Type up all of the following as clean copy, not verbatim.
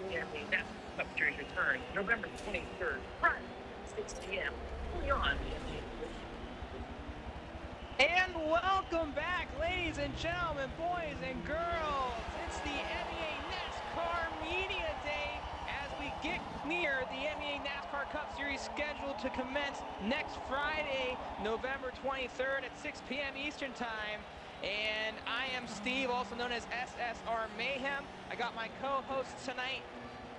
MEA Media Cup return November 23rd, Friday, 6 p.m. Only on And welcome back, ladies and gentlemen, boys and girls. It's the MEA NASCAR Media Day as we get near the MEA NASCAR Cup Series scheduled to commence next Friday, November 23rd at 6 p.m. Eastern Time. And I am Steve, also known as SSR Mayhem. I got my co-hosts tonight,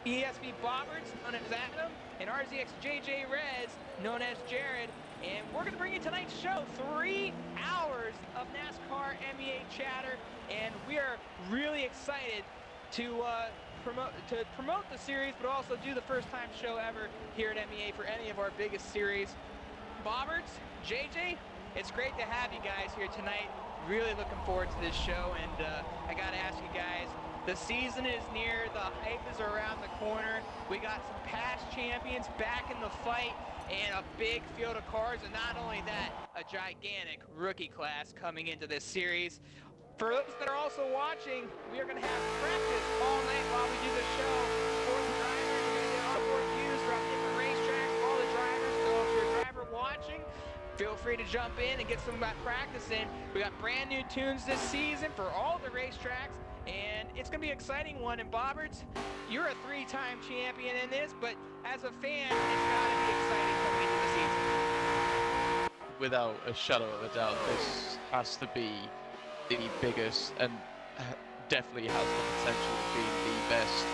ESB Bobberts, known as Adam, and RZX JJ Reds, known as Jared. And we're going to bring you tonight's show, 3 hours of NASCAR MEA chatter, and we are really excited to promote the series, but also do the first-time show ever here at MEA for any of our biggest series. Bobberts, JJ, it's great to have you guys here tonight. Really looking forward to this show, and I got to ask you guys, the season is near, the hype is around the corner. We got some past champions back in the fight, and a big field of cars, and not only that, a gigantic rookie class coming into this series. For those that are also watching, we are going to have practice all night while we do the show for the drivers. We're going to get onboard views from different racetracks for all the drivers, so if you're a driver watching, feel free to jump in and get some practice in. We got brand new tunes this season for all the racetracks, and it's going to be an exciting one. And Bobberts, you're a 3-time champion in this, but as a fan, it's got to be exciting coming into the season. Without a shadow of a doubt, this has to be the biggest and definitely has the potential to be the best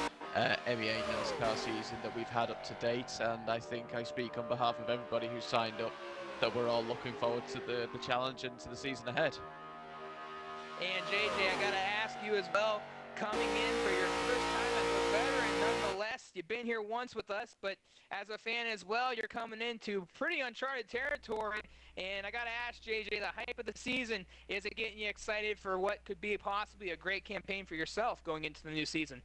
MEA NASCAR season that we've had up to date. And I think I speak on behalf of everybody who signed up that we're all looking forward to the challenge and to the season ahead. And JJ, I gotta ask you as well, coming in for your first time as a veteran, nonetheless, you've been here once with us, but as a fan as well, you're coming into pretty uncharted territory. And I gotta ask JJ, the hype of the season, is it getting you excited for what could be possibly a great campaign for yourself going into the new season?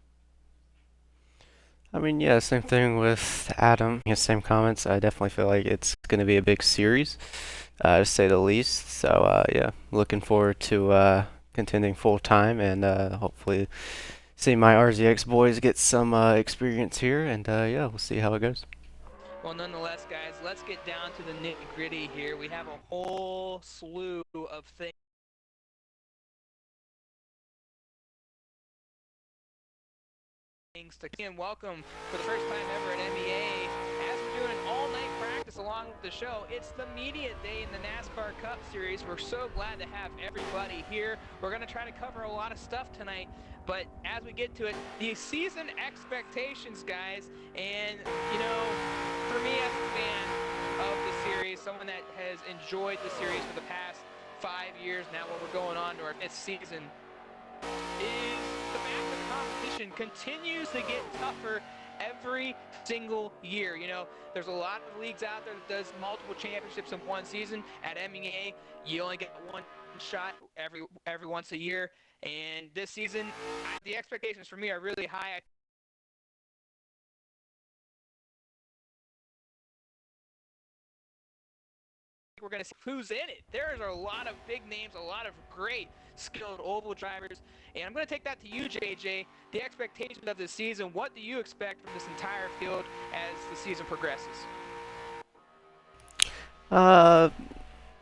I mean, yeah, same thing with Adam. Yeah, same comments. I definitely feel like it's going to be a big series, to say the least. So, yeah, looking forward to continuing full time and hopefully see my RZX boys get some experience here. And, yeah, we'll see how it goes. Well, nonetheless, guys, let's get down to the nitty-gritty here. We have a whole slew of things. And welcome for the first time ever at MEA. As we're doing an all-night practice along with the show, it's the media day in the NASCAR Cup Series. We're so glad to have everybody here. We're going to try to cover a lot of stuff tonight, but as we get to it, the season expectations, guys, and, you know, for me as a fan of the series, someone that has enjoyed the series for the past 5 years now, what we're going on to our 5th season, is the fact that the competition continues to get tougher every single year. You know, there's a lot of leagues out there that does multiple championships in one season. At MEA, you only get one shot every once a year. And this season, the expectations for me are really high. We're going to see who's in it. There's a lot of big names, a lot of great skilled oval drivers, and I'm going to take that to you, JJ. The expectations of this season, what do you expect from this entire field as the season progresses?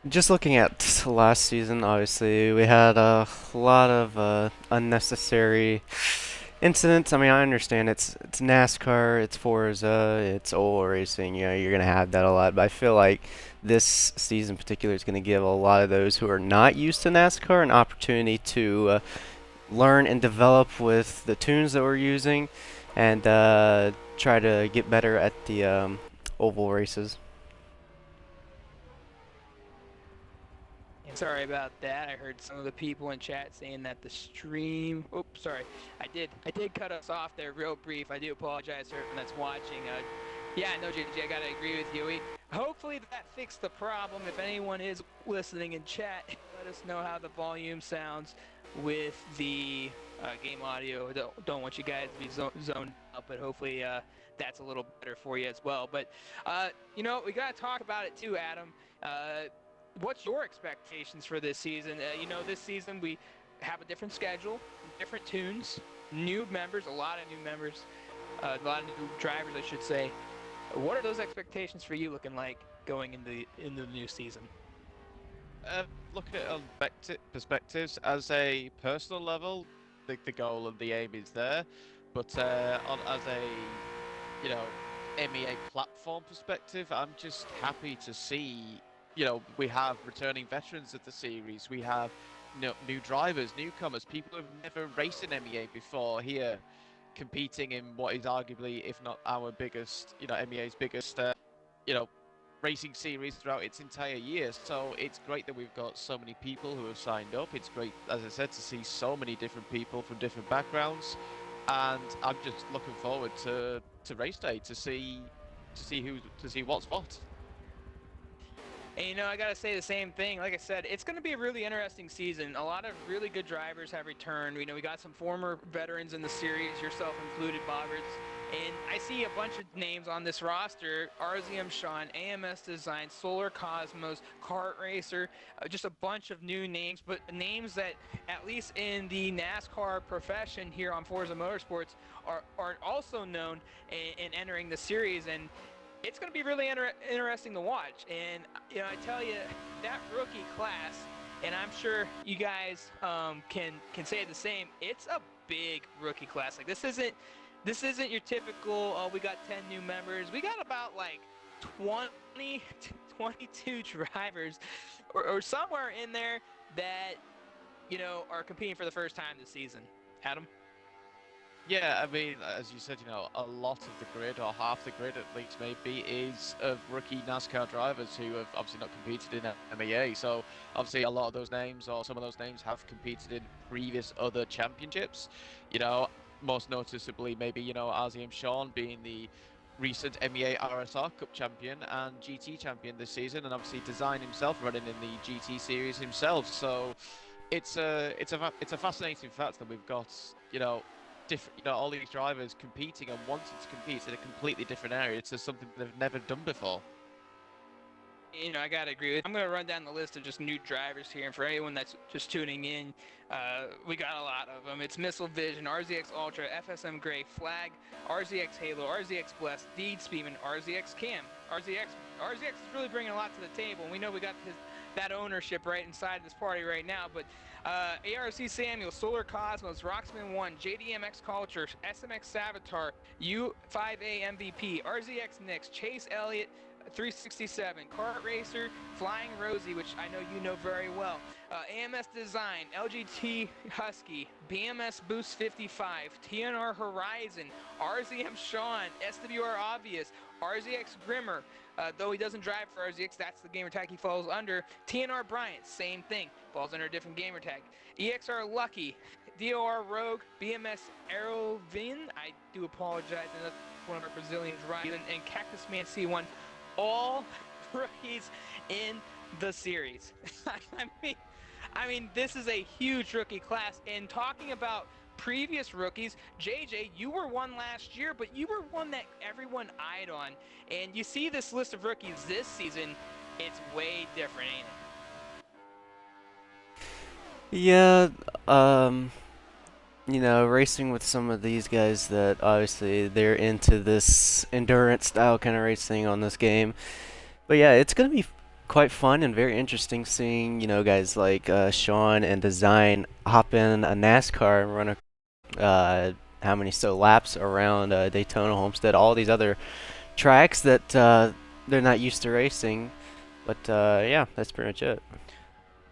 Just looking at last season, obviously we had a lot of unnecessary incidents. I mean, I understand it's NASCAR, it's Forza, it's oval racing. You know, you're gonna have that a lot. But I feel like this season in particular is gonna give a lot of those who are not used to NASCAR an opportunity to learn and develop with the tunes that we're using, and try to get better at the oval races. Sorry about that. I heard some of the people in chat saying that the stream. Oops, sorry. I did cut us off there real brief. I do apologize to everyone that's watching. Yeah, no, JJ, I gotta agree with you. Hopefully that fixed the problem. If anyone is listening in chat, let us know how the volume sounds with the game audio. Don't want you guys to be zoned out, but hopefully that's a little better for you as well. But you know, we gotta talk about it too, Adam. What's your expectations for this season? You know, this season we have a different schedule, different tunes, new members, a lot of new members, a lot of new drivers, I should say. What are those expectations for you looking like going into the new season? Looking at it on perspectives, as a personal level, the goal and the aim is there, but as a MEA platform perspective, I'm just happy to see. We have returning veterans of the series. We have new drivers, newcomers, people who've never raced in MEA before here, competing in what is arguably, if not our biggest, MEA's biggest, racing series throughout its entire year. So it's great that we've got so many people who have signed up. It's great, as I said, to see so many different people from different backgrounds, and I'm just looking forward to race day to see what's what. And you know, I gotta say the same thing. Like I said, it's gonna be a really interesting season. A lot of really good drivers have returned. You know, we got some former veterans in the series, yourself included, Boggarts. And I see a bunch of names on this roster: RZM Sean, AMS Design, Solar Cosmos, Kart Racer, just a bunch of new names, but names that, at least in the NASCAR profession here on Forza Motorsports, are also known in entering the series. And it's going to be really interesting to watch. And, you know, I tell you, that rookie class, and I'm sure you guys can say the same, it's a big rookie class. Like, this isn't your typical, we got 10 new members. We got about, like, 20 to 22 drivers or somewhere in there that, you know, are competing for the first time this season. Adam? Yeah, I mean, as you said, a lot of the grid, or half the grid at least maybe, is of rookie NASCAR drivers who have obviously not competed in MEA. So obviously a lot of those names, or some of those names, have competed in previous other championships. Most noticeably maybe, RZM Sean being the recent MEA RSR Cup champion and GT champion this season, and obviously Design himself running in the GT series himself. So it's a fascinating fact that we've got, different, all these drivers competing and wanting to compete in a completely different area. It's just something they've never done before. You know, I gotta agree with. I'm gonna run down the list of just new drivers here, and for anyone that's just tuning in, we got a lot of them. It's Missile Vision, RZX Ultra, FSM Gray, Flag, RZX Halo, RZX Bless, Deed Speedman, RZX Cam. RZX is really bringing a lot to the table, and we know we got that ownership right inside this party right now. But ARC Samuel, Solar Cosmos, Rocksman 1, JDMX Culture, SMX Savitar, U5A MVP, RZX Nix, Chase Elliott, 367, Kart Racer, Flying Rosie, which I know you know very well, AMS Design, LGT Husky, BMS Boost 55, TNR Horizon, RZM Sean, SWR Obvious, RZX Grimmer, though he doesn't drive for RZX, that's the gamer tag he falls under. TNR Bryant, same thing, falls under a different gamer tag. EXR Lucky, DOR Rogue, BMS Aerovin, I do apologize one of our Brazilians, Ryan, and Cactus Man C1, all rookies in the series. I mean, this is a huge rookie class. And talking about previous rookies, JJ, you were one last year, but you were one that everyone eyed on. And you see this list of rookies this season, it's way different, ain't it? Yeah, you know, racing with some of these guys that obviously they're into this endurance style kind of racing on this game. But yeah, it's going to be quite fun and very interesting seeing, you know, guys like Sean and Design hop in a NASCAR and run how many laps around Daytona, Homestead, all these other tracks that they're not used to racing. But yeah, that's pretty much it.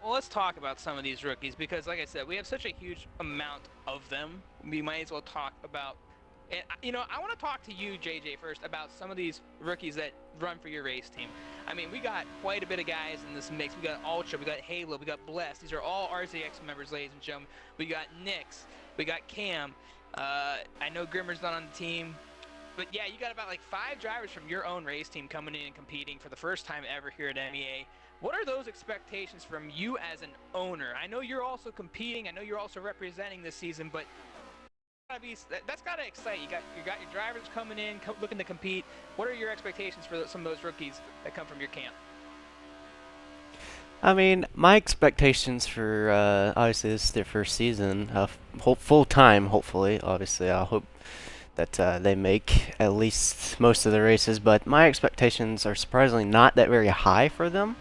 Well, let's talk about some of these rookies because, like I said, we have such a huge amount of them. We might as well talk about. And you know, I want to talk to you, JJ, first about some of these rookies that run for your race team. I mean, we got quite a bit of guys in this mix. We got Ultra, we got Halo, we got Bless. These are all RZX members, ladies and gentlemen. We got Nix, we got Cam. I know Grimmer's not on the team. But yeah, you got about like 5 drivers from your own race team coming in and competing for the first time ever here at MEA. What are those expectations from you as an owner? I know you're also competing. I know you're also representing this season, but that's got to excite you. You got your drivers coming in, looking to compete. What are your expectations for some of those rookies that come from your camp? I mean, my expectations for obviously this is their first season, full time. Hopefully, obviously, I hope that they make at least most of the races. But my expectations are surprisingly not that very high for them.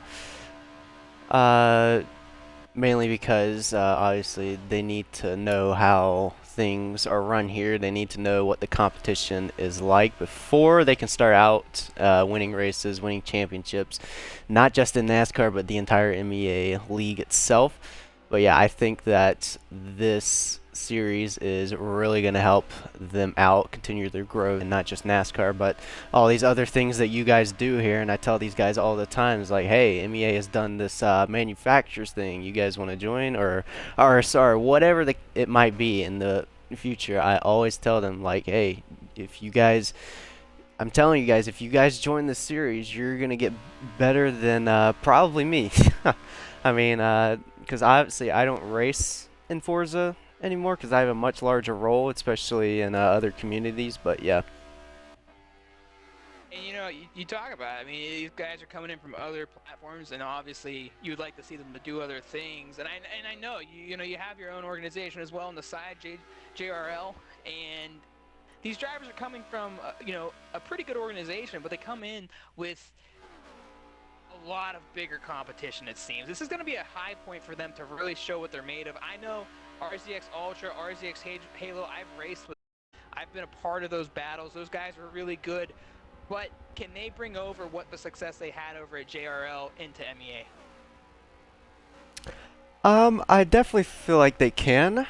Mainly because obviously they need to know how things are run here. They need to know what the competition is like before they can start out winning races, winning championships, not just in NASCAR but the entire MEA league itself. But yeah, I think that this series is really going to help them out, continue their growth, and not just NASCAR, but all these other things that you guys do here. And I tell these guys all the time, it's like, hey, MEA has done this manufacturers thing. You guys want to join, or RSR, whatever it might be in the future. I always tell them, like, hey, if you guys, I'm telling you guys, if you guys join this series, you're going to get better than probably me. I mean, because obviously I don't race in Forza anymore because I have a much larger role, especially in other communities. But yeah. And you know, you talk about it. I mean, these guys are coming in from other platforms, and obviously you'd like to see them to do other things. And I know you know you have your own organization as well on the side, JRL, and these drivers are coming from you know, a pretty good organization, but they come in with a lot of bigger competition, it seems. This is going to be a high point for them to really show what they're made of. I know RZX Ultra, RZX Halo, I've raced with, I've been a part of those battles. Those guys were really good. But can they bring over what the success they had over at JRL into MEA? I definitely feel like they can.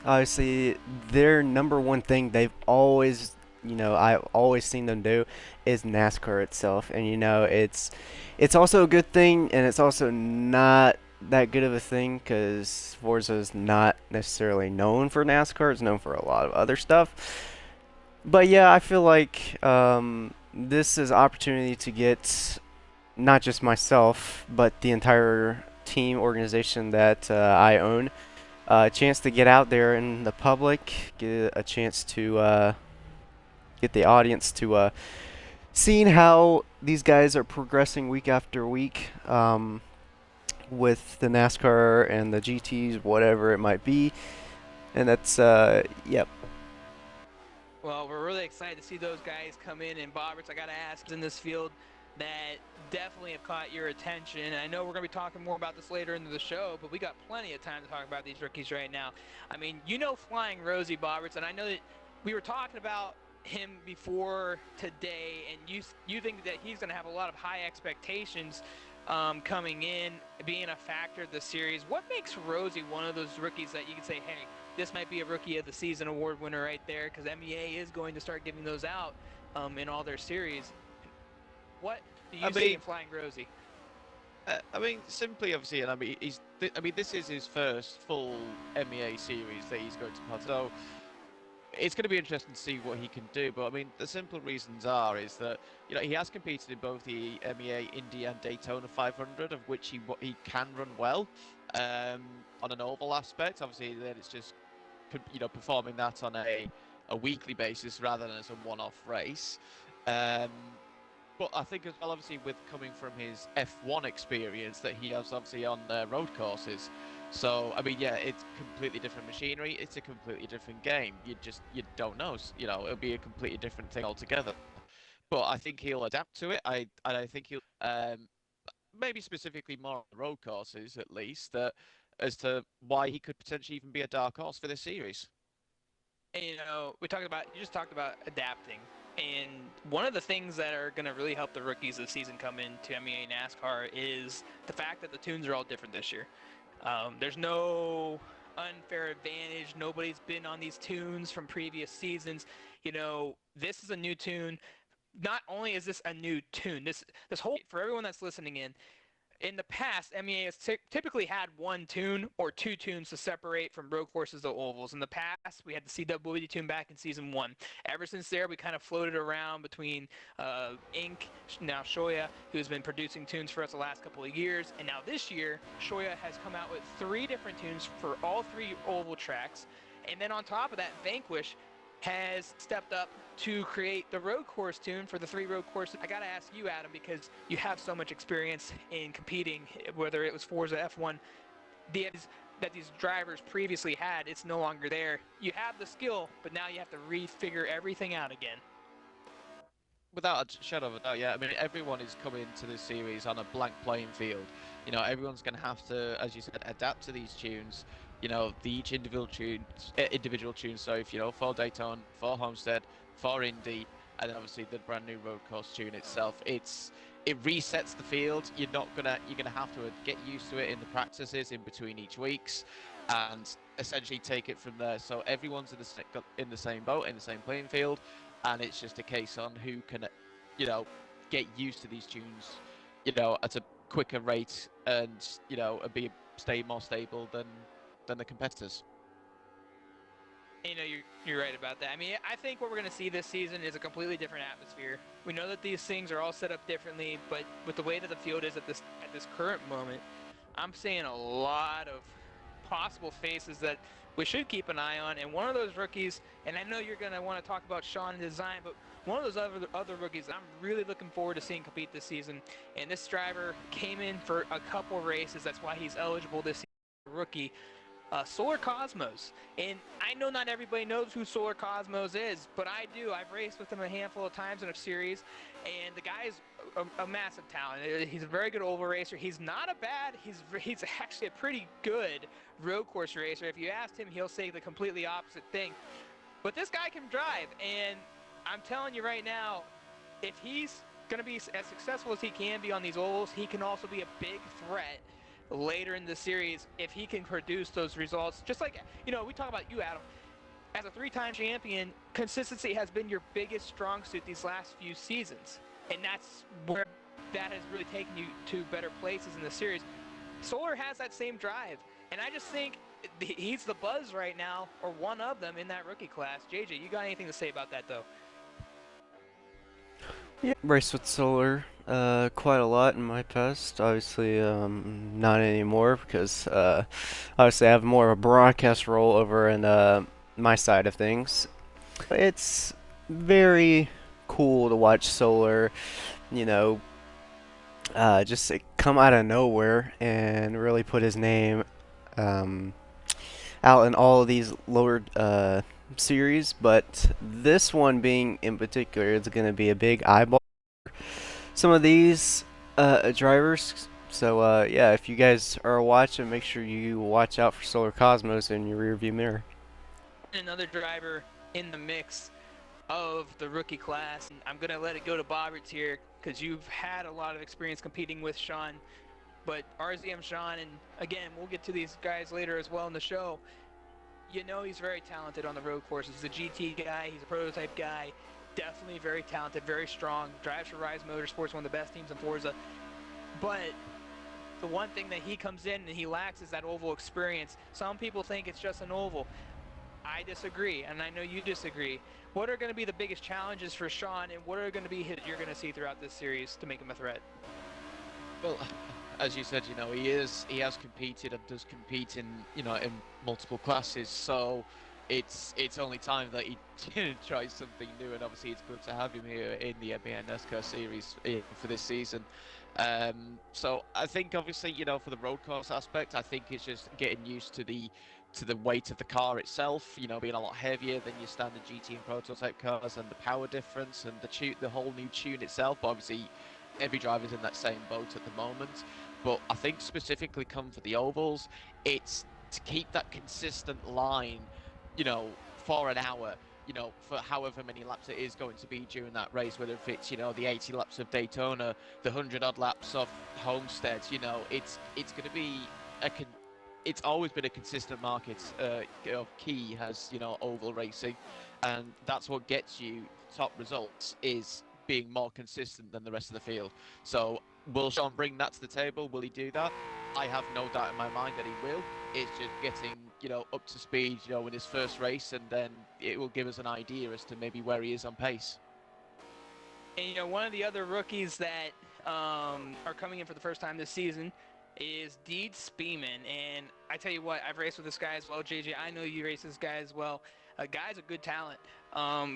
Obviously, their number one thing they've always, you know, I've always seen them do is NASCAR itself. And, you know, it's also a good thing, and it's also not that good of a thing because Forza is not necessarily known for NASCAR. It's known for a lot of other stuff. But yeah, I feel like this is opportunity to get not just myself, but the entire team organization that I own a chance to get out there in the public, get a chance to get the audience to seeing how these guys are progressing week after week with the NASCAR and the GTs, whatever it might be. And that's, yep. Well, we're really excited to see those guys come in. And Boberts, I got to ask, in this field that definitely have caught your attention. I know we're going to be talking more about this later into the show, but we got plenty of time to talk about these rookies right now. I mean, you know Flying Rosie, Boberts, and I know that we were talking about him before today, and you think that he's going to have a lot of high expectations coming in, being a factor of the series. What makes Rosie one of those rookies that you can say, hey, this might be a Rookie of the Season award winner right there, because MEA is going to start giving those out in all their series. What do you see in Flying Rosie? I mean, simply, obviously, and I mean, this is his first full MEA series that he's going to part. So, it's going to be interesting to see what he can do. But I mean, the simple reasons is that he has competed in both the MEA Indy and Daytona 500, of which he can run well on an oval aspect. Obviously, then it's just performing that on a weekly basis rather than as a one-off race. But I think as well, obviously, with coming from his F1 experience that he has obviously on road courses. So, I mean, yeah, it's completely different machinery. It's a completely different game. You don't know. It'll be a completely different thing altogether. But I think he'll adapt to it. I think he'll maybe specifically more on road courses at least as to why he could potentially even be a dark horse for this series. And, you just talked about adapting. And one of the things that are going to really help the rookies this season come into MEA NASCAR is the fact that the tunes are all different this year. There's no unfair advantage. Nobody's been on these tunes from previous seasons. This is a new tune. Not only is this a new tune, this whole, for everyone that's listening in the past, MEA has typically had one tune or two tunes to separate from road courses to ovals. In the past, we had the CWD tune back in Season 1. Ever since there, we kind of floated around between Inc., now Shoya, who's been producing tunes for us the last couple of years. And now this year, Shoya has come out with 3 different tunes for all 3 oval tracks. And then on top of that, Vanquish has stepped up to create the road course tune for the 3 road courses. I gotta ask you, Adam, because you have so much experience in competing, whether it was Forza F1, that these drivers previously had, it's no longer there. You have the skill, but now you have to refigure everything out again. Without a shadow of a doubt, yeah. I mean, everyone is coming to this series on a blank playing field. Everyone's going to have to, as you said, adapt to these tunes. Each individual tunes. So for Daytona, for Homestead, for Indy, and then obviously the brand new road course tune itself. It resets the field. You're gonna have to get used to it in the practices in between each weeks, and essentially take it from there. So everyone's in the same boat, in the same playing field, and it's just a case on who can, get used to these tunes, at a quicker rate, and stay more stable than the competitors. You're right about that. I mean, I think what we're going to see this season is a completely different atmosphere. We know that these things are all set up differently, but with the way that the field is at this current moment, I'm seeing a lot of possible faces that we should keep an eye on. And one of those rookies, and I know you're going to want to talk about Sean Design, but one of those other rookies I'm really looking forward to seeing compete this season. And this driver came in for a couple races. That's why he's eligible this season, rookie. Solar Cosmos. And I know not everybody knows who Solar Cosmos is, but I do. I've raced with him a handful of times in a series, and the guy is a massive talent. He's a very good oval racer. He's not a bad, he's actually a pretty good road course racer. If you asked him, he'll say the completely opposite thing. But this guy can drive, and I'm telling you right now, if he's going to be as successful as he can be on these ovals, he can also be a big threat later in the series if he can produce those results. Just like, we talk about you, Adam. As a 3-time champion, consistency has been your biggest strong suit these last few seasons. And that's where that has really taken you to better places in the series. Solar has that same drive. And I just think he's the buzz right now, or one of them in that rookie class. JJ, you got anything to say about that, though? Yeah, raced with Solar quite a lot in my past. Obviously, not anymore because obviously I have more of a broadcast role over in my side of things. It's very cool to watch Solar, just come out of nowhere and really put his name out in all of these lower series, but this one being in particular is going to be a big eyeball for some of these drivers. So yeah, if you guys are watching, make sure you watch out for Solar Cosmos in your rearview mirror. Another driver in the mix of the rookie class. I'm going to let it go to Bobberts here because you've had a lot of experience competing with Sean. But RZM Sean, and again, we'll get to these guys later as well in the show. He's very talented on the road courses. He's a GT guy. He's a prototype guy. Definitely very talented, very strong. Drives for Rise Motorsports, one of the best teams in Forza. But the one thing that he comes in and he lacks is that oval experience. Some people think it's just an oval. I disagree, and I know you disagree. What are going to be the biggest challenges for Sean, and what are going to be you're going to see throughout this series to make him a threat? Well, as you said, he has competed and does compete in multiple classes. So it's only time that he tries something new, and obviously it's good to have him here in the MEA NASCAR series for this season. So I think obviously for the road course aspect, I think it's just getting used to the weight of the car itself. Being a lot heavier than your standard GT and prototype cars, and the power difference and the whole new tune itself. But obviously, every driver's in that same boat at the moment. But I think specifically come for the ovals, it's to keep that consistent line, for an hour, for however many laps it is going to be during that race, whether if it's, the 80 laps of Daytona, the 100 odd laps of Homestead, it's going to be it's always been a consistent market of key has, oval racing, and that's what gets you top results is being more consistent than the rest of the field. So will Sean bring that to the table? Will he do that? I have no doubt in my mind that he will. It's just getting, up to speed, in his first race, and then it will give us an idea as to maybe where he is on pace. And one of the other rookies that are coming in for the first time this season is Deed Speeman. And I tell you what, I've raced with this guy as well, JJ. I know you race this guy as well. Guy's a good talent,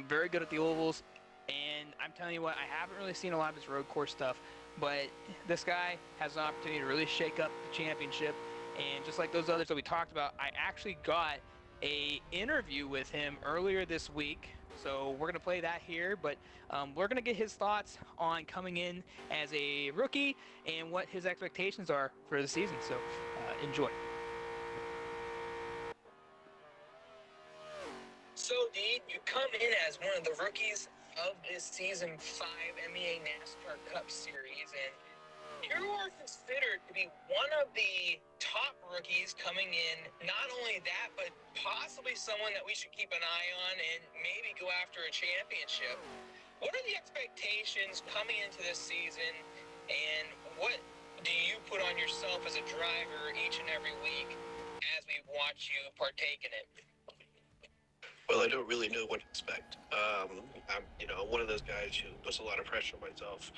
very good at the ovals. And I'm telling you what, I haven't really seen a lot of his road course stuff, but this guy has an opportunity to really shake up the championship. And just like those others that we talked about, I actually got a interview with him earlier this week. So we're going to play that here, but we're going to get his thoughts on coming in as a rookie and what his expectations are for the season. So enjoy. So, Deed, you come in as one of the rookies of this Season 5 MEA NASCAR Cup Series, and you are considered to be one of the top rookies coming in. Not only that, but possibly someone that we should keep an eye on and maybe go after a championship. What are the expectations coming into this season, and what do you put on yourself as a driver each and every week as we watch you partake in it? Well, I don't really know what to expect. I'm one of those guys who puts a lot of pressure on myself.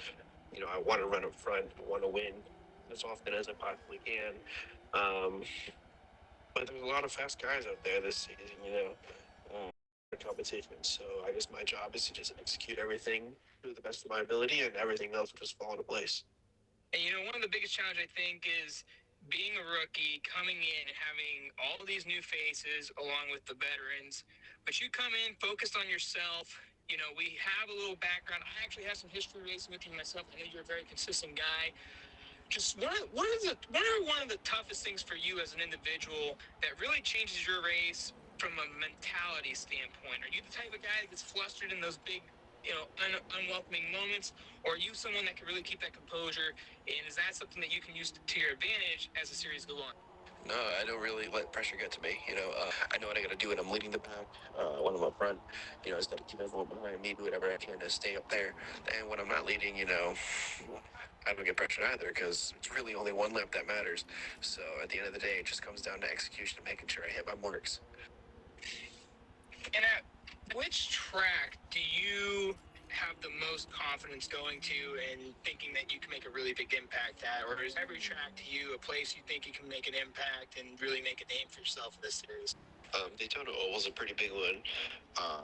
I want to run up front, I want to win as often as I possibly can. But there's a lot of fast guys out there this season, competition. So I guess my job is to just execute everything to the best of my ability, and everything else will just fall into place. And one of the biggest challenges I think is being a rookie, coming in, having all these new faces along with the veterans. But you come in focused on yourself. We have a little background. I actually have some history racing with you myself. I know you're a very consistent guy. Just what are one of the toughest things for you as an individual that really changes your race from a mentality standpoint? Are you the type of guy that gets flustered in those big, unwelcoming moments, or are you someone that can really keep that composure? And is that something that you can use to your advantage as the series goes on? No, I don't really let pressure get to me. I know what I got to do when I'm leading the pack. When I'm up front, I just got to keep everyone behind me, do whatever I can to stay up there. And when I'm not leading, I don't get pressured either, because it's really only one lap that matters. So at the end of the day, it just comes down to execution and making sure I hit my marks. And at which track do you have the most confidence going to and thinking that you can make a really big impact at? Or is every track to you a place you think you can make an impact and really make a name for yourself in this series? Daytona Oval is a pretty big one. I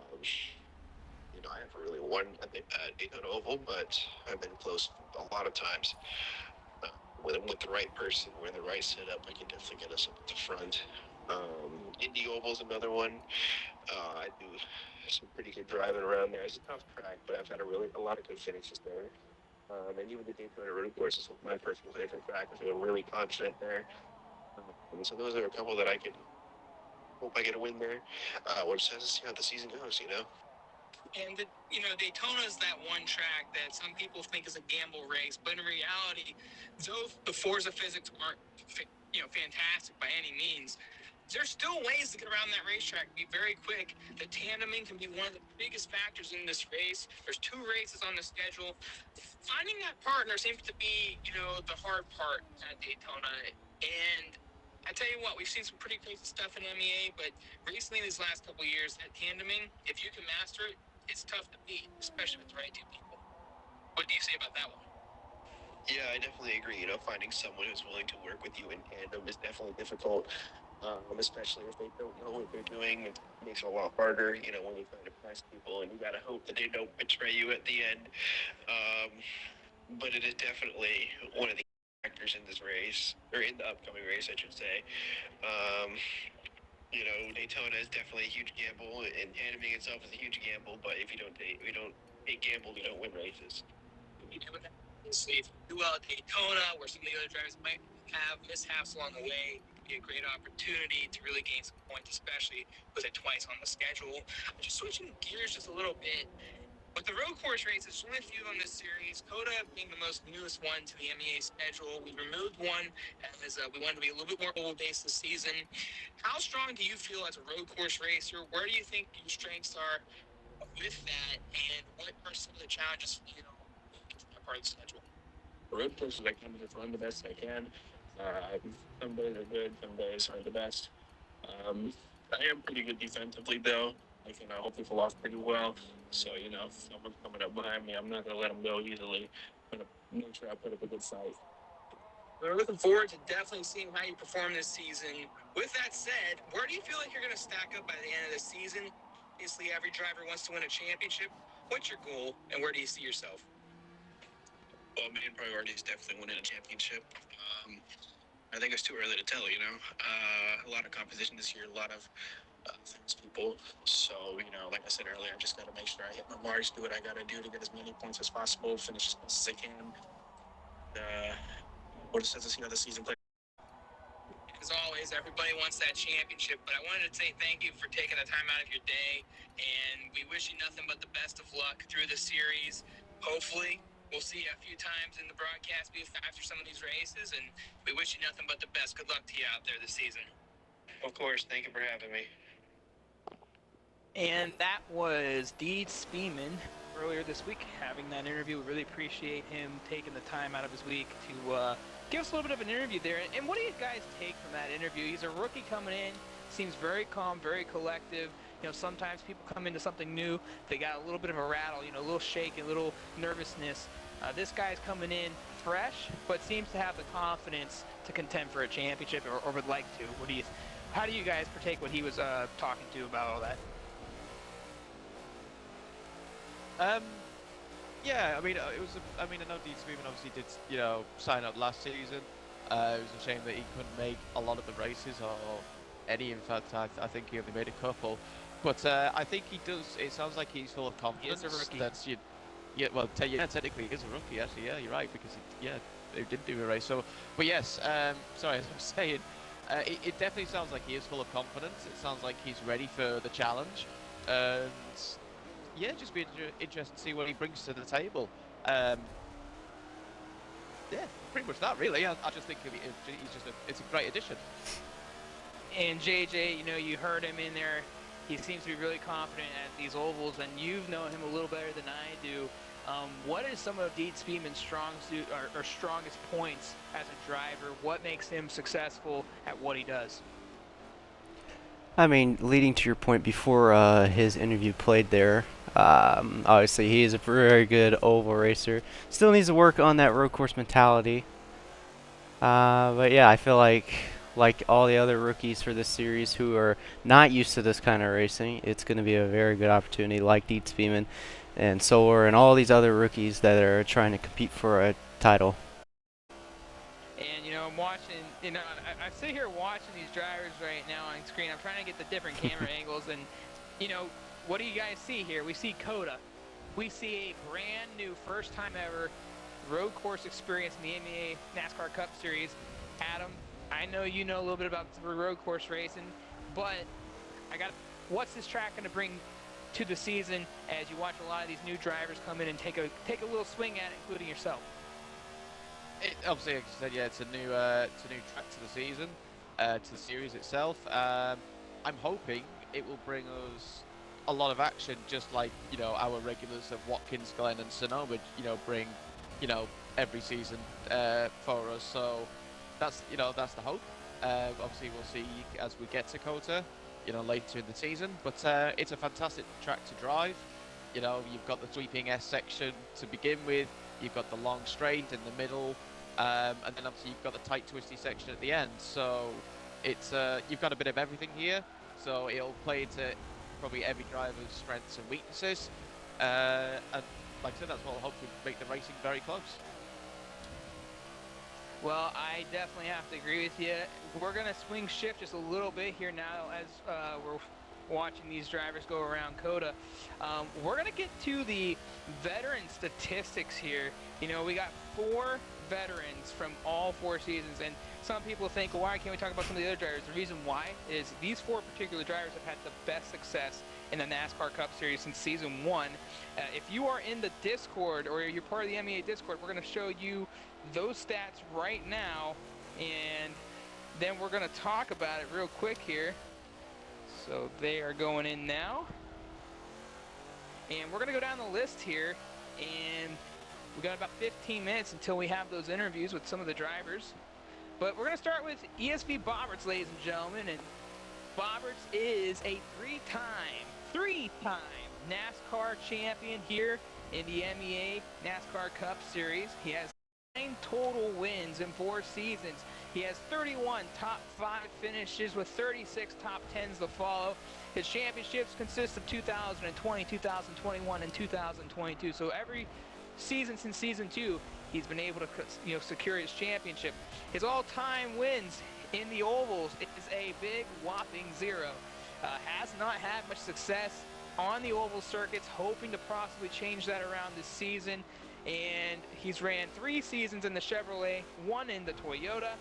haven't really won at Daytona Oval, but I've been close a lot of times. With the right person, with the right setup, I can definitely get us up at the front. Indy Oval is another one. I do some pretty good driving around there. It's a tough track, but I've had a lot of good finishes there. And even the Daytona Road Course is my personal favorite track. I feel really confident there. So those are a couple that I can hope I get a win there. We'll just have to see how the season goes. And Daytona is that one track that some people think is a gamble race, but in reality, though the Forza physics aren't fantastic by any means, there's still ways to get around that racetrack and be very quick. The tandeming can be one of the biggest factors in this race. There's 2 races on the schedule. Finding that partner seems to be, the hard part at Daytona. And I tell you what, we've seen some pretty crazy stuff in MEA, but recently, these last couple of years, that tandeming, if you can master it, it's tough to beat, especially with the right two people. What do you say about that one? Yeah, I definitely agree. Finding someone who's willing to work with you in tandem is definitely difficult, especially if they don't know what they're doing. It makes it a lot harder, when you try to press people, and you gotta hope that they don't betray you at the end. Um, but it is definitely one of the factors in this race, or in the upcoming race, I should say. Um, Daytona is definitely a huge gamble, and tandeming itself is a huge gamble. But if you don't take gamble, you don't win races. You do it. So if you do well at Daytona, where some of the other drivers might have mishaps along the way, it'd be a great opportunity to really gain some points, especially with it twice on the schedule. Just switching gears just a little bit. With the road course races, only a few on this series, Coda being the most newest one to the MEA schedule. We removed one as we wanted to be a little bit more oval-based this season. How strong do you feel as a road course racer? Where do you think your strengths are with that, and what are some of the challenges for you that part of the schedule? Road courses, I kind of just run the best I can. Some days are good, some days are the best. I am pretty good defensively, though. I hold people off pretty well. So, if someone's coming up behind me, I'm not going to let them go easily. I'm going to make sure I put up a good fight. We're looking forward to definitely seeing how you perform this season. With that said, where do you feel like you're going to stack up by the end of the season? Obviously, every driver wants to win a championship. What's your goal, and where do you see yourself? Well, main priority is definitely winning a championship. I think it's too early to tell, a lot of competition this year, a lot of famous people. So, like I said earlier, I just got to make sure I hit my marks, do what I got to do to get as many points as possible, finish as best as I can. We'll just have to see how the season plays. As always, everybody wants that championship, but I wanted to say thank you for taking the time out of your day, and we wish you nothing but the best of luck through the series. Hopefully, we'll see you a few times in the broadcast booth after some of these races, and we wish you nothing but the best. Good luck to you out there this season. Of course, thank you for having me. And that was Deed Speeman earlier this week, having that interview. We really appreciate him taking the time out of his week to give us a little bit of an interview there. And what do you guys take from that interview? He's a rookie coming in, seems very calm, very collective. Sometimes people come into something new, they got a little bit of a rattle, a little shake, a little nervousness. This guy's coming in fresh, but seems to have the confidence to contend for a championship, or would like to. How do you guys partake what he was talking to about all that? Yeah, I know Dean Speedman obviously did, sign up last season. It was a shame that he couldn't make a lot of the races, or any. In fact, I think he only made a couple. But I think he does. It sounds like he's full of confidence. He is a rookie. Technically, he is a rookie. Actually, yeah, you're right, because he didn't do a race. So, but yes, sorry, as I was saying, it definitely sounds like he is full of confidence. It sounds like he's ready for the challenge, and yeah, just be interested to see what he brings to the table. Yeah, pretty much that, really. I just think it's a great addition. And JJ, you heard him in there. He seems to be really confident at these ovals, and you've known him a little better than I do. What is some of Deed Speedman's strongest points as a driver? What makes him successful at what he does? I mean, leading to your point before his interview played there, obviously he is a very good oval racer. Still needs to work on that road course mentality. But yeah, I feel like all the other rookies for this series who are not used to this kind of racing, it's going to be a very good opportunity, like Deed Speeman and Solar and all these other rookies that are trying to compete for a title. And I'm watching. I sit here watching these drivers right now on screen. I'm trying to get the different camera angles, and what do you guys see here? We see Coda. We see a brand new, first time ever road course experience in the MEA NASCAR Cup Series. Adam, I know you know a little bit about road course racing, but what's this track going to bring to the season as you watch a lot of these new drivers come in and take a little swing at it, including yourself? Obviously, like you said, yeah, it's a new track to the season, to the series itself. I'm hoping it will bring us a lot of action, just like our regulars of Watkins Glen and Sonoma, bring every season for us. So that's the hope. Obviously, we'll see as we get to Kota, later in the season. But it's a fantastic track to drive. You've got the sweeping S section to begin with. You've got the long straight in the middle, and then obviously you've got the tight twisty section at the end. So it's you've got a bit of everything here. So it'll play to probably every driver's strengths and weaknesses. And like I said, that's what will hopefully make the racing very close. Well, I definitely have to agree with you. We're going to swing shift just a little bit here now as we're watching these drivers go around Kota. We're going to get to the veteran statistics here. We got 4 veterans from all 4 seasons, and some people think, well, why can't we talk about some of the other drivers? The reason why is these 4 particular drivers have had the best success in the NASCAR Cup Series since season 1. If you are in the Discord or you're part of the MEA Discord, we're going to show you those stats right now, and then we're going to talk about it real quick here. So they are going in now, and we're going to go down the list here, and we got about 15 minutes until we have those interviews with some of the drivers. But we're going to start with ESV Bobberts, ladies and gentlemen, and Bobberts is a three-time NASCAR champion here in the MEA NASCAR Cup Series. He has 9 total wins in 4 seasons. He has 31 top 5 finishes with 36 top 10s to follow. His championships consist of 2020, 2021, and 2022. So every season since season 2, he's been able to secure his championship. His all-time wins in the ovals is a big whopping 0. Has not had much success on the oval circuits, hoping to possibly change that around this season. And he's ran 3 seasons in the Chevrolet, 1 in the Toyota.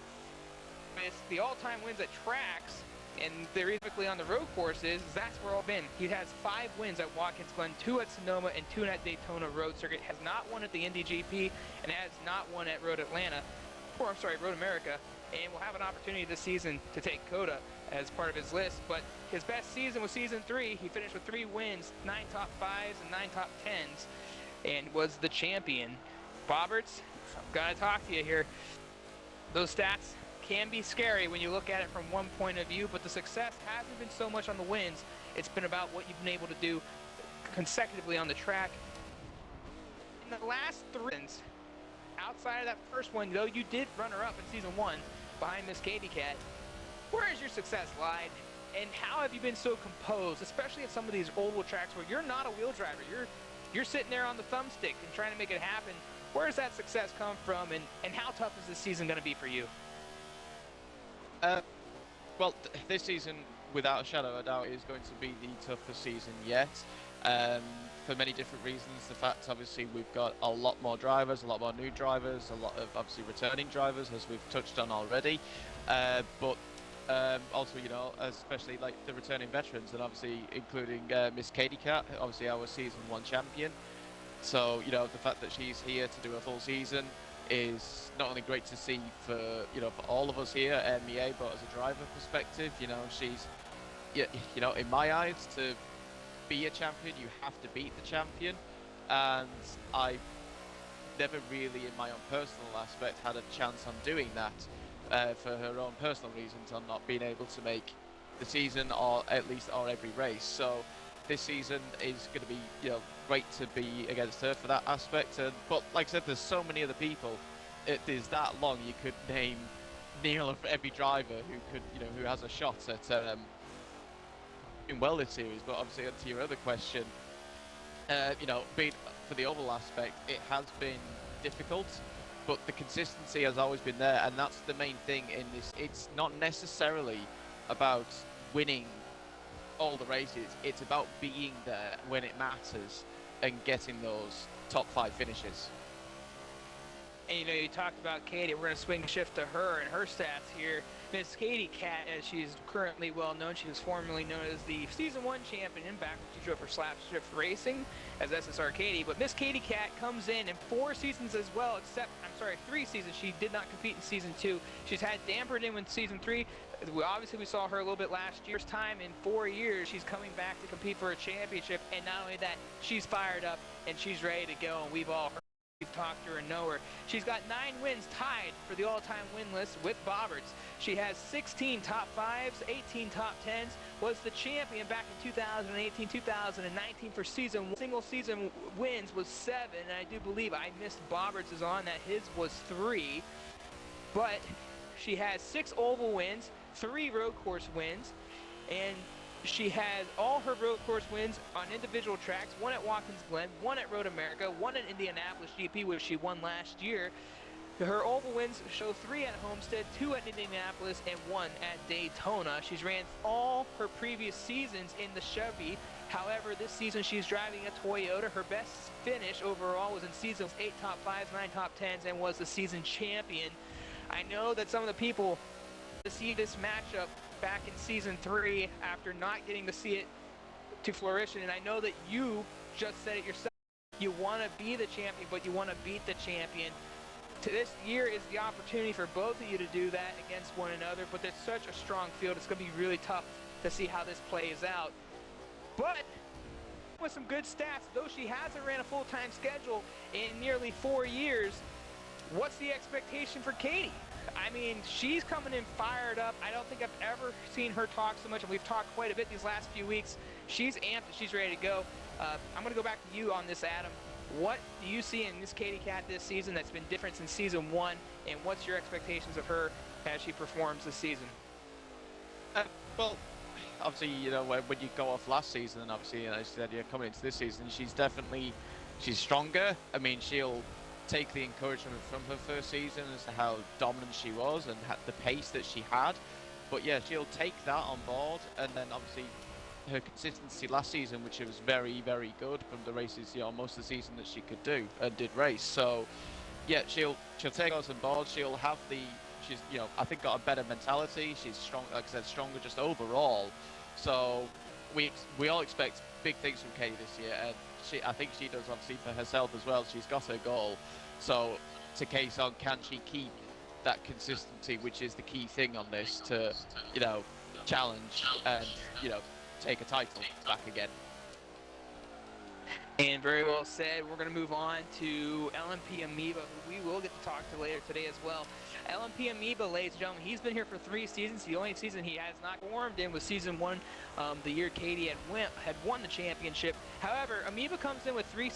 With the all-time wins at tracks, and they're typically on the road courses, that's where all been. He has 5 wins at Watkins Glen, 2 at Sonoma, and 2 at Daytona Road Circuit. Has not won at the Indy GP, and has not won at Road America. And will have an opportunity this season to take Kota as part of his list. But his best season was season 3. He finished with 3 wins, 9 top 5s, and 9 top 10s, and was the champion. Bobberts, I've got to talk to you here. Those stats can be scary when you look at it from one point of view, but the success hasn't been so much on the wins. It's been about what you've been able to do consecutively on the track. In the last 3 seasons, outside of that first one, though you did runner-up in season 1 behind Miss Katie Cat, where has your success lied? And how have you been so composed, especially at some of these oval tracks where you're not a wheel driver? You're sitting there on the thumbstick and trying to make it happen. Where does that success come from, and how tough is this season going to be for you? Well, this season, without a shadow of a doubt, is going to be the toughest season yet. For many different reasons. The fact, obviously, we've got a lot more drivers, a lot more new drivers, a lot of, obviously, returning drivers, as we've touched on already. But also, especially like the returning veterans, and obviously including Miss Katie Cat, obviously our season 1 champion. So, the fact that she's here to do a full season is not only great to see for for all of us here at MEA, but as a driver perspective, she's in my eyes, to be a champion you have to beat the champion, and I've never really in my own personal aspect had a chance on doing that for her own personal reasons, on not being able to make the season or every race. So this season is going to be great to be against her for that aspect. But like I said, there's so many other people. It is that long. You could name nearly every driver who could who has a shot at doing well this series. But obviously, to your other question, being for the oval aspect, it has been difficult, but the consistency has always been there, and that's the main thing in this. It's not necessarily about winning all the races, it's about being there when it matters and getting those top 5 finishes. And you talked about Katie. We're going to swing shift to her and her stats here. Miss Katie Cat, as she's currently well known, she was formerly known as the season 1 champion back when she drove for Slap Shift Racing as SSR Katie. But Miss Katie Cat comes in 4 seasons as well, 3 seasons. She did not compete in season 2. She's had dampered in with season 3. Obviously, we saw her a little bit last year's time. In 4 years, she's coming back to compete for a championship. And not only that, she's fired up and she's ready to go. And we've all heard talked to her and know her. She's got 9 wins, tied for the all-time win list with Bobberts. She has 16 top 5s, 18 top 10s, was the champion back in 2018, 2019 for season 1. Single season wins was 7, and I do believe I missed Bobberts' on that. His was 3, but she has 6 oval wins, 3 road course wins, and she has all her road course wins on individual tracks, 1 at Watkins Glen, 1 at Road America, 1 at Indianapolis GP, which she won last year. Her oval wins show 3 at Homestead, 2 at Indianapolis, and 1 at Daytona. She's ran all her previous seasons in the Chevy. However, this season she's driving a Toyota. Her best finish overall was in season 8 top 5s, 9 top 10s, and was the season champion. I know that some of the people to see this matchup back in season 3 after not getting to see it to fruition, and I know that you just said it yourself. You want to be the champion, but you want to beat the champion. This year is the opportunity for both of you to do that against one another, but there's such a strong field, it's going to be really tough to see how this plays out. But with some good stats, though she hasn't ran a full-time schedule in nearly 4 years, what's the expectation for Katie? I mean, she's coming in fired up. I don't think I've ever seen her talk so much, and we've talked quite a bit these last few weeks. She's amped, she's ready to go. I'm going to go back to you on this, Adam. What do you see in this Katie Cat this season that's been different since season 1, and what's your expectations of her as she performs this season? Well, obviously, you know, when you go off last season, and obviously, as you said, you're coming into this season, she's stronger. I mean, she'll take the encouragement from her first season as to how dominant she was and the pace that she had. But yeah, she'll take that on board, and then obviously her consistency last season, which was very, very good from the races, you know, most of the season that she could do and did race. So yeah, she'll take us on board. She'll have she's, you know, I think got a better mentality. She's strong, like I said, stronger just overall. So we all expect big things from Katie this year, and I think she does obviously for herself as well. She's got her goal. So to case on, can she keep that consistency, which is the key thing on this, to, you know, challenge and, you know, take a title back again. And very well said. We're going to move on to LMP Amoeba, who we will get to talk to later today as well. LMP Amoeba, ladies and gentlemen, he's been here for 3 seasons. The only season he has not performed in was season 1, the year Katie had won the championship. However, Amoeba comes in with 3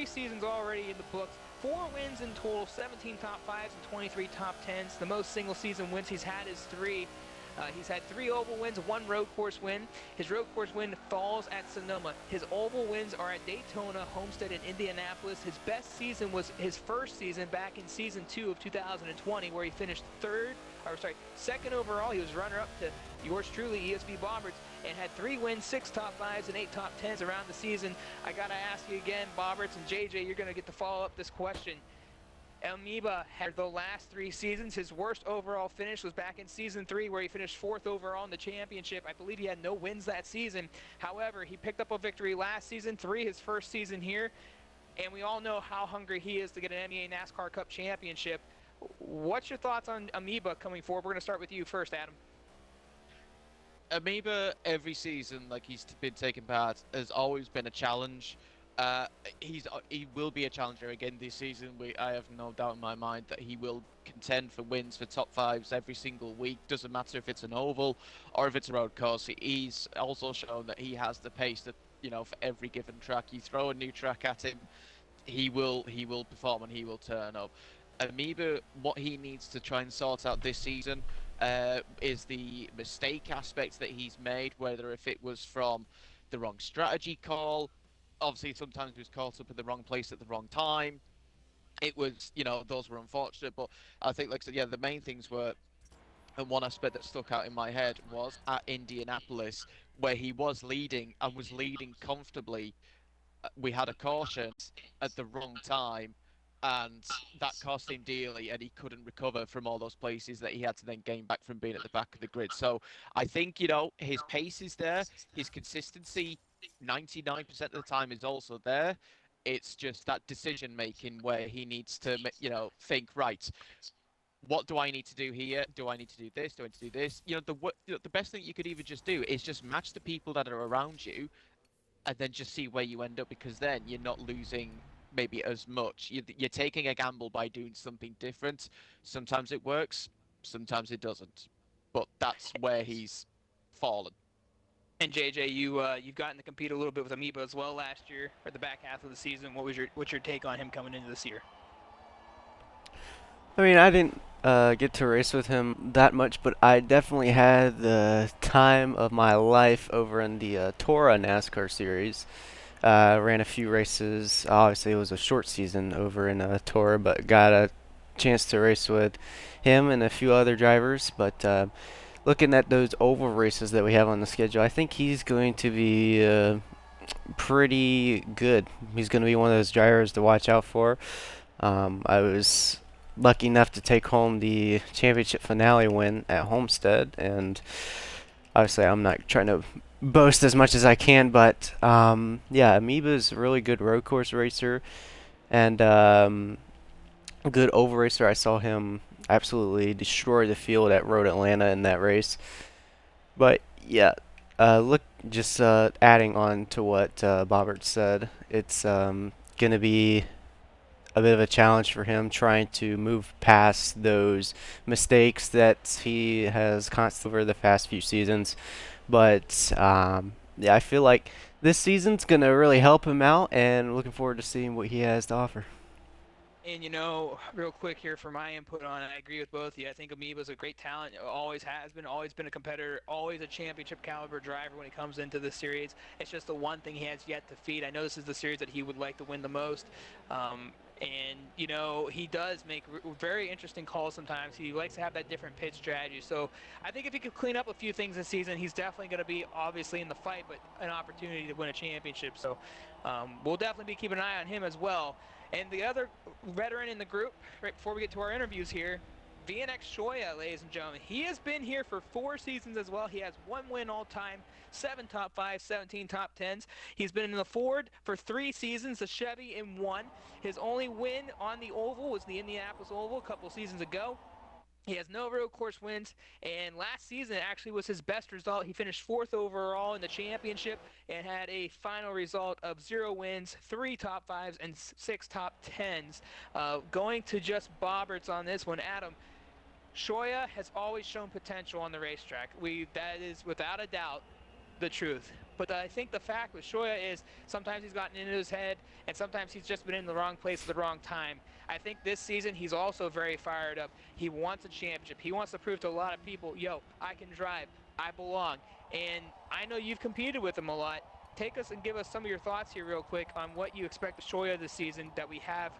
seasons already in the books. 4 wins in total, 17 top 5s and 23 top 10s. The most single season wins he's had is 3. He's had 3 oval wins, 1 road course win. His road course win falls at Sonoma. His oval wins are at Daytona, Homestead, and Indianapolis. His best season was his first season back in season 2 of 2020, where he finished second overall. He was runner-up to yours truly, ESV Bobberts, and had 3 wins, 6 top 5s, and 8 top 10s around the season. I gotta ask you again, Bobberts and JJ, you're gonna get to follow up this question. Amoeba had the last 3 seasons. His worst overall finish was back in season 3, where he finished 4th overall in the championship. I believe he had no wins that season. However, he picked up a victory last season, 3 his first season here, and we all know how hungry he is to get an MEA NASCAR Cup championship. What's your thoughts on Amoeba coming forward? We're going to start with you first, Adam. Amoeba, every season, like he's been taking part, has always been a challenge. He will be a challenger again this season. I have no doubt in my mind that he will contend for wins for top 5s every single week. Doesn't matter if it's an oval or if it's a road course. He's also shown that he has the pace that, you know, for every given track. You throw a new track at him, he will perform and he will turn up. Amoeba, what he needs to try and sort out this season is the mistake aspects that he's made, whether if it was from the wrong strategy call. Obviously, sometimes he was caught up in the wrong place at the wrong time. It was, you know, those were unfortunate. But I think, like I said, yeah, the main things were, and one aspect that stuck out in my head was at Indianapolis, where he was leading and was leading comfortably. We had a caution at the wrong time, and that cost him dearly, and he couldn't recover from all those places that he had to then gain back from being at the back of the grid. So I think, you know, his pace is there, his consistency 99% of the time is also there. It's just that decision making where he needs to, you know, think, right, what do I need to do here? Do I need to do this? Do I need to do this? You know, the best thing you could even just do is just match the people that are around you, and then just see where you end up, because then you're not losing maybe as much. You're taking a gamble by doing something different. Sometimes it works, sometimes it doesn't. But that's where he's fallen. And JJ, you've gotten to compete a little bit with Amiibo as well last year, or the back half of the season. What's your take on him coming into this year? I mean, I didn't get to race with him that much, but I definitely had the time of my life over in the Tora NASCAR series. Ran a few races. Obviously, it was a short season over in Tora, but got a chance to race with him and a few other drivers. But looking at those oval races that we have on the schedule, I think he's going to be pretty good. He's going to be one of those drivers to watch out for. I was lucky enough to take home the championship finale win at Homestead, and obviously I'm not trying to boast as much as I can, but yeah, Amoeba's a really good road course racer and a good oval racer. I saw him absolutely destroy the field at Road Atlanta in that race. But yeah, look, just adding on to what Bobbert said, it's going to be a bit of a challenge for him trying to move past those mistakes that he has constantly over the past few seasons. But yeah, I feel like this season's going to really help him out, and looking forward to seeing what he has to offer. And real quick here for my input on it, I agree with both of you. I think Amoeba's a great talent, always has been, always been a competitor, always a championship caliber driver when he comes into the series. It's just the one thing he has yet to feed. I know this is the series that he would like to win the most. And he does make very interesting calls sometimes. He likes to have that different pitch strategy. So I think if he could clean up a few things this season, he's definitely going to be obviously in the fight, but an opportunity to win a championship. So we'll definitely be keeping an eye on him as well. And the other veteran in the group, right before we get to our interviews here, VNX Shoya, ladies and gentlemen. He has been here for 4 seasons as well. He has 1 win all time, 7 top 5s, 17 top 10s. He's been in the Ford for 3 seasons, the Chevy in 1. His only win on the oval was the Indianapolis Oval a couple seasons ago. He has no road course wins, and last season actually was his best result. He finished 4th overall in the championship and had a final result of 0 wins, 3 top 5s, and 6 top 10s. Going to just Bobberts on this one, Adam. Shoya has always shown potential on the racetrack. That is without a doubt the truth. But I think the fact with Shoya is sometimes he's gotten into his head, and sometimes he's just been in the wrong place at the wrong time. I think this season he's also very fired up. He wants a championship. He wants to prove to a lot of people, yo, I can drive. I belong. And I know you've competed with him a lot. Take us and give us some of your thoughts here real quick on what you expect of Shoya this season that we have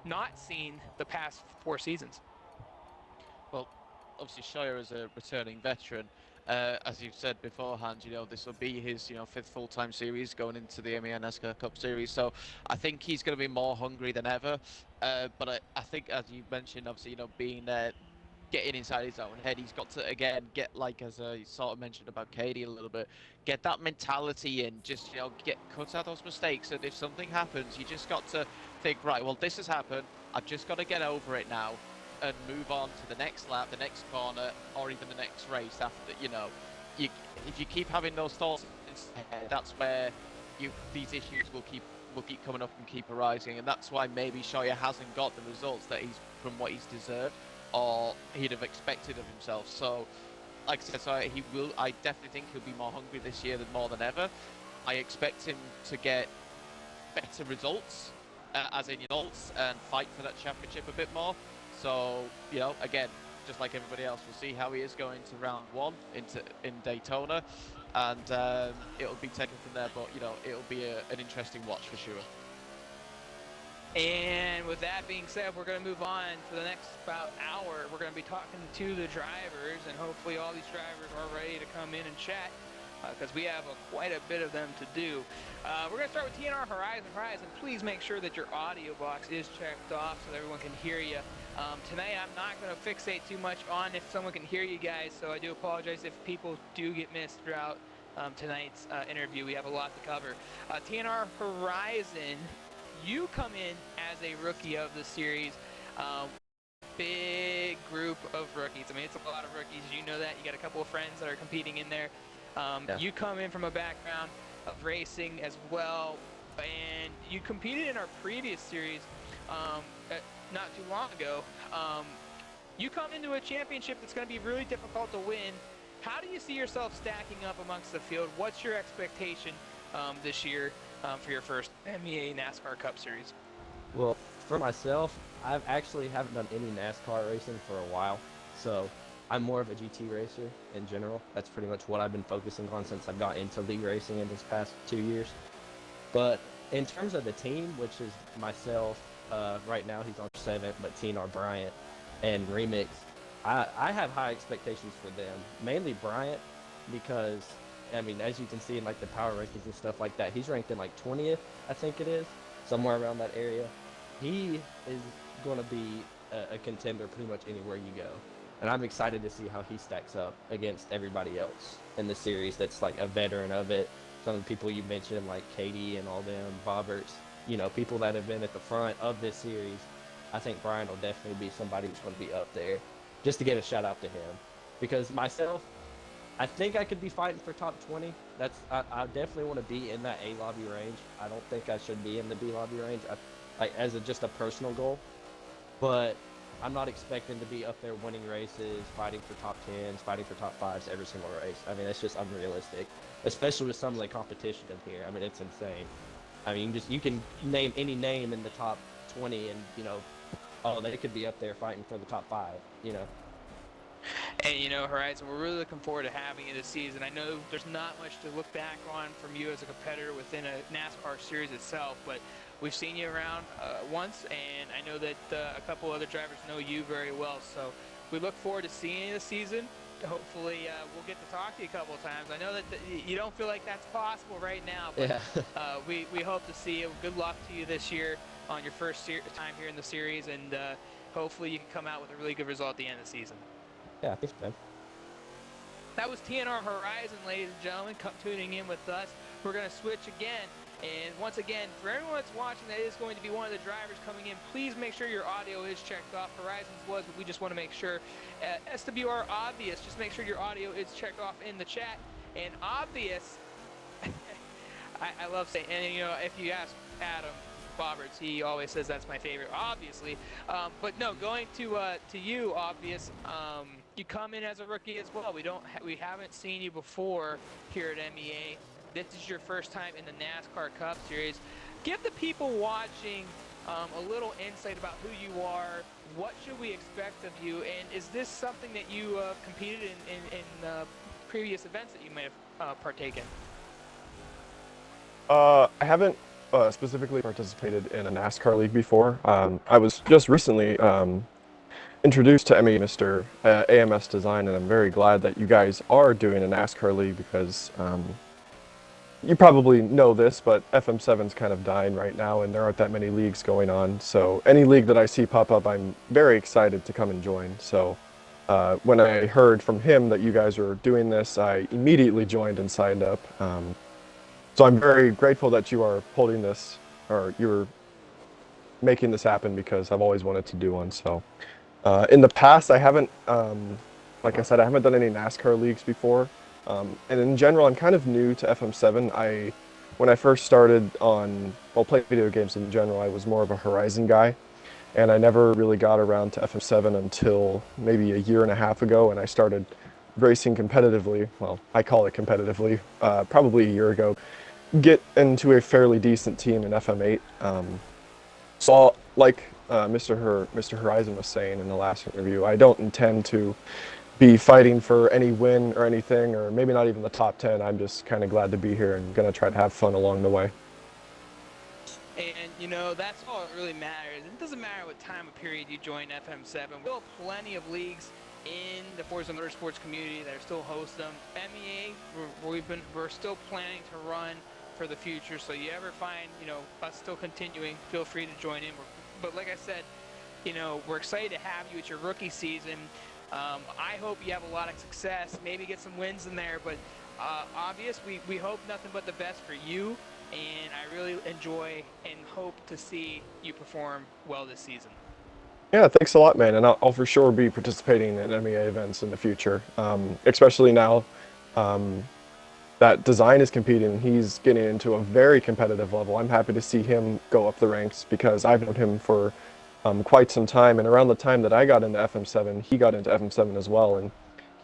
not seen the past 4 seasons. Well, obviously Shire is a returning veteran. As you've said beforehand, this will be his 5th full-time series going into the MEA NASCAR Cup Series. So I think he's going to be more hungry than ever. But I think, as you mentioned, obviously being getting inside his own head, he's got to again get, like, as I sort of mentioned about Katie a little bit, get that mentality in. Just get cut out those mistakes. And if something happens, you just got to think, right, well, this has happened. I've just got to get over it now and move on to the next lap, the next corner, or even the next race after. If you keep having those thoughts, that's where these issues will keep coming up and keep arising, and that's why maybe Shoya hasn't got the results that he's from what he's deserved or he'd have expected of himself. So, like I said, I definitely think he'll be more hungry this year more than ever. I expect him to get better results, as in results, and fight for that championship a bit more. So, again, just like everybody else, we'll see how he is going to round 1 in Daytona, and it'll be taken from there. But it'll be an interesting watch for sure. And with that being said, we're going to move on to the next about hour. We're going to be talking to the drivers, and hopefully all these drivers are ready to come in and chat, because we have quite a bit of them to do. We're going to start with TNR Horizon. Horizon, please make sure that your audio box is checked off so that everyone can hear you. Tonight I'm not going to fixate too much on if someone can hear you guys, so I do apologize if people do get missed throughout tonight's interview. We have a lot to cover. TNR Horizon, you come in as a rookie of the series. Big group of rookies. I mean, it's a lot of rookies. You know that. You got a couple of friends that are competing in there. Yeah. You come in from a background of racing as well. and you competed in our previous series not too long ago. You come into a championship that's going to be really difficult to win. How do you see yourself stacking up amongst the field? What's your expectation this year for your first MEA NASCAR Cup Series? Well, for myself, I've actually haven't done any NASCAR racing for a while, so I'm more of a GT racer in general. That's pretty much what I've been focusing on since I've got into league racing in this past 2 years. But in terms of the team, which is myself, right now he's on 7th, but Teenar Bryant and Remix, I have high expectations for them. Mainly Bryant, because I mean, as you can see in like the power rankings and stuff like that, he's ranked in like 20th, I think it is, somewhere around that area. He is going to be a contender pretty much anywhere you go. And I'm excited to see how he stacks up against everybody else in the series that's like a veteran of it. Some of the people you mentioned, like Katie and all them, Boberts, you know, people that have been at the front of this series. I think Brian will definitely be somebody who's going to be up there. Just to get a shout out to him. Because myself, I think I could be fighting for top 20. I definitely want to be in that A lobby range. I don't think I should be in the B lobby range, like as just a personal goal. But I'm not expecting to be up there winning races, fighting for top 10s, fighting for top 5s every single race. I mean, that's just unrealistic, especially with some of the competition in here. I mean, it's insane. I mean, you can name any name in the top 20 and, you know, oh, they could be up there fighting for the top 5, you know. And you know, Horizon, we're really looking forward to having you this season. I know there's not much to look back on from you as a competitor within a NASCAR series itself, but we've seen you around once, and I know that a couple other drivers know you very well. So we look forward to seeing you this season. Hopefully, we'll get to talk to you a couple of times. I know that you don't feel like that's possible right now, but Yeah. we hope to see you. Good luck to you this year on your first time here in the series, and hopefully you can come out with a really good result at the end of the season. Yeah, thanks, man. That was TNR Horizon, ladies and gentlemen, tuning in with us. We're going to switch again. And once again, for everyone that's watching that is going to be one of the drivers coming in, please make sure your audio is checked off. Horizon's was, but we just want to make sure. SWR Obvious, just make sure your audio is checked off in the chat. And Obvious, I love saying, and you know, if you ask Adam Boberts, he always says that's my favorite, obviously. But no, going to you, Obvious. You come in as a rookie as well. We haven't seen you before here at MEA. This is your first time in the NASCAR Cup Series. Give the people watching a little insight about who you are. What should we expect of you? And is this something that you competed in previous events that you may have partaken? I haven't specifically participated in a NASCAR league before. I was just recently introduced to MEA Mr. AMS Design, and I'm very glad that you guys are doing a NASCAR league because you probably know this, but FM7's kind of dying right now, and there aren't that many leagues going on. So any league that I see pop up, I'm very excited to come and join. So when I heard from him that you guys were doing this, I immediately joined and signed up. So I'm very grateful that you are holding this, or you're making this happen, because I've always wanted to do one. So in the past, I haven't, like I said, I haven't done any NASCAR leagues before. And in general, I'm kind of new to FM7. When I first started playing video games in general, I was more of a Horizon guy. And I never really got around to FM7 until maybe a year and a half ago, and I started racing competitively. Well, I call it competitively, probably a year ago. Get into a fairly decent team in FM8. So like Mr. Horizon was saying in the last interview, I don't intend to be fighting for any win or anything, or maybe not even the top 10. I'm just kind of glad to be here and going to try to have fun along the way. And, you know, that's all that really matters. It doesn't matter what time of period you join FM7. We'll have plenty of leagues in the Forza Motorsports community that are still hosting them. MEA, we're still planning to run for the future. So you ever find, you know, us still continuing, feel free to join in. But like I said, you know, we're excited to have you at your rookie season. I hope you have a lot of success, maybe get some wins in there, but obvious, we hope nothing but the best for you, and I really enjoy and hope to see you perform well this season. Yeah, thanks a lot, man, and I'll for sure be participating in MEA events in the future, especially now. that design is competing. He's getting into a very competitive level. I'm happy to see him go up the ranks because I've known him for quite some time. And around the time that I got into FM7, he got into FM7 as well, and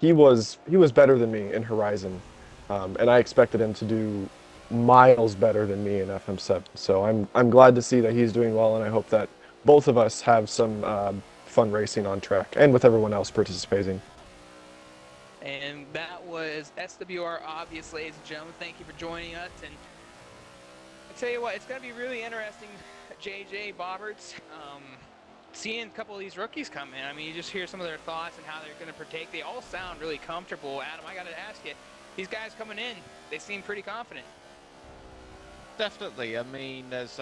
he was better than me in Horizon, and I expected him to do miles better than me in FM7. So I'm glad to see that he's doing well, and I hope that both of us have some fun racing on track and with everyone else participating. And that was SWR Obvious, ladies and gentlemen. Thank you for joining us. And I tell you what, it's going to be really interesting, JJ Bobberts, seeing a couple of these rookies come in. I mean, you just hear some of their thoughts and how they're going to partake. They all sound really comfortable. Adam, I got to ask you, these guys coming in, they seem pretty confident. Definitely. I mean, there's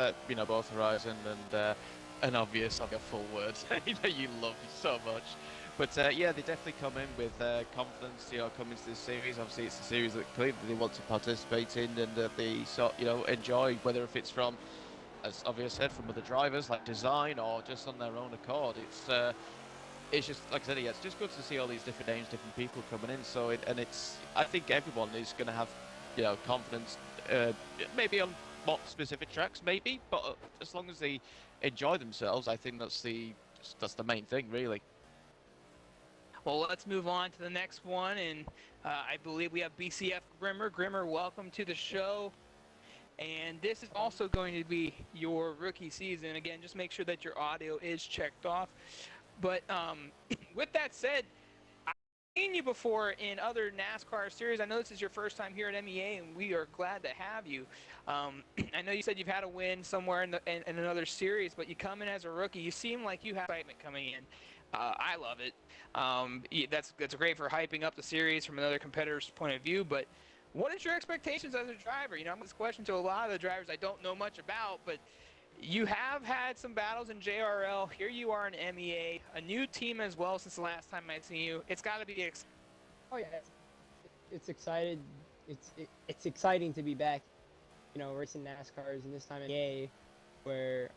both Horizon and Obvious. I've got full words. You love so much. But yeah, they definitely come in with confidence. Coming to this series. Obviously, it's a series that clearly they want to participate in and that they enjoy. Whether if it's from, as Obvious said, from other drivers like design or just on their own accord. It's just, like I said, yeah, it's just good to see all these different names, different people coming in. So I think everyone is going to have, confidence. Maybe on more specific tracks, maybe, but as long as they enjoy themselves, I think that's the main thing, really. Well, let's move on to the next one, and I believe we have BCF Grimmer. Grimmer, welcome to the show. And this is also going to be your rookie season. Again, just make sure that your audio is checked off. But with that said, I've seen you before in other NASCAR series. I know this is your first time here at MEA, and we are glad to have you. I know you said you've had a win somewhere in another series, but you come in as a rookie. You seem like you have excitement coming in. I love it. That's great for hyping up the series from another competitor's point of view. But what is your expectations as a driver? I'm this question to a lot of the drivers I don't know much about, but you have had some battles in JRL. Here you are in MEA, a new team as well since the last time I'd seen you. It's got to be exciting. Oh yeah, it's excited. It's exciting to be back, racing NASCARs, and this time in MEA, where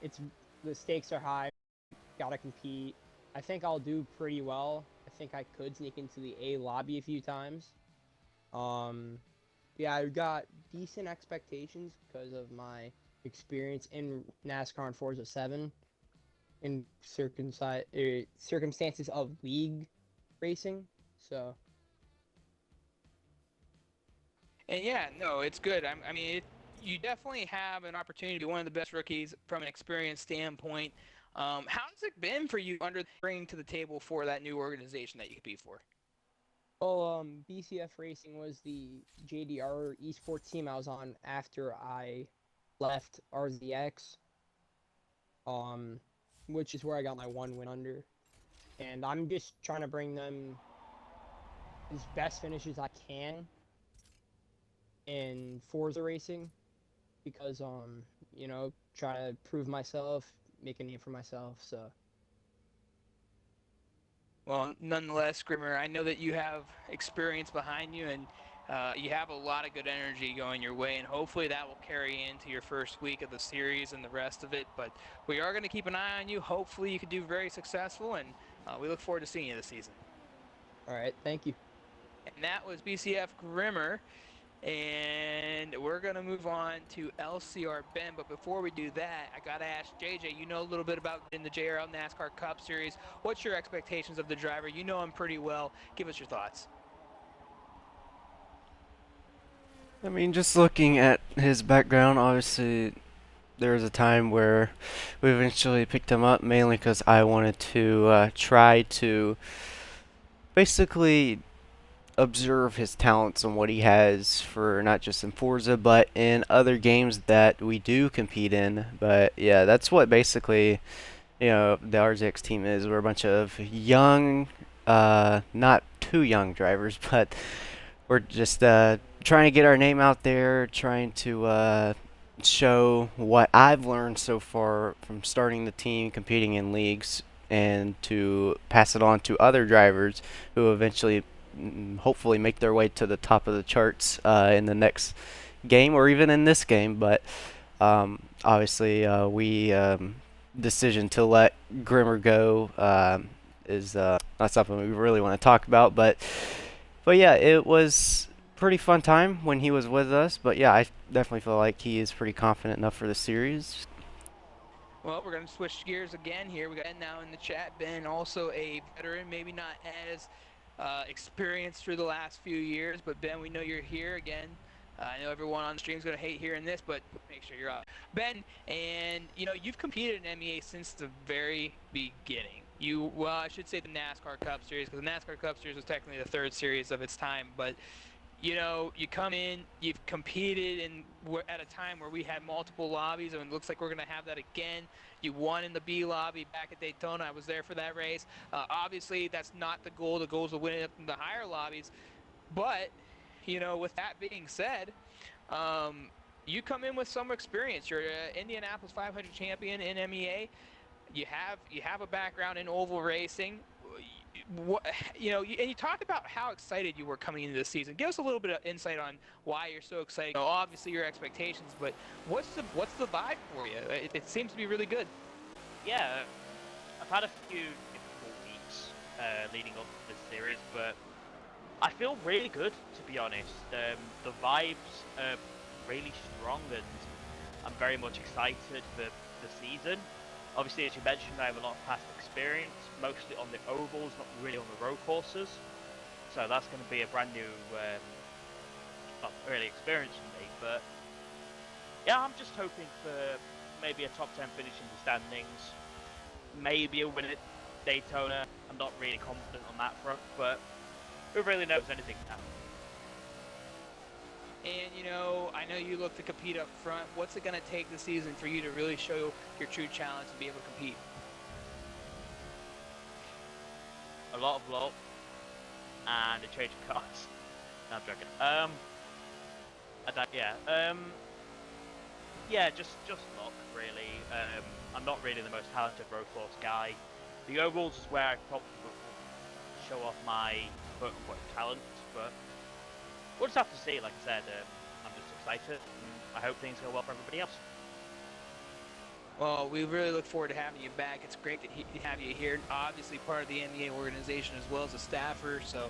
the stakes are high. Gotta compete. I think I'll do pretty well. I think I could sneak into the A lobby a few times. Yeah, I've got decent expectations because of my experience in NASCAR and Forza 7 in circumstances of league racing. So. And yeah, no, it's good. You definitely have an opportunity to be one of the best rookies from an experience standpoint. How has it been for you bringing to the table for that new organization that you compete for? Well, BCF Racing was the JDR esports team I was on after I left RZX, which is where I got my one win under. And I'm just trying to bring them as best finishes I can in Forza racing because, try to prove myself, make a name for myself, so. Well, nonetheless, Grimmer, I know that you have experience behind you, and you have a lot of good energy going your way, and hopefully that will carry into your first week of the series and the rest of it. But we are going to keep an eye on you. Hopefully you can do very successful, and we look forward to seeing you this season. All right, thank you. And that was BCF Grimmer. And we're going to move on to LCR Ben. But before we do that, I got to ask JJ, you know a little bit about in the JRL NASCAR Cup Series. What's your expectations of the driver? You know him pretty well. Give us your thoughts. I mean, just looking at his background, obviously there was a time where we eventually picked him up, mainly because I wanted to try to basically observe his talents and what he has for not just in Forza but in other games that we do compete in. But yeah, that's what basically the RZX team is. We're a bunch of young, not too young drivers, but we're just trying to get our name out there, trying to show what I've learned so far from starting the team, competing in leagues, and to pass it on to other drivers who eventually hopefully make their way to the top of the charts in the next game or even in this game. But obviously we decision to let Grimmer go is not something we really want to talk about, but yeah, it was pretty fun time when he was with us, but yeah, I definitely feel like he is pretty confident enough for the series. Well, we're going to switch gears again here. We got Ben now in the chat. Ben, also a veteran, maybe not as experienced through the last few years, but Ben, we know you're here again. I know everyone on the stream is going to hate hearing this, but make sure you're up. Ben, and you've competed in MEA since the very beginning. Well, I should say the NASCAR Cup Series, because the NASCAR Cup Series was technically the third series of its time, but you come in, you've competed at a time where we had multiple lobbies, and it looks like we're going to have that again. You won in the B lobby back at Daytona. I was there for that race. Obviously, that's not the goal. The goal is to win it in the higher lobbies. But, with that being said, you come in with some experience. You're an Indianapolis 500 champion in MEA. You have a background in oval racing. And you talked about how excited you were coming into the season. Give us a little bit of insight on why you're so excited. Obviously your expectations, but what's the vibe for you? It seems to be really good. Yeah, I've had a few difficult weeks leading up to this series, but I feel really good, to be honest. The vibes are really strong, and I'm very much excited for the season. Obviously, as you mentioned, I have a lot of past experience, mostly on the ovals, not really on the road courses. So that's going to be a brand new, early experience for me. But yeah, I'm just hoping for maybe a top 10 finish in the standings, maybe a win at Daytona. I'm not really confident on that front, but who really knows anything now? And I know you look to compete up front. What's it going to take this season for you to really show your true talents and be able to compete? A lot of luck and a change of cars. No, I'm joking. Yeah, just luck really. I'm not really the most talented road course guy. The ovals is where I probably will show off my quote-unquote talent, but we'll just have to see. Like I said, I'm just excited, and I hope things go well for everybody else. Well, we really look forward to having you back. It's great to have you here. Obviously part of the MEA organization as well as a staffer, so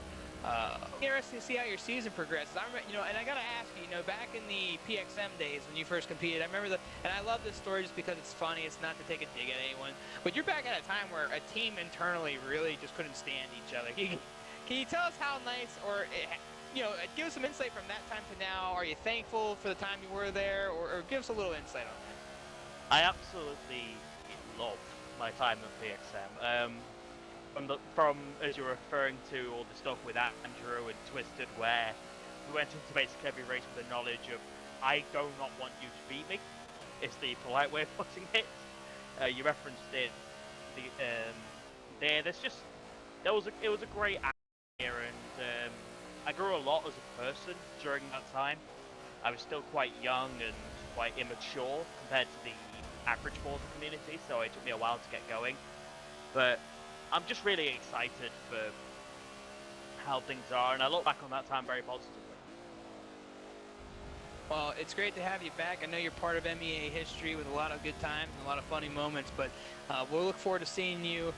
interesting to see how your season progresses. And I gotta ask you, back in the PXM days when you first competed, I remember and I love this story just because it's funny. It's not to take a dig at anyone, but you're back at a time where a team internally really just couldn't stand each other. Can you tell us how nice, or give us some insight from that time to now? Are you thankful for the time you were there, or give us a little insight on that? I absolutely love my time at PXM. From as you're referring to all the stuff with Andrew and Twisted, where we went into basically every race with the knowledge of I do not want you to beat me. Is the polite way of putting it. You referenced it. It was a great atmosphere, and I grew a lot as a person during that time. I was still quite young and quite immature compared to the average Forza community, so it took me a while to get going. But I'm just really excited for how things are, and I look back on that time very positively. Well, it's great to have you back. I know you're part of MEA history with a lot of good times and a lot of funny moments, but we'll look forward to seeing you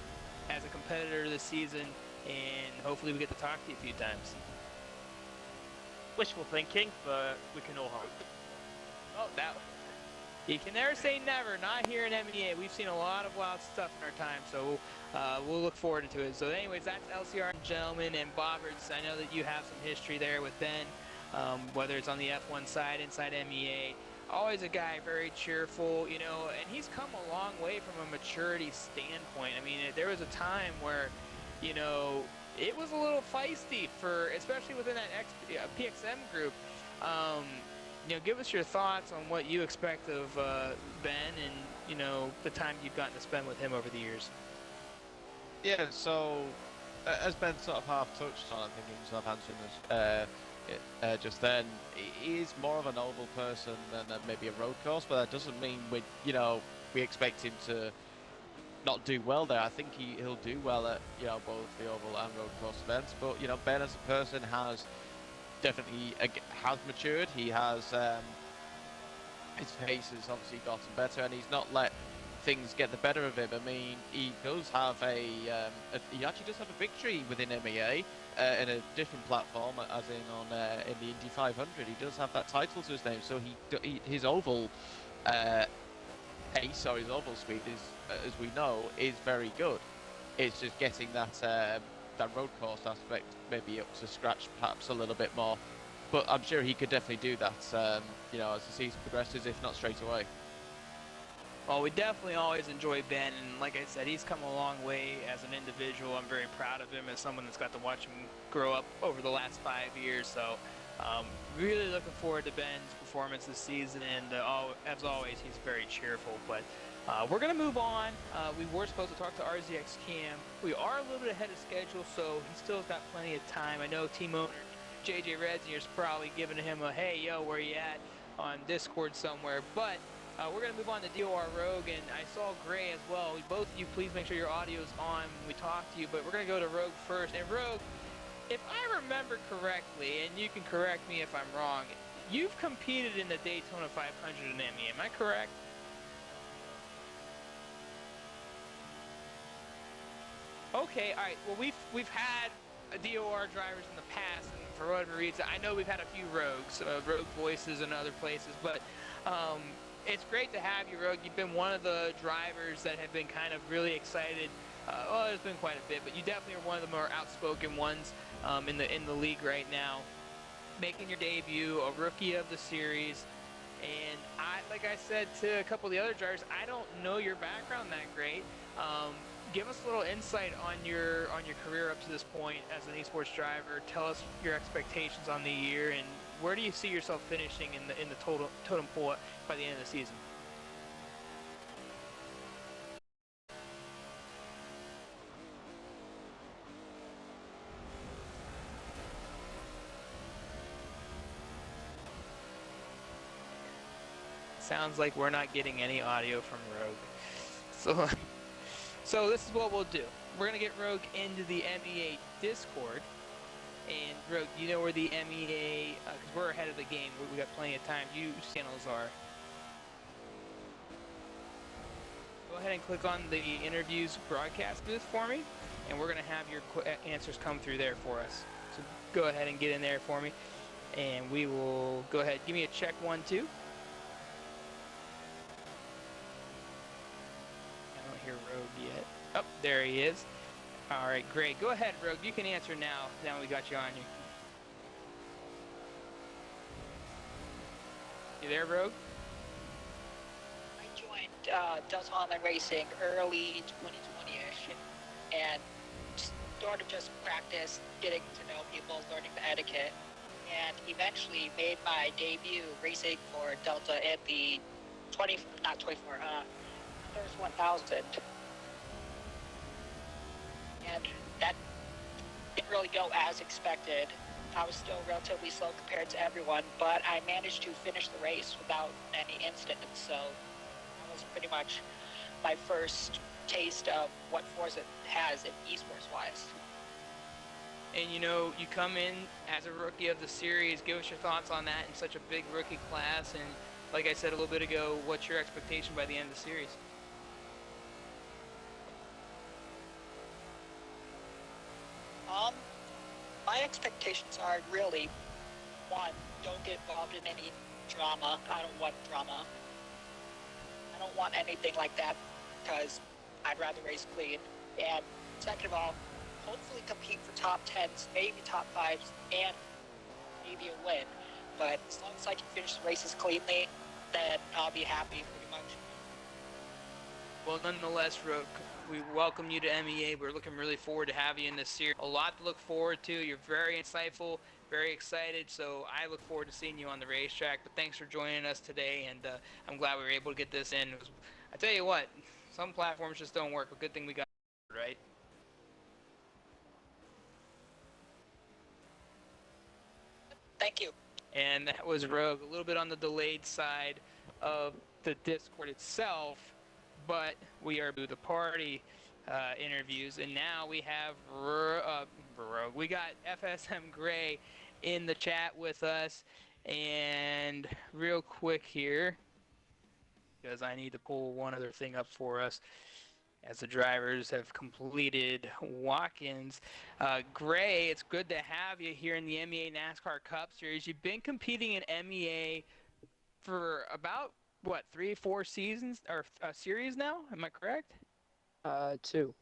as a competitor this season, and hopefully we get to talk to you a few times. Wishful thinking, but we can all hope. Oh, you can never say never. Not here in MEA. We've seen a lot of wild stuff in our time, so we'll look forward to it. So anyways, that's LCR Gentlemen and Bobberts. I know that you have some history there with Ben, whether it's on the F1 side, inside MEA. Always a guy very cheerful, and he's come a long way from a maturity standpoint. I mean, there was a time where, it was a little feisty especially within that PXM group. Give us your thoughts on what you expect of Ben and, the time you've gotten to spend with him over the years. Yeah, so as Ben sort of half touched on, I think he was sort of answering this just then, he is more of an oval person than maybe a road course, but that doesn't mean we expect him to not do well there. I think he'll do well at both the oval and road course events, but Ben as a person has definitely has matured. He has his pace has obviously gotten better, and he's not let things get the better of him. I mean, he does have he actually does have a victory within MEA in a different platform, as in the Indy 500. He does have that title to his name, so his oval pace or his oval speed is, as we know, is very good. It's just getting that road course aspect maybe up to scratch perhaps a little bit more. But I'm sure he could definitely do that, as the season progresses, if not straight away. Well, we definitely always enjoy Ben, and like I said, he's come a long way as an individual. I'm very proud of him as someone that's got to watch him grow up over the last 5 years. So, really looking forward to Ben's performance this season, and as always, he's very cheerful. But we're going to move on. We were supposed to talk to RZX Cam. We are a little bit ahead of schedule, so he still's got plenty of time. I know team owner JJ Redzinger's probably giving him a, hey, yo, where you at on Discord somewhere, but we're going to move on to DOR Rogue, and I saw Gray as well. Both of you, please make sure your audio is on when we talk to you, but we're going to go to Rogue first. And Rogue, if I remember correctly, and you can correct me if I'm wrong, you've competed in the Daytona 500 in MEA, am I correct? Okay, all right. Well, we've had DOR drivers in the past, and for whatever reason, I know we've had a few Rogues, Rogue Voices and other places, but it's great to have you, Rogue. You've been one of the drivers that have been kind of really excited. Well, there's been quite a bit, but you definitely are one of the more outspoken ones in the league right now. Making your debut, a rookie of the series, and like I said to a couple of the other drivers, I don't know your background that great. Give us a little insight on your career up to this point as an esports driver. Tell us your expectations on the year, and where do you see yourself finishing in the totem pole by the end of the season? Sounds like we're not getting any audio from Rogue. So this is what we'll do. We're gonna get Rogue into the MEA Discord. And Rogue, do you know where the MEA, because we're ahead of the game, we got plenty of time, you channels are. Go ahead and click on the interviews broadcast booth for me, and we're going to have your answers come through there for us. So go ahead and get in there for me, and we will go ahead. Give me a check 1, 2. I don't hear Rogue yet. Oh, there he is. All right, great. Go ahead, Rogue. You can answer now. Now we got you on you. You there, Rogue? I joined Does Online Racing early 2020-ish, and sort of just practice, getting to know people, learning the etiquette, and eventually made my debut racing for Delta at the 24, Thirst 1000. And that didn't really go as expected. I was still relatively slow compared to everyone, but I managed to finish the race without any incidents, so that was pretty much my first taste of what Forza has in esports-wise. And you know, you come in as a rookie of the series. Give us your thoughts on that in such a big rookie class, and like I said a little bit ago, what's your expectation by the end of the series? My expectations are really, one, don't get involved in any drama. I don't want drama. I don't want anything like that because I'd rather race clean. And second of all, hopefully compete for top 10s, maybe top 5s, and maybe a win. But as long as I can finish the races cleanly, then I'll be happy pretty much. Well, nonetheless, Rook, we welcome you to MEA. We're looking really forward to having you in this series. A lot to look forward to. You're very insightful, very excited, so I look forward to seeing you on the racetrack. But thanks for joining us today, and I'm glad we were able to get this in. I tell you what, some platforms just don't work, but good thing we got it, right? Thank you. And that was Rogue, a little bit on the delayed side of the Discord itself, but we are the party interviews, and now we have Rogue. We got FSM Gray in the chat with us, and real quick here, because I need to pull one other thing up for us as the drivers have completed walk-ins. Gray, it's good to have you here in the MEA NASCAR Cup Series. You've been competing in MEA for about, what, 3-4 seasons or series now? Am I correct? 2.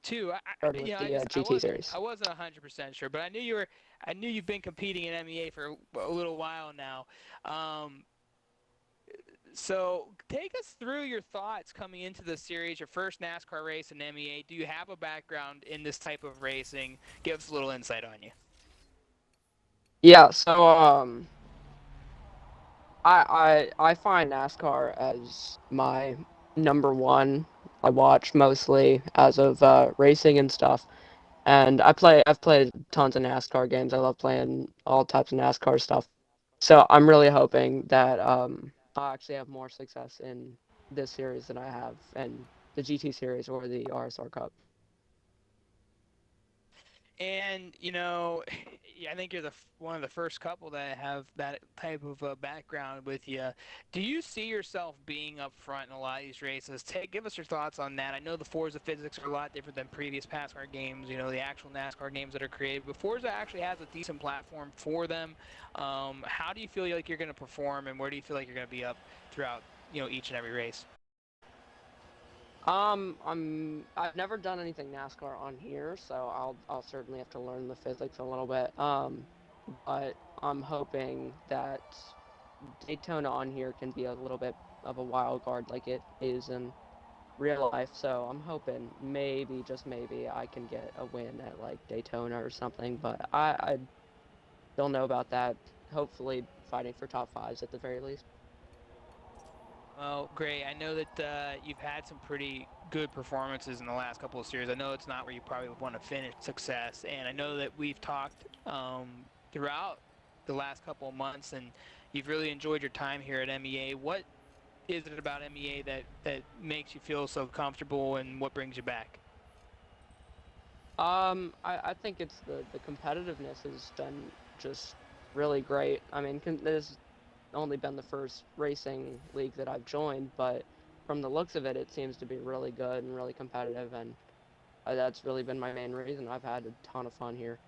Two. Started with the GT series. I wasn't 100% sure, but I knew you've been competing in MEA for a little while now. So take us through your thoughts coming into the series, your first NASCAR race in MEA. Do you have a background in this type of racing? Give us a little insight on you. Yeah, so I find NASCAR as my number one. I watch mostly as of racing and stuff. And I've played tons of NASCAR games. I love playing all types of NASCAR stuff. So I'm really hoping that I'll actually have more success in this series than I have in the GT series or the RSR Cup. And I think you're one of the first couple that have that type of background with you. Do you see yourself being up front in a lot of these races? Give us your thoughts on that. I know the Forza physics are a lot different than previous NASCAR games. The actual NASCAR games that are created. But Forza actually has a decent platform for them. How do you feel like you're going to perform, and where do you feel like you're going to be up throughout each and every race? I've never done anything NASCAR on here, so I'll certainly have to learn the physics a little bit. But I'm hoping that Daytona on here can be a little bit of a wild card like it is in real life. So I'm hoping maybe, just maybe, I can get a win at like Daytona or something. But I don't know about that. Hopefully, fighting for top fives at the very least. Well, great. I know that you've had some pretty good performances in the last couple of series. I know it's not where you probably would want to finish success, and I know that we've talked throughout the last couple of months, and you've really enjoyed your time here at MEA. What is it about MEA that makes you feel so comfortable, and what brings you back? I think it's the competitiveness has been just really great. I mean, there's only been the first racing league that I've joined, but from the looks of it, it seems to be really good and really competitive, and that's really been my main reason. I've had a ton of fun here.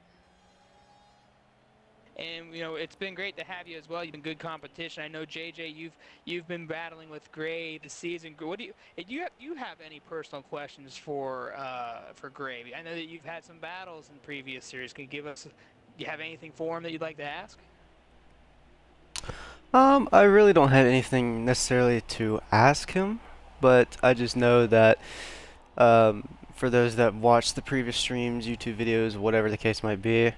And it's been great to have you as well. You've been good competition. I know JJ, you've been battling with Gray this season. What do you have any personal questions for Gray? I know that you've had some battles in previous series. Can you give us? Do you have anything for him that you'd like to ask? I really don't have anything necessarily to ask him, but I just know that for those that watch the previous streams, YouTube videos, whatever the case might be,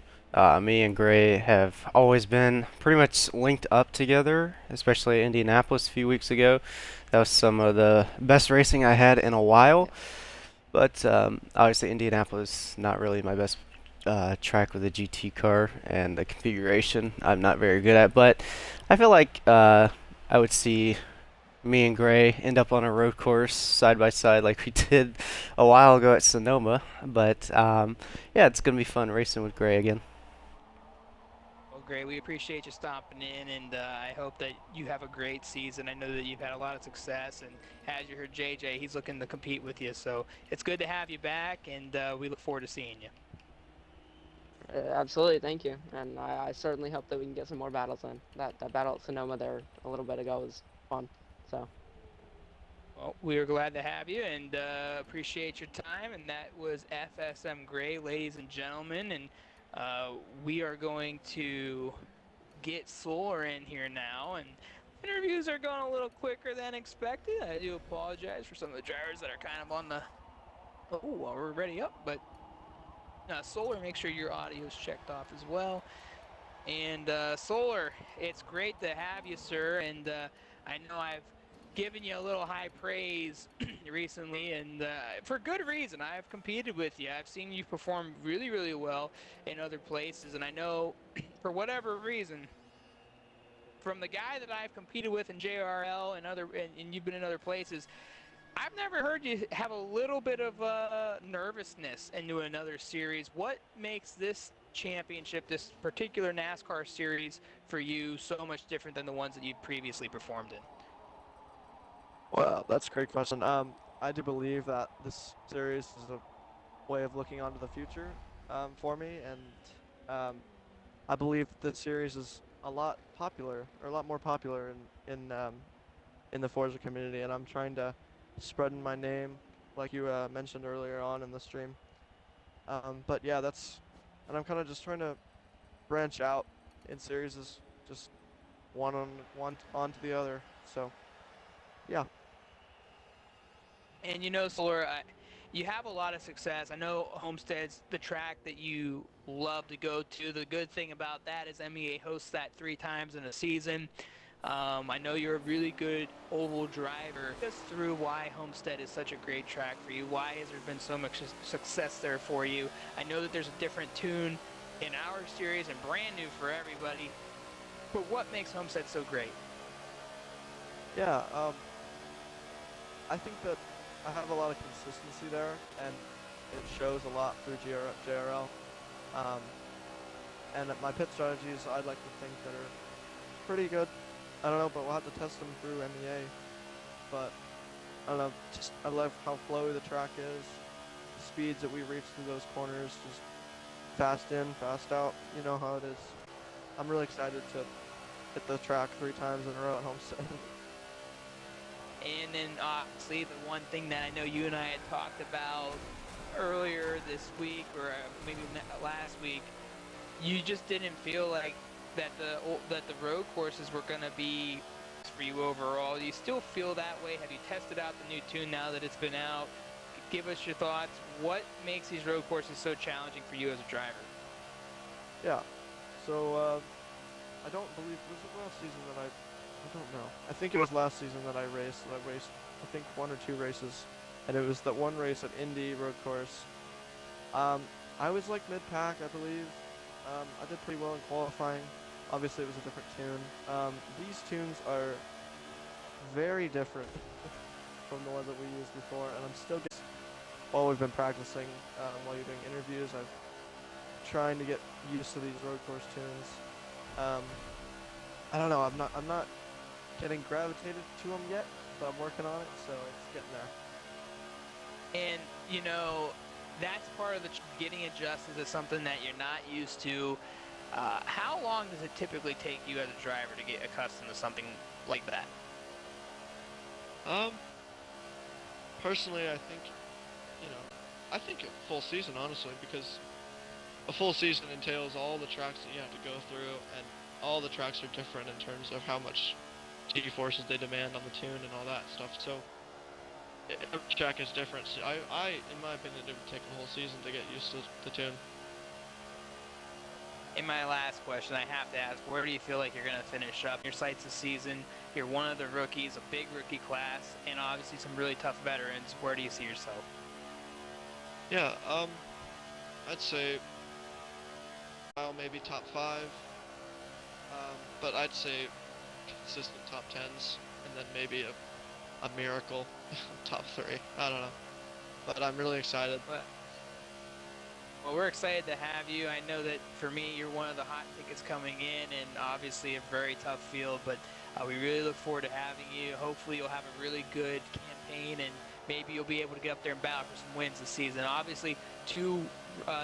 me and Gray have always been pretty much linked up together, especially Indianapolis a few weeks ago. That was some of the best racing I had in a while, but obviously Indianapolis not really my best track with a GT car, and the configuration I'm not very good at, but I feel like I would see me and Gray end up on a road course side by side like we did a while ago at Sonoma. But yeah, it's gonna be fun racing with Gray again. Well, great. We appreciate you stopping in, and I hope that you have a great season. I know that you've had a lot of success, and as you heard JJ, he's looking to compete with you. So it's good to have you back, and we look forward to seeing you. Absolutely, thank you, and I certainly hope that we can get some more battles in. That battle at Sonoma there a little bit ago was fun. So. Well, we are glad to have you and appreciate your time. And that was FSM Gray, ladies and gentlemen. And we are going to get Solar in here now. And interviews are going a little quicker than expected. I do apologize for some of the drivers that are kind of on the, well, we're ready up. But Solar, make sure your audio is checked off as well. And Solar, it's great to have you, sir. And I know I've given you a little high praise recently, and for good reason. I've competed with you. I've seen you perform really, really well in other places, and I know for whatever reason, from the guy that I've competed with in JRL and you've been in other places, I've never heard you have a little bit of nervousness into another series. What makes this championship, this particular NASCAR series for you, so much different than the ones that you've previously performed in? Well, that's a great question. I do believe that this series is a way of looking onto the future, for me, and um, I believe the series is a lot popular, or a lot more popular in the Forza community, and I'm trying to spread my name, like you mentioned earlier on in the stream. But yeah, and I'm kind of just trying to branch out in series, just one onto the other. So yeah. And Solar, you have a lot of success. I know Homestead's the track that you love to go to. The good thing about that is MEA hosts that 3 times in a season. I know you're a really good oval driver. Take us through why Homestead is such a great track for you. Why has there been so much success there for you? I know that there's a different tune in our series and brand new for everybody. But what makes Homestead so great? Yeah, I think that I have a lot of consistency there, and it shows a lot through JRL. Um, and my pit strategies, I'd like to think that are pretty good. I don't know, but we'll have to test them through MEA. But I don't know, just I love how flowy the track is, the speeds that we reach through those corners, just fast in, fast out. You know how it is. I'm really excited to hit the track 3 times in a row at Homestead. And then obviously the one thing that I know you and I had talked about earlier this week, or maybe last week, you just didn't feel like that the road courses were going to be for you overall. Do you still feel that way? Have you tested out the new tune now that it's been out? Give us your thoughts. What makes these road courses so challenging for you as a driver? Yeah. So I don't believe was it last season that I don't know. I think it was last season that I raced. I raced I think 1 or 2 races, and it was that one race at Indy road course. Um, I was like mid-pack, I believe. I did pretty well in qualifying. Obviously, it was a different tune. These tunes are very different from the ones that we used before, and I'm still getting, while we've been practicing, while you're doing interviews, I'm trying to get used to these road course tunes. Um, I don't know. I'm not getting gravitated to them yet, but I'm working on it, so it's getting there. And that's part of the getting adjusted to something that you're not used to. How long does it typically take you as a driver to get accustomed to something like that? Um, Personally, I think, I think a full season, honestly, because a full season entails all the tracks that you have to go through, and all the tracks are different in terms of how much G-forces they demand on the tune and all that stuff. So every track is different. So in my opinion, it would take a whole season to get used to the tune. In my last question, I have to ask, where do you feel like you're going to finish up your sights this season? You're one of the rookies, a big rookie class, and obviously some really tough veterans. Where do you see yourself? Yeah, I'd say, well, maybe top 5. But I'd say consistent top 10s, and then maybe a miracle top 3. I don't know. But I'm really excited. Well, we're excited to have you. I know that for me, you're one of the hot tickets coming in, and obviously a very tough field, but we really look forward to having you. Hopefully you'll have a really good campaign, and maybe you'll be able to get up there and battle for some wins this season. Obviously, 2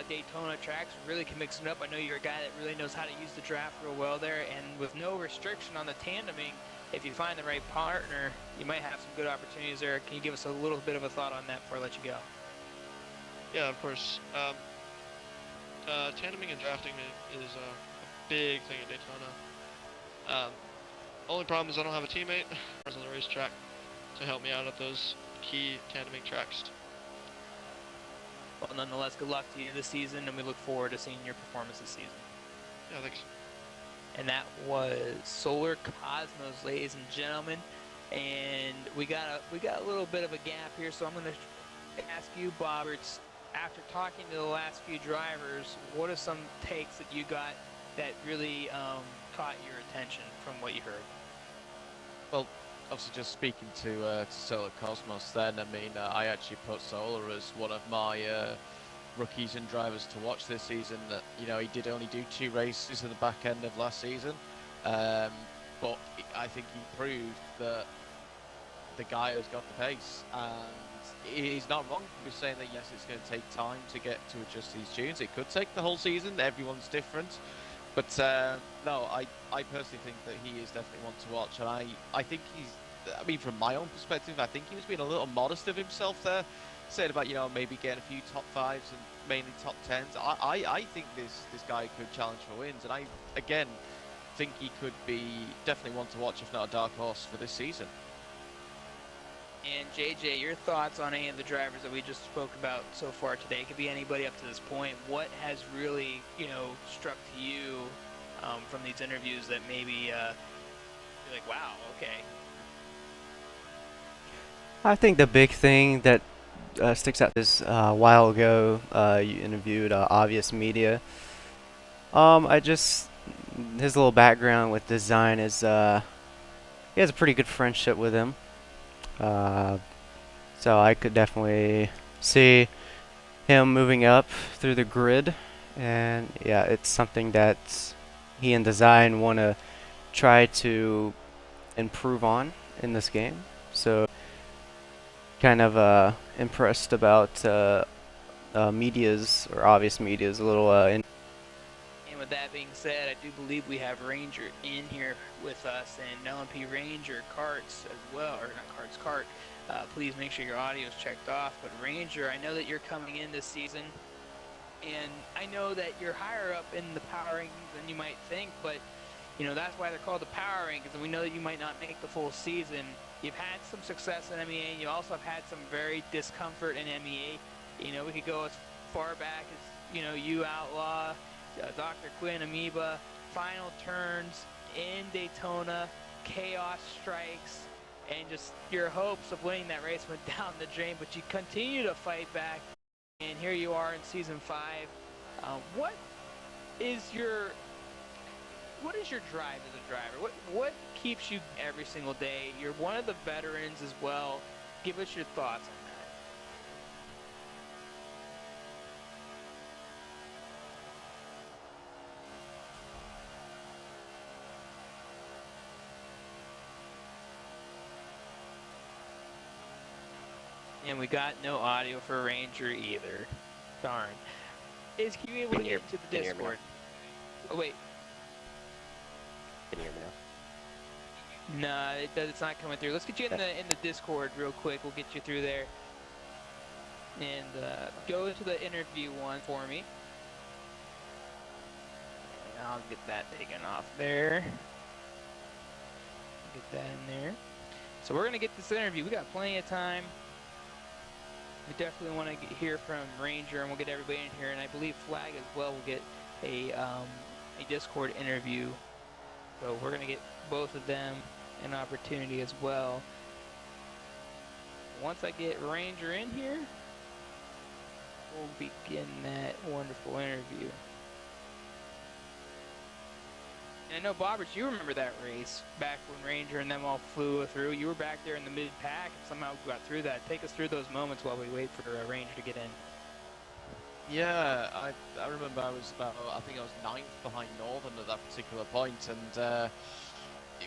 Daytona tracks really can mix it up. I know you're a guy that really knows how to use the draft real well there, and with no restriction on the tandeming, if you find the right partner, you might have some good opportunities there. Can you give us a little bit of a thought on that before I let you go? Yeah, of course. Tandeming and drafting is a big thing at Daytona. Only problem is I don't have a teammate on the racetrack to help me out at those key tandeming tracks. Well, nonetheless, good luck to you this season, and we look forward to seeing your performance this season. Yeah, thanks. And that was Solar Cosmos, ladies and gentlemen. And we got a little bit of a gap here, so I'm going to ask you, Bobberts, after talking to the last few drivers, what are some takes that you got that really caught your attention from what you heard? Well, obviously, just speaking to Solar Cosmos, then I mean, I actually put Solar as one of my rookies and drivers to watch this season. That he did only do 2 races at the back end of last season, but I think he proved that the guy who's got the pace, and he's not wrong. We're saying that yes, it's going to take time to get to adjust these tunes. It could take the whole season. Everyone's different, but no, I personally think that he is definitely one to watch, and I think he's. I mean, from my own perspective, I think he was being a little modest of himself there, saying about maybe getting a few top fives and mainly top tens. I think this guy could challenge for wins, and I again think he could be definitely one to watch, if not a dark horse for this season. And JJ, your thoughts on any of the drivers that we just spoke about so far today? It could be anybody up to this point. What has really, struck to you from these interviews that maybe you're like, wow, okay. I think the big thing that sticks out is a while ago you interviewed Obvious Media. His little background with design is he has a pretty good friendship with him. So I could definitely see him moving up through the grid, and yeah, it's something that he and design want to try to improve on in this game. So kind of impressed about Media's or Obvious Media's little And with that being said, I do believe we have Ranger in here with us, and LMP Ranger Carts as well, or not Carts, Cart. Please make sure your audio is checked off. But Ranger, I know that you're coming in this season, and I know that you're higher up in the power rankings than you might think, but that's why they're called the power rankings, and we know that you might not make the full season. You've had some success in MEA, and you also have had some very discomfort in MEA. We could go as far back as, you Outlaw, Dr. Quinn, Amoeba, Final Turns, in Daytona, Chaos Strikes, and just your hopes of winning that race went down the drain, but you continue to fight back, and here you are in Season 5. What is your drive as a driver? What keeps you every single day? You're one of the veterans as well. Give us your thoughts on that. And we got no audio for Ranger either. Darn. Is you able to get into the Discord? Oh wait. Can you hear me now? No, it's not coming through. Let's get you in the Discord real quick. We'll get you through there. And go to the interview one for me. And I'll get that taken off there. Get that in there. So we're gonna get this interview. We got plenty of time. We definitely want to hear from Ranger, and we'll get everybody in here. And I believe Flag as well will get a Discord interview. So we're gonna get both of them an opportunity as well. Once I get Ranger in here, we'll begin that wonderful interview. And I know, Bobbers, you remember that race back when Ranger and them all flew through. You were back there in the mid-pack and somehow got through that. Take us through those moments while we wait for Ranger to get in. Yeah, I remember I think I was 9th behind Northern at that particular point, and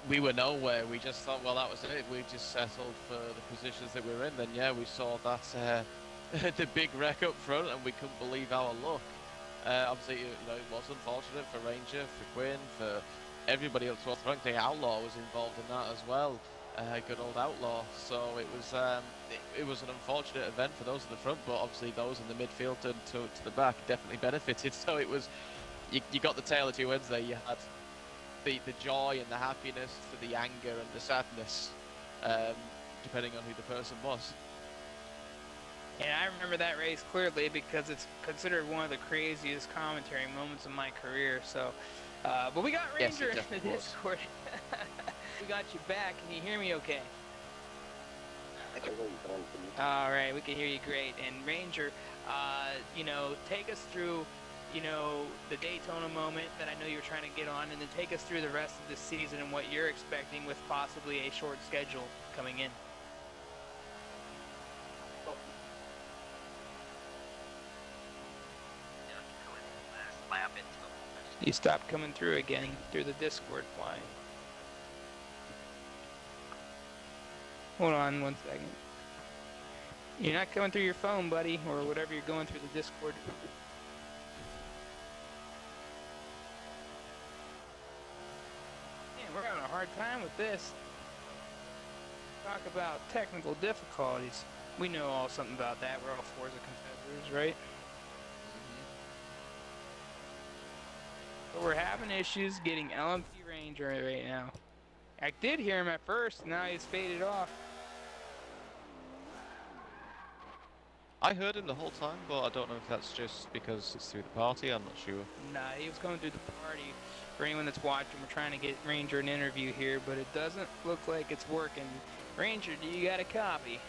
we were nowhere. We just thought, well, that was it. We just settled for the positions that we were in. Then yeah, we saw that the big wreck up front, and we couldn't believe our luck. Obviously, it was unfortunate for Ranger, for Quinn, for everybody else. I don't think Outlaw was involved in that as well. Good old Outlaw. So it was an unfortunate event for those in the front, but obviously those in the midfield and to the back definitely benefited. So it was, you got the tale of two ends there. You had the joy and the happiness to the anger and the sadness, depending on who the person was. And I remember that race clearly because it's considered one of the craziest commentary moments of my career. So, but we got Ranger in the Discord. We got you back. Can you hear me okay? I can hear you fine. All right, we can hear you great. And Ranger, take us through, the Daytona moment that I know you're trying to get on, and then take us through the rest of the season and what you're expecting with possibly a short schedule coming in. You stopped coming through again through the Discord line. Hold on 1 second. You're not coming through your phone, buddy, or whatever you're going through the Discord. Man, we're having a hard time with this. Talk about technical difficulties. We know all something about that. We're all Forza competitors, right? But we're having issues getting LMP Ranger right now. I did hear him at first, now he's faded off. I heard him the whole time, but I don't know if that's just because it's through the party, I'm not sure. Nah, he was coming through the party. For anyone that's watching, we're trying to get Ranger an interview here, but it doesn't look like it's working. Ranger, do you got a copy?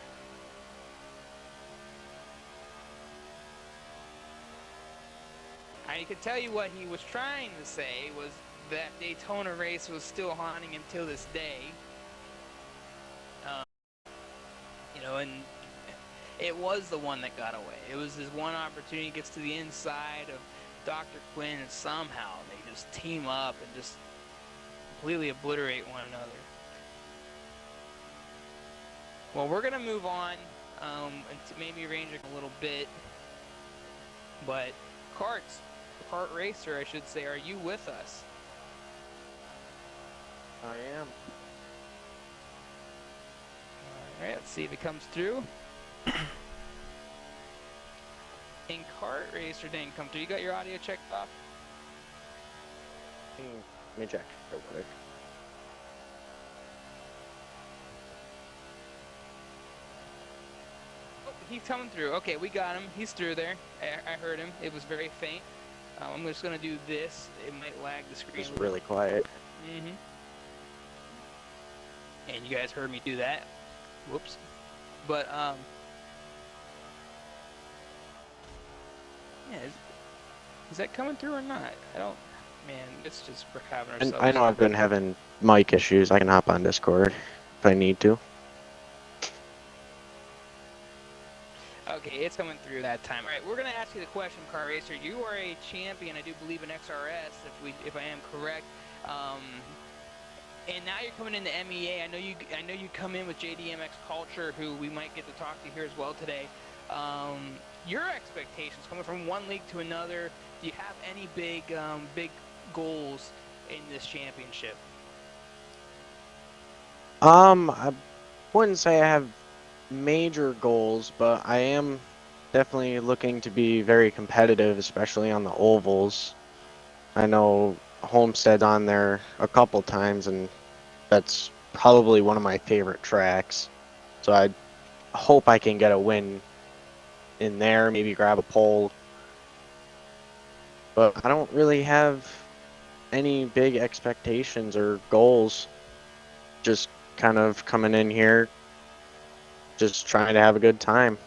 I can tell you what he was trying to say was that Daytona race was still haunting him till this day. You know, and it was the one that got away. It was his one opportunity, gets to the inside of Dr. Quinn, and somehow they just team up and just completely obliterate one another. Well, we're gonna move on and maybe Ranger a little bit, but Kart Racer, I should say, are you with us? I am. All right, let's see if it comes through. And Kart Racer didn't come through. You got your audio checked off? Let me check real quick. Oh, he's coming through. Okay, we got him. He's through there. I heard him. It was very faint. I'm just gonna do this. It might lag the screen. It's really quiet. Mm-hmm. And you guys heard me do that. Whoops. But yeah, is that coming through or not? I don't. Man, it's just we're having And ourselves. I know I've been having mic issues. I can hop on Discord if I need to. Okay, it's coming through that time. All right, we're gonna ask you the question, Car Racer. You are a champion, I do believe, in XRS, if I am correct. And now you're coming into MEA. I know you come in with JDMX Culture, who we might get to talk to here as well today. Your expectations coming from one league to another. Do you have any big goals in this championship? I wouldn't say I have major goals, but I am definitely looking to be very competitive, especially on the ovals. I know Homestead's on there a couple times, and that's probably one of my favorite tracks. So I hope I can get a win in there, maybe grab a pole. But I don't really have any big expectations or goals. Just kind of coming in here, just trying to have a good time.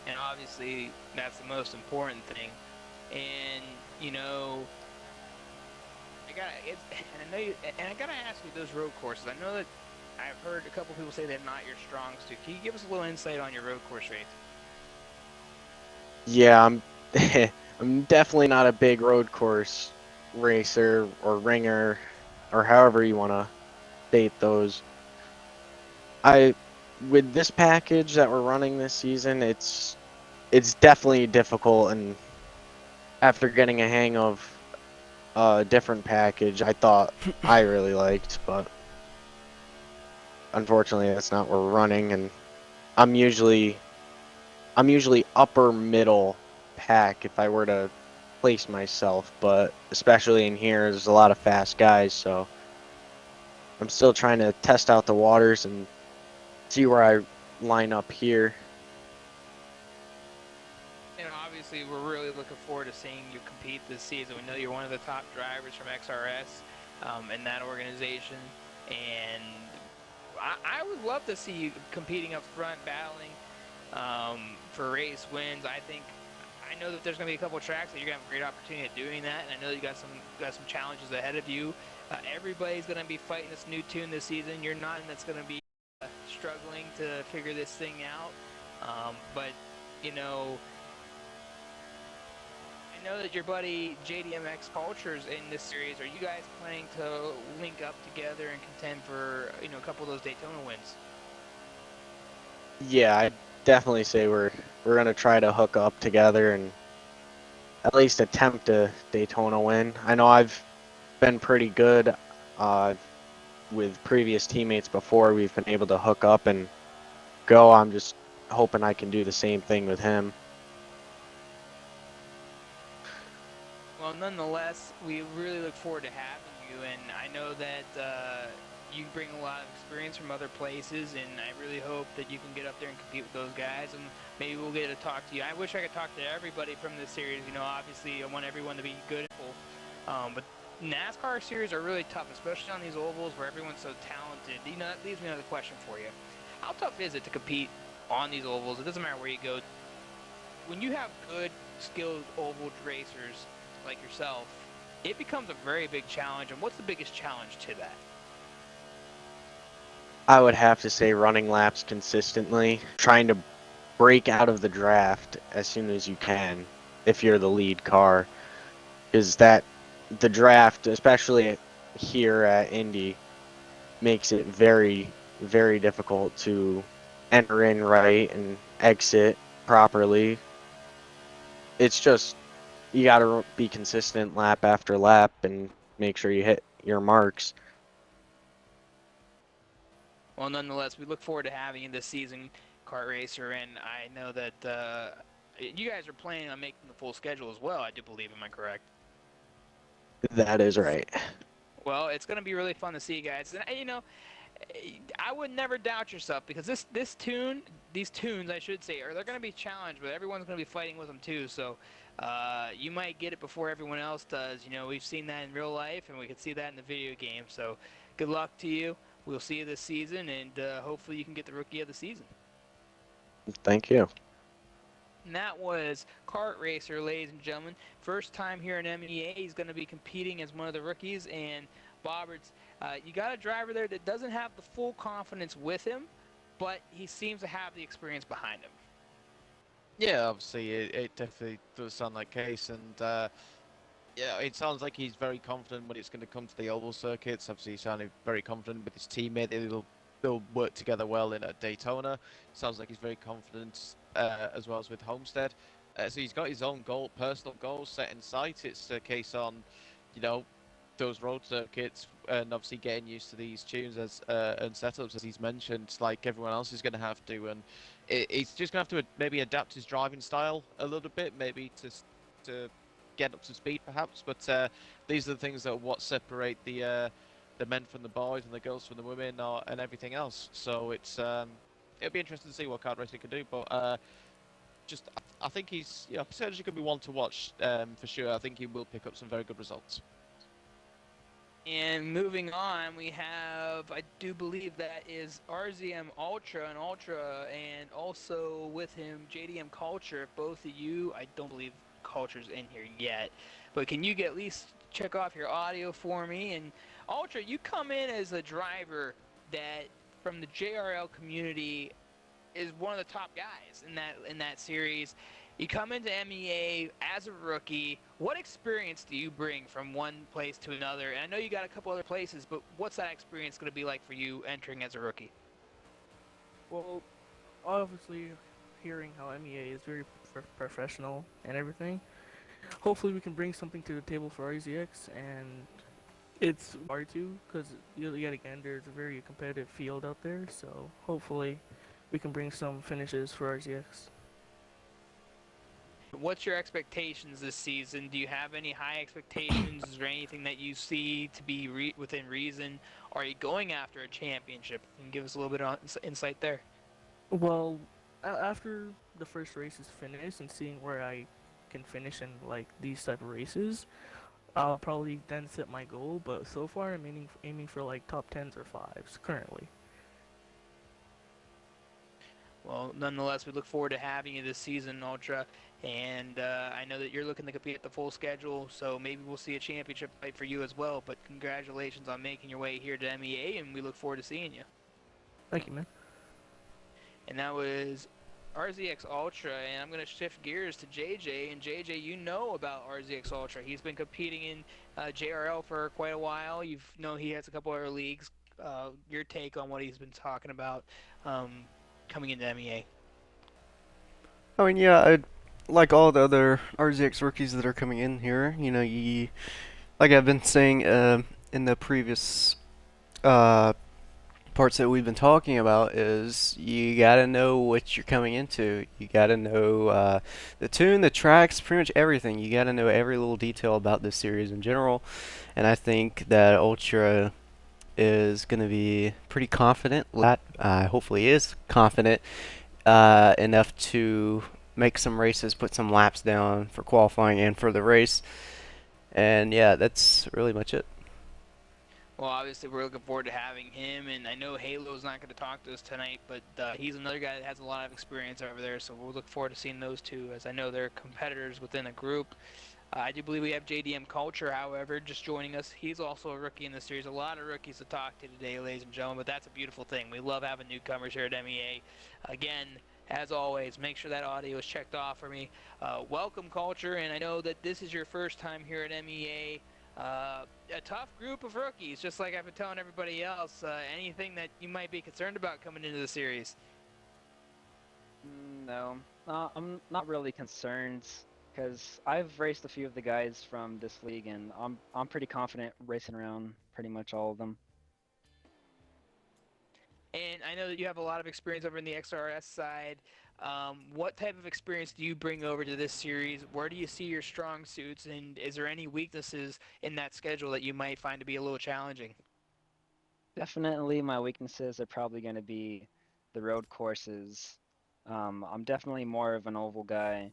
And obviously, that's the most important thing. And you know, I gotta ask you those road courses. I know that I've heard a couple people say they're not your strong suit. Can you give us a little insight on your road course rates? Yeah, I'm definitely not a big road course racer or ringer or however you want to state those. With this package that we're running this season, it's definitely difficult, and after getting a hang of a different package I thought I really liked, but unfortunately that's not what we're running, and I'm usually upper middle pack if I were to place myself, but especially in here there's a lot of fast guys, so I'm still trying to test out the waters and see where I line up here. And obviously, we're really looking forward to seeing you compete this season. We know you're one of the top drivers from XRS in that organization, and I would love to see you competing up front, battling for race wins. I know that there's going to be a couple of tracks that you're going to have a great opportunity at doing that, and I know you got some challenges ahead of you. Everybody's going to be fighting this new tune this season. You're not that's going to be struggling to figure this thing out, but you know. I know that your buddy JDMX Culture's in this series. Are you guys planning to link up together and contend for a couple of those Daytona wins? Yeah, I definitely say we're gonna try to hook up together and at least attempt a Daytona win. I know I've been pretty good uh, with previous teammates before. We've been able to hook up and go. I'm just hoping I can do the same thing with him. Well, nonetheless, we really look forward to having you, and I know that you bring a lot of experience from other places, and I really hope that you can get up there and compete with those guys, and maybe we'll get to talk to you. I wish I could talk to everybody from this series. You know, obviously, I want everyone to be good, but NASCAR series are really tough, especially on these ovals where everyone's so talented. You know, that leaves me another question for you. How tough is it to compete on these ovals? It doesn't matter where you go. When you have good, skilled oval racers like yourself, it becomes a very big challenge. And what's the biggest challenge to that? I would have to say running laps consistently, trying to break out of the draft as soon as you can if you're the lead car, is that the draft, especially here at Indy, makes it very, very difficult to enter in right and exit properly. It's just you got to be consistent lap after lap and make sure you hit your marks. Well, nonetheless, we look forward to having you this season, Kart Racer, and I know that you guys are planning on making the full schedule as well, I do believe. Am I correct? That is right. Well, it's going to be really fun to see you guys. And, you know, I would never doubt yourself because these tunes, I should say, they're going to be challenged, but everyone's going to be fighting with them too. So you might get it before everyone else does. You know, we've seen that in real life, and we can see that in the video game. So good luck to you. We'll see you this season, and hopefully you can get the Rookie of the Season. Thank you. And that was Kart Racer, ladies and gentlemen. First time here in MEA, he's going to be competing as one of the rookies. And Bobberts, you got a driver there that doesn't have the full confidence with him, but he seems to have the experience behind him. Yeah, obviously it definitely does sound like case, and yeah, it sounds like he's very confident when it's going to come to the oval circuits. Obviously, he's sounding very confident with his teammate. They'll work together well in Daytona. Sounds like he's very confident as well as with Homestead. So he's got his own personal goals set in sight. It's a case on, you know, those road circuits and obviously getting used to these tunes and setups as he's mentioned, like everyone else is going to have to, and he's just going to have to maybe adapt his driving style a little bit, maybe to get up to speed perhaps. But these are the things that what separate the men from the boys and the girls from the women and everything else. So it'll be interesting to see what kart racing can do. But I think he's potentially could be one to watch for sure. I think he will pick up some very good results. And moving on, we have, I do believe that is RZM Ultra and also with him JDM Culture. Both of you, I don't believe Culture's in here yet, but can you at least check off your audio for me? And Ultra, you come in as a driver that from the JRL community is one of the top guys in that series. You come into MEA as a rookie. What experience do you bring from one place to another? And I know you got a couple other places, but what's that experience going to be like for you entering as a rookie? Well, obviously, hearing how MEA is very professional and everything, hopefully we can bring something to the table for RZX, and it's hard to, because yet again, there's a very competitive field out there, so hopefully we can bring some finishes for RZX. What's your expectations this season? Do you have any high expectations? Is there anything that you see to be within reason? Are you going after a championship? Can you give us a little bit of insight there? Well, after the first race is finished and seeing where I can finish in like these type of races, I'll probably then set my goal. But so far, I'm aiming for like top tens or fives currently. Well, nonetheless, we look forward to having you this season, Ultra. And I know that you're looking to compete at the full schedule, so maybe we'll see a championship fight for you as well. But congratulations on making your way here to MEA, and we look forward to seeing you. Thank you, man. And that was RZX Ultra, and I'm going to shift gears to JJ. And JJ, you know about RZX Ultra. He's been competing in JRL for quite a while. You know he has a couple other leagues. Your take on what he's been talking about. coming into MEA? I mean, yeah, like all the other RZX rookies that are coming in here, like I've been saying in the previous uh, parts that we've been talking about, is you gotta know what you're coming into. You gotta know the tune, the tracks, pretty much everything. You gotta know every little detail about this series in general. And I think that Ultra is going to be pretty confident. That hopefully is confident enough to make some races, put some laps down for qualifying and for the race. And yeah, that's really much it. Well, obviously, we're looking forward to having him, and I know Halo's not going to talk to us tonight, but he's another guy that has a lot of experience over there, so we'll look forward to seeing those two, as I know they're competitors within a group. I do believe we have JDM Culture, however, just joining us. He's also a rookie in the series. A lot of rookies to talk to today, ladies and gentlemen, but that's a beautiful thing. We love having newcomers here at MEA. Again, as always, make sure that audio is checked off for me. Welcome, Culture, and I know that this is your first time here at MEA. A tough group of rookies, just like I've been telling everybody else. Anything that you might be concerned about coming into the series? No, I'm not really concerned because I've raced a few of the guys from this league, and I'm pretty confident racing around pretty much all of them. And I know that you have a lot of experience over in the XRS side. What type of experience do you bring over to this series? Where do you see your strong suits, and is there any weaknesses in that schedule that you might find to be a little challenging? Definitely, my weaknesses are probably going to be the road courses. I'm definitely more of an oval guy,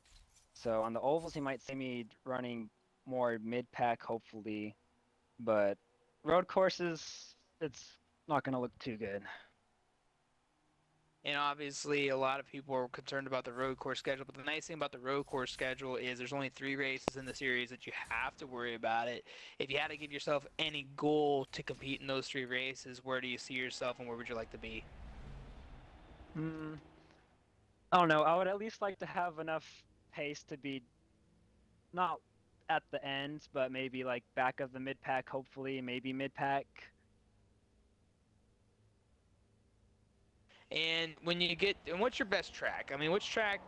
so on the ovals you might see me running more mid-pack, hopefully, but road courses, it's not going to look too good. And obviously, a lot of people are concerned about the road course schedule. But the nice thing about the road course schedule is there's only 3 races in the series that you have to worry about it. If you had to give yourself any goal to compete in those 3 races, where do you see yourself and where would you like to be? I don't know. I would at least like to have enough pace to be not at the end, but maybe like back of the mid pack, hopefully, maybe mid pack. And when you get, and what's your best track? I mean, which track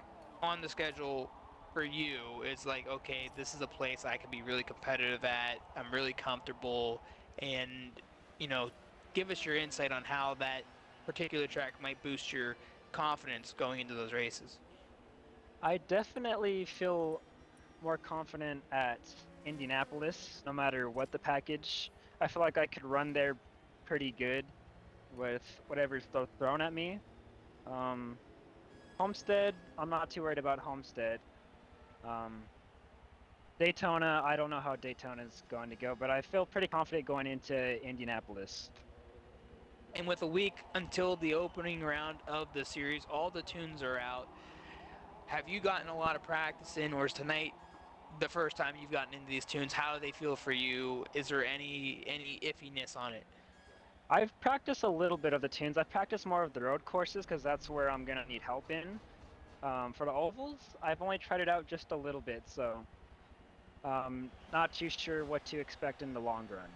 on the schedule for you is like, okay, this is a place I can be really competitive at. I'm really comfortable, and you know, give us your insight on how that particular track might boost your confidence going into those races. I definitely feel more confident at Indianapolis, no matter what the package. I feel like I could run there pretty good with whatever's thrown at me. Homestead, I'm not too worried about Homestead. Daytona, I don't know how Daytona's going to go, but I feel pretty confident going into Indianapolis. And with a week until the opening round of the series, all the tunes are out. Have you gotten a lot of practice in, or is tonight the first time you've gotten into these tunes? How do they feel for you? Is there any iffiness on it? I've practiced a little bit of the tunes. I've practiced more of the road courses because that's where I'm gonna need help in. For the ovals, I've only tried it out just a little bit, so not too sure what to expect in the long run.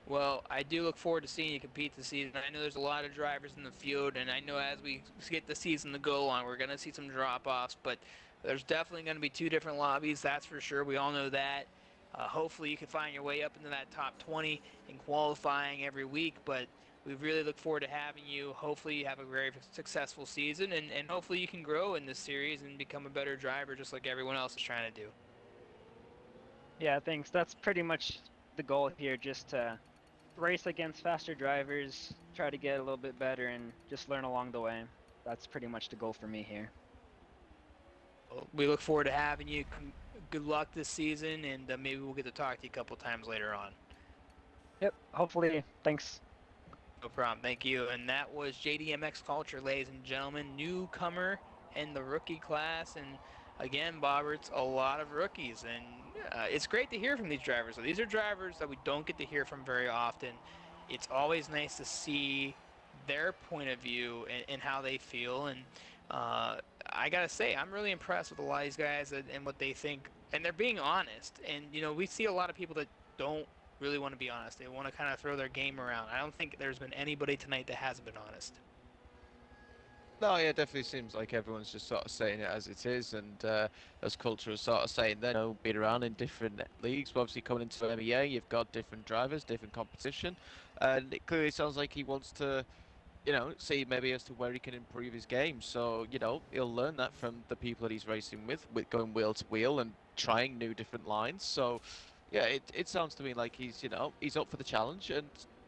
Well, I do look forward to seeing you compete this season. I know there's a lot of drivers in the field, and I know as we get the season to go on, we're going to see some drop-offs, but there's definitely going to be 2 different lobbies, that's for sure. We all know that. Hopefully you can find your way up into that top 20 in qualifying every week, but we really look forward to having you. Hopefully you have a very successful season, and hopefully you can grow in this series and become a better driver just like everyone else is trying to do. Yeah, thanks. That's pretty much the goal here, just to race against faster drivers, try to get a little bit better, and just learn along the way. That's pretty much the goal for me here. Well, we look forward to having you. Good luck this season, and maybe we'll get to talk to you a couple times later on. Yep, hopefully. Thanks. No problem. Thank you. And that was JDMX Culture, ladies and gentlemen. Newcomer in the rookie class. And again, Bobberts, a lot of rookies. And it's great to hear from these drivers. So these are drivers that we don't get to hear from very often. It's always nice to see their point of view and how they feel. And I got to say, I'm really impressed with a lot of these guys and what they think. And they're being honest. And, you know, we see a lot of people that don't really want to be honest. They want to kind of throw their game around. I don't think there's been anybody tonight that hasn't been honest. No, yeah, it definitely seems like everyone's just sort of saying it as it is, and as culture is sort of saying, they know, been around in different leagues. But obviously, coming into MEA, you've got different drivers, different competition, and it clearly sounds like he wants to, see maybe as to where he can improve his game. So, he'll learn that from the people that he's racing with going wheel to wheel and trying new different lines. So, yeah, it sounds to me like he's up for the challenge and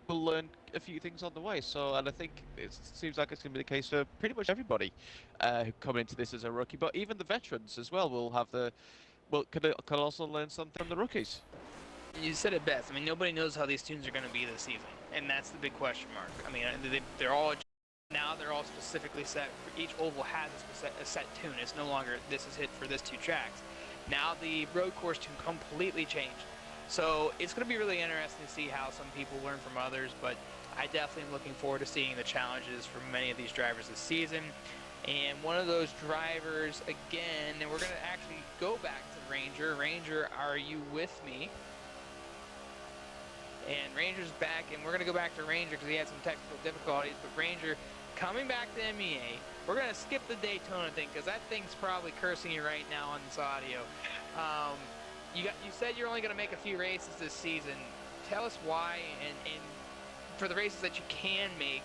will learn a few things on the way. So, and I think it seems like it's going to be the case for pretty much everybody who come into this as a rookie, but even the veterans as well will have could also learn something from the rookies. You said it best. I mean, nobody knows how these tunes are going to be this season, and that's the big question mark. I mean, they're all now they're all specifically set. Each oval has a set tune. It's no longer this is hit for this 2 tracks. Now the road course tune completely changed. So it's going to be really interesting to see how some people learn from others, but I definitely am looking forward to seeing the challenges from many of these drivers this season. And one of those drivers, again, and we're going to actually go back to Ranger. Ranger, are you with me? And Ranger's back, and we're going to go back to Ranger because he had some technical difficulties. But Ranger, coming back to MEA, we're going to skip the Daytona thing because that thing's probably cursing you right now on this audio. You said you're only going to make a few races this season. Tell us why, and for the races that you can make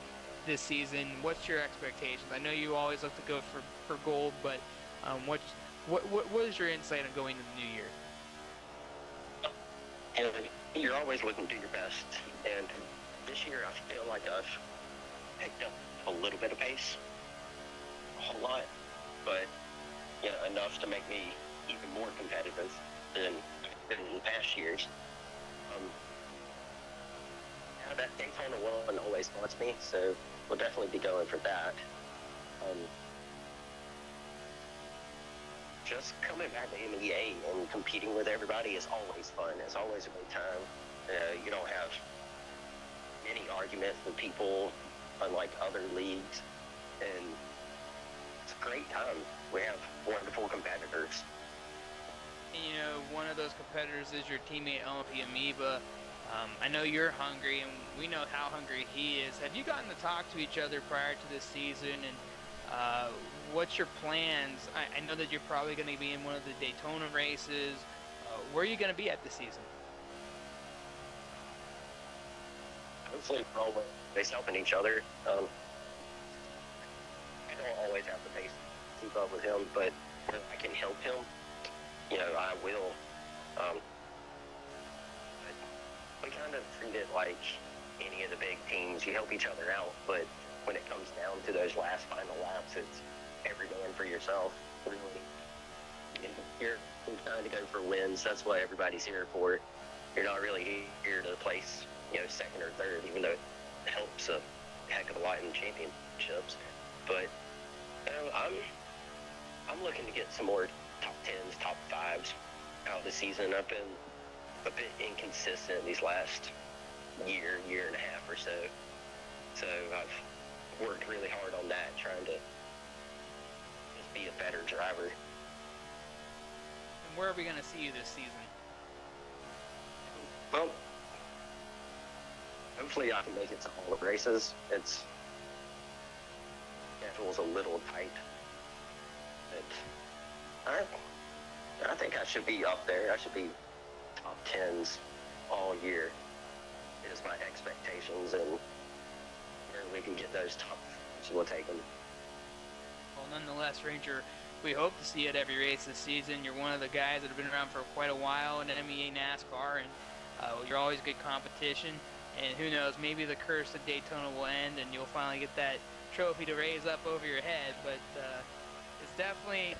this season, what's your expectations? I know you always look to go for gold, but what is your insight on going into the new year? And you're always looking to do your best. And this year, I feel like I've picked up a little bit of pace, a whole lot, but enough to make me even more competitive than in past years. That Daytona 1 always haunts me, so we'll definitely be going for that. Just coming back to MEA and competing with everybody is always fun. It's always a great time. You don't have many arguments with people, unlike other leagues, and it's a great time. We have wonderful competitors. One of those competitors is your teammate LMP Amoeba. I know you're hungry, and we know how hungry he is. Have you gotten to talk to each other prior to this season, and what's your plans? I know that you're probably going to be in one of the Daytona races. Where are you going to be at this season? Hopefully we're always helping each other. I don't always have the pace to keep up with him, but if I can help him, I will. We kind of treat it like any of the big teams. You help each other out, but when it comes down to those last final laps, it's every man for yourself, really. You're trying to go for wins. That's what everybody's here for. You're not really here to place, second or third, even though it helps a heck of a lot in championships. But I'm looking to get some more top 10s, top 5s out of the season. I've been a bit inconsistent these last year and a half or so. So I've worked really hard on that, trying to just be a better driver. And where are we going to see you this season? Well, hopefully I can make it to all the races. It's schedule's a little tight, but I think I should be up there. I should be top 10s all year is my expectations, and where we can get those top, so we'll take them. Well, nonetheless, Ranger, we hope to see you at every race this season. You're one of the guys that have been around for quite a while in MEA NASCAR, and you're always good competition. And who knows, maybe the curse of Daytona will end, and you'll finally get that trophy to raise up over your head. But it's definitely.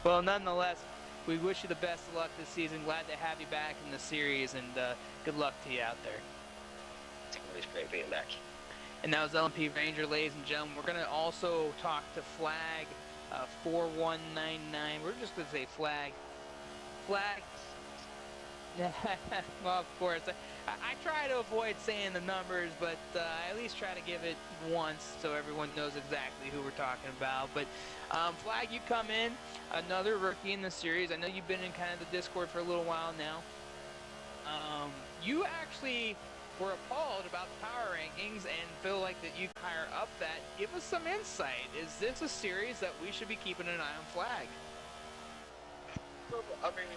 Well, nonetheless, we wish you the best of luck this season. Glad to have you back in the series, and good luck to you out there. It's always great being back. And that was LMP Ranger, ladies and gentlemen. We're going to also talk to Flag 4199. We're just going to say Flag. Well, of course. I try to avoid saying the numbers, but I at least try to give it once so everyone knows exactly who we're talking about. But Flag, you come in, another rookie in the series. I know you've been in kind of the Discord for a little while now. You actually were appalled about the power rankings and feel like that you higher up that. Give us some insight. Is this a series that we should be keeping an eye on Flag? I mean,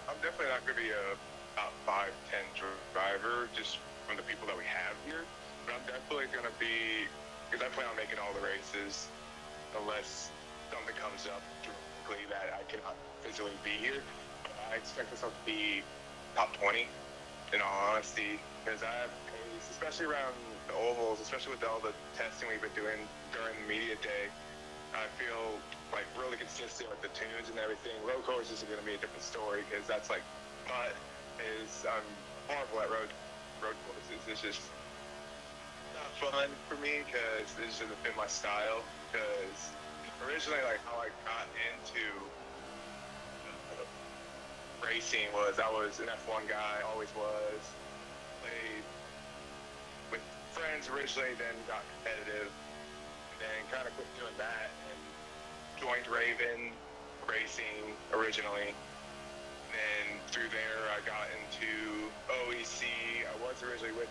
I'm definitely not going to be a top 5, 10 driver just from the people that we have here. But I'm definitely going to be, because I plan on making all the races unless something comes up directly that I cannot physically be here. But I expect myself to be top 20, in all honesty, because I have pace, especially around the ovals, especially with all the testing we've been doing during the media day. I feel like really consistent with the tunes and everything. Road courses are going to be a different story because that's like, but I'm horrible at road courses. It's just not fun for me because it just hasn't been my style. Because originally, like how I got into racing was I was an F1 guy, always was. Played with friends originally, then got competitive. And kind of quit doing that and joined Raven Racing originally. Then through there, I got into OEC. I was originally with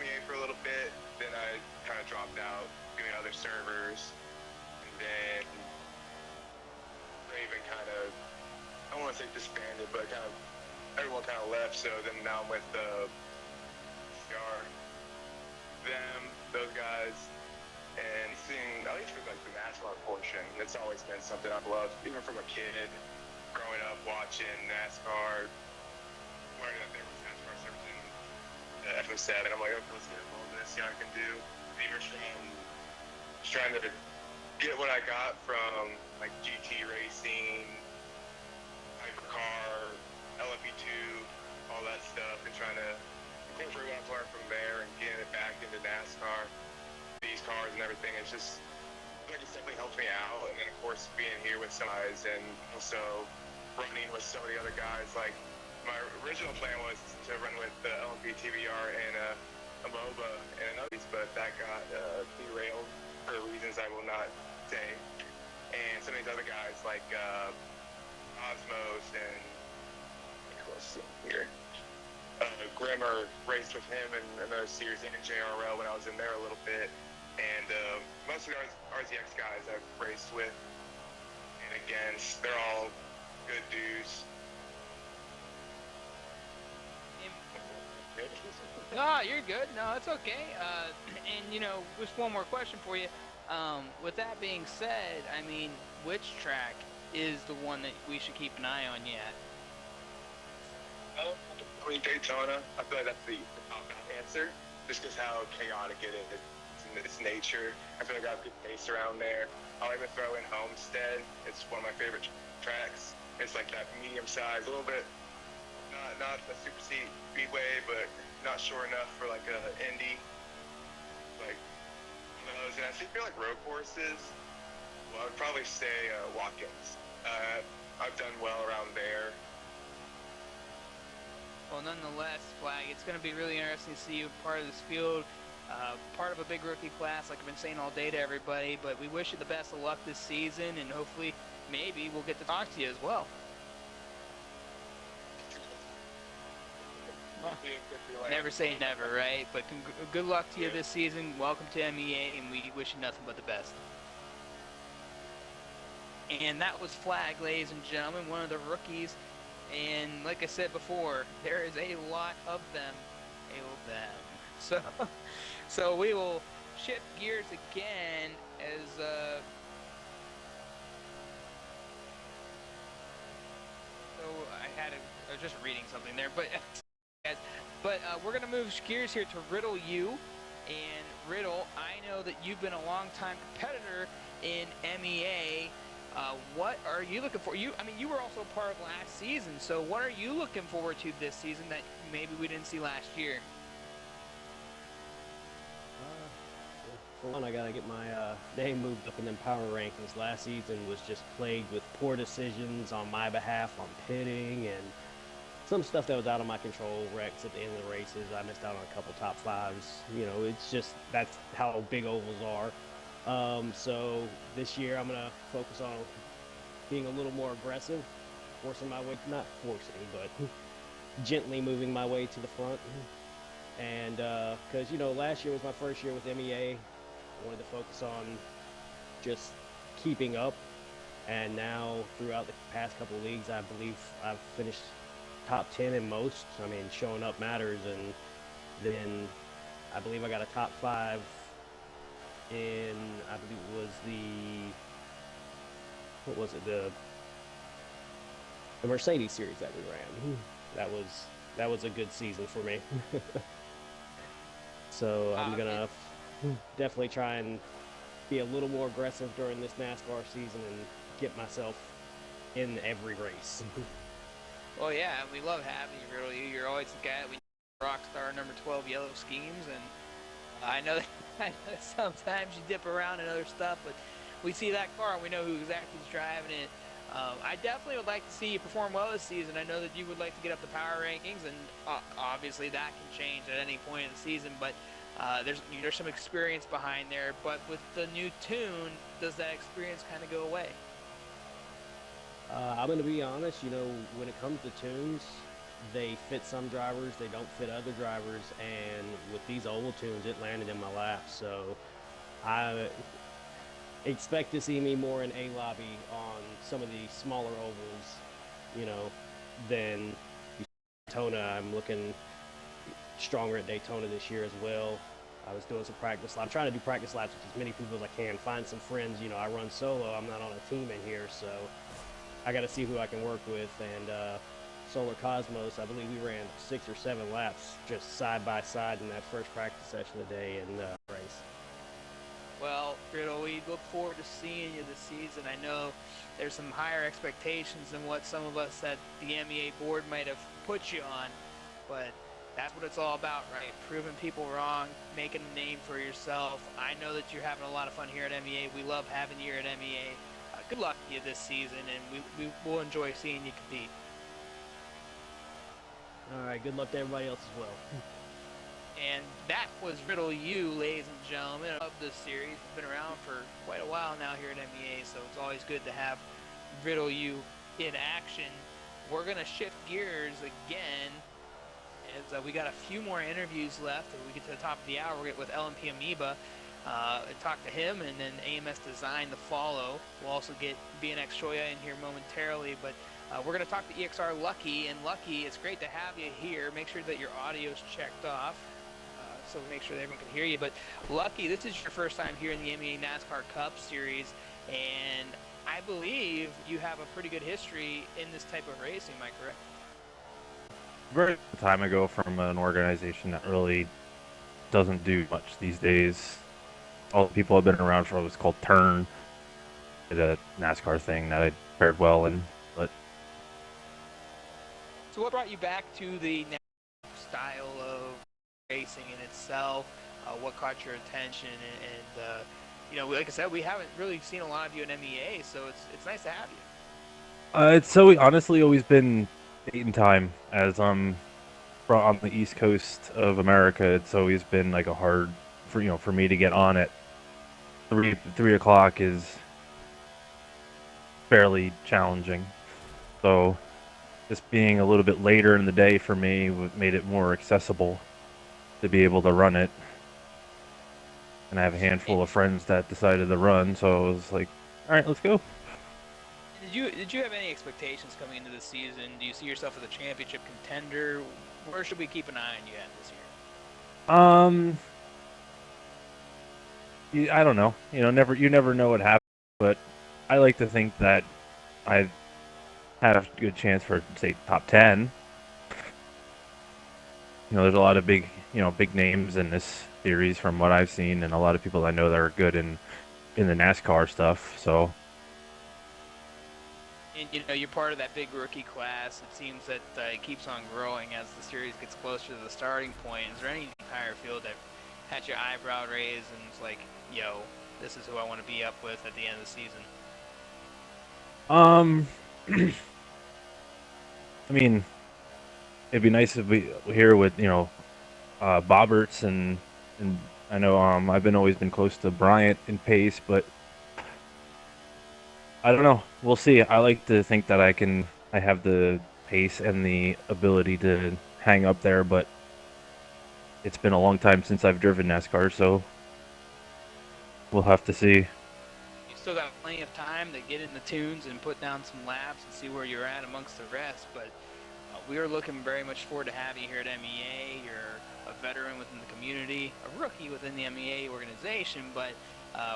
MEA for a little bit. Then I kind of dropped out doing other servers. And then Raven kind of, I don't want to say disbanded, but kind of everyone kind of left. So then now I'm with CR, those guys. And seeing, at least with like the NASCAR portion, it's always been something I've loved, even from a kid, growing up watching NASCAR, learning that there was NASCAR service in FM7. I'm like, okay, let's get involved in this, see how I can do. Even from just trying to get what I got from like GT racing, hypercar, LMP2, all that stuff, and trying to incorporate what I've learned from there and getting it back into NASCAR. These cars and everything, it's just like it definitely helps me out. And then of course being here with some guys and also running with some of the other guys. Like my original plan was to run with the LMP TVR and a MOBA and another, but that got derailed for reasons I will not say. And some of these other guys like Osmos and here. Grimmer raced with him in another series in JRL when I was in there a little bit. And most of the RZX guys I've raced with and against, they're all good dudes. No, you're good. No, it's okay. And you know, just one more question for you. With that being said, I mean, which track is the one that we should keep an eye on yet? I mean, Daytona, I feel like that's the top answer, just because how chaotic it is. Its nature. I feel like I have good pace around there. I'll even throw in Homestead. It's one of my favorite tracks. It's like that medium size, a little bit, not a super seat speedway, but not short enough for like a Indy. Like those, and I feel like road courses. Well, I'd probably say Watkins. I've done well around there. Well, nonetheless, Flag, it's going to be really interesting to see you part of this field. Part of a big rookie class, like I've been saying all day to everybody, but we wish you the best of luck this season, and hopefully, maybe we'll get to talk to you as well. Never say never, right? But good luck to you this season. Welcome to MEA, and we wish you nothing but the best. And that was Flag, ladies and gentlemen, one of the rookies. And like I said before, there is a lot of them. So we will shift gears again as so I was just reading something there, but we're gonna move gears here to Riddle U. And Riddle, I know that you've been a long-time competitor in MEA. What are you looking for? I mean, you were also part of last season, so what are you looking forward to this season that maybe we didn't see last year? For one, I gotta get my name moved up in them power rankings. Last season was just plagued with poor decisions on my behalf on pitting and some stuff that was out of my control, wrecks at the end of the races. I missed out on a couple top fives. You know, it's just, that's how big ovals are. So this year I'm gonna focus on being a little more aggressive, forcing my way, not forcing, but gently moving my way to the front. And because last year was my first year with MEA, I wanted to focus on just keeping up. And now throughout the past couple leagues, I believe I've finished top 10 in most. I mean, showing up matters. And then I believe I got a top 5 in, I believe it was what was it, the Mercedes series that we ran. That was a good season for me. So I'm gonna definitely try and be a little more aggressive during this NASCAR season and get myself in every race. Well, yeah, we love having you, really. You're always the guy we Rockstar number 12 yellow schemes, and I know that sometimes you dip around and other stuff, but we see that car and we know who exactly is driving it. I definitely would like to see you perform well this season. I know that you would like to get up the power rankings, and obviously that can change at any point in the season, but there's some experience behind there. But with the new tune, does that experience kind of go away? I'm going to be honest, when it comes to tunes, they fit some drivers, they don't fit other drivers, and with these oval tunes, it landed in my lap. So I expect to see me more in A lobby on some of the smaller ovals, than Daytona. I'm looking stronger at Daytona this year as well. I was doing some practice laps. I'm trying to do practice laps with as many people as I can, find some friends. I run solo, I'm not on a team in here, so I got to see who I can work with. And Solar Cosmos, I believe we ran 6 or 7 laps just side by side in that first practice session today in the race. Well, Riddle, we look forward to seeing you this season. I know there's some higher expectations than what some of us at the MEA board might have put you on, but that's what it's all about, right? Proving people wrong, making a name for yourself. I know that you're having a lot of fun here at MEA. We love having you here at MEA. Good luck to you this season, and we will enjoy seeing you compete. All right, good luck to everybody else as well. And that was Riddle U, ladies and gentlemen, of this series. It's been around for quite a while now here at MEA, so it's always good to have Riddle U in action. We're going to shift gears again, as we got a few more interviews left. As we get to the top of the hour, we'll get with LMP Amoeba, and talk to him, and then AMS Design to follow. We'll also get BNX Shoya in here momentarily, but we're going to talk to EXR Lucky. And Lucky, it's great to have you here. Make sure that your audio's checked off, so make sure that everyone can hear you. But Lucky, this is your first time here in the MEA NASCAR Cup Series, and I believe you have a pretty good history in this type of racing, am I correct? Very long time ago from an organization that really doesn't do much these days. All the people I've been around for was called Turn. Did a NASCAR thing that I fared well in, but. So what brought you back to the style of racing in itself? What caught your attention? And like I said, we haven't really seen a lot of you in MEA, so it's nice to have you. It's so honestly always been Dayton time, as on the East Coast of America. It's always been like a hard for me to get on at 3 o'clock is fairly challenging. So just being a little bit later in the day for me made it more accessible to be able to run it. And I have a handful of friends that decided to run, so I was like, all right, let's go. Did you have any expectations coming into the season? Do you see yourself as a championship contender? Where should we keep an eye on you at this year? I don't know. You never know what happens, but I like to think that I have a good chance for, say, top 10. There's a lot of big names in this series from what I've seen, and a lot of people I know that are good in the NASCAR stuff. So. And you're part of that big rookie class. It seems that it keeps on growing as the series gets closer to the starting point. Is there any entire field that had your eyebrow raised and it's like, yo, this is who I want to be up with at the end of the season? I mean, it'd be nice if we here with Bobberts and I know I've always been close to Bryant in pace, but I don't know. We'll see. I like to think that I have the pace and the ability to hang up there, but it's been a long time since I've driven NASCAR, so we'll have to see. You still got plenty of time to get in the tunes and put down some laps and see where you're at amongst the rest. But we are looking very much forward to having you here at MEA. You're a veteran within the community, a rookie within the MEA organization, but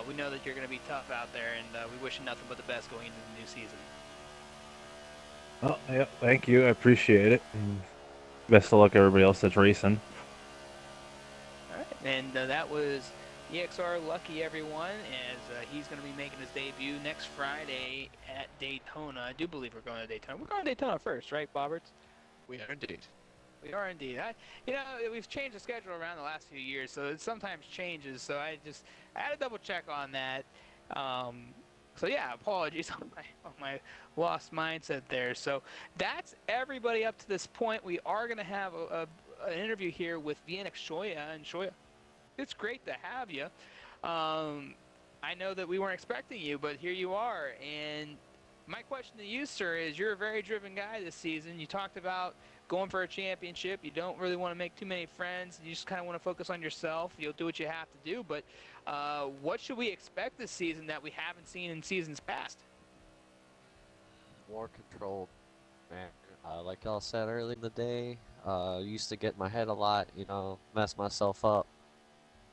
we know that you're going to be tough out there, and we wish you nothing but the best going into the new season. Oh, yeah, thank you. I appreciate it. And best of luck, everybody else that's racing. All right, and that was EXR Lucky, everyone, as he's going to be making his debut next Friday at Daytona. I do believe we're going to Daytona. We're going to Daytona first, right, Bobberts? We are indeed. We are indeed. We've changed the schedule around the last few years, so it sometimes changes. So I had to double check on that. So yeah, apologies on my lost mindset there. So that's everybody up to this point. We are going to have an interview here with VNX Shoya, and Shoya, it's great to have you. I know that we weren't expecting you, but here you are. And my question to you, sir, is you're a very driven guy this season. You talked about going for a championship. You don't really want to make too many friends. You just kind of want to focus on yourself. You'll do what you have to do. But what should we expect this season that we haven't seen in seasons past? More controlled, man. Like y'all said early in the day, used to get in my head a lot, mess myself up.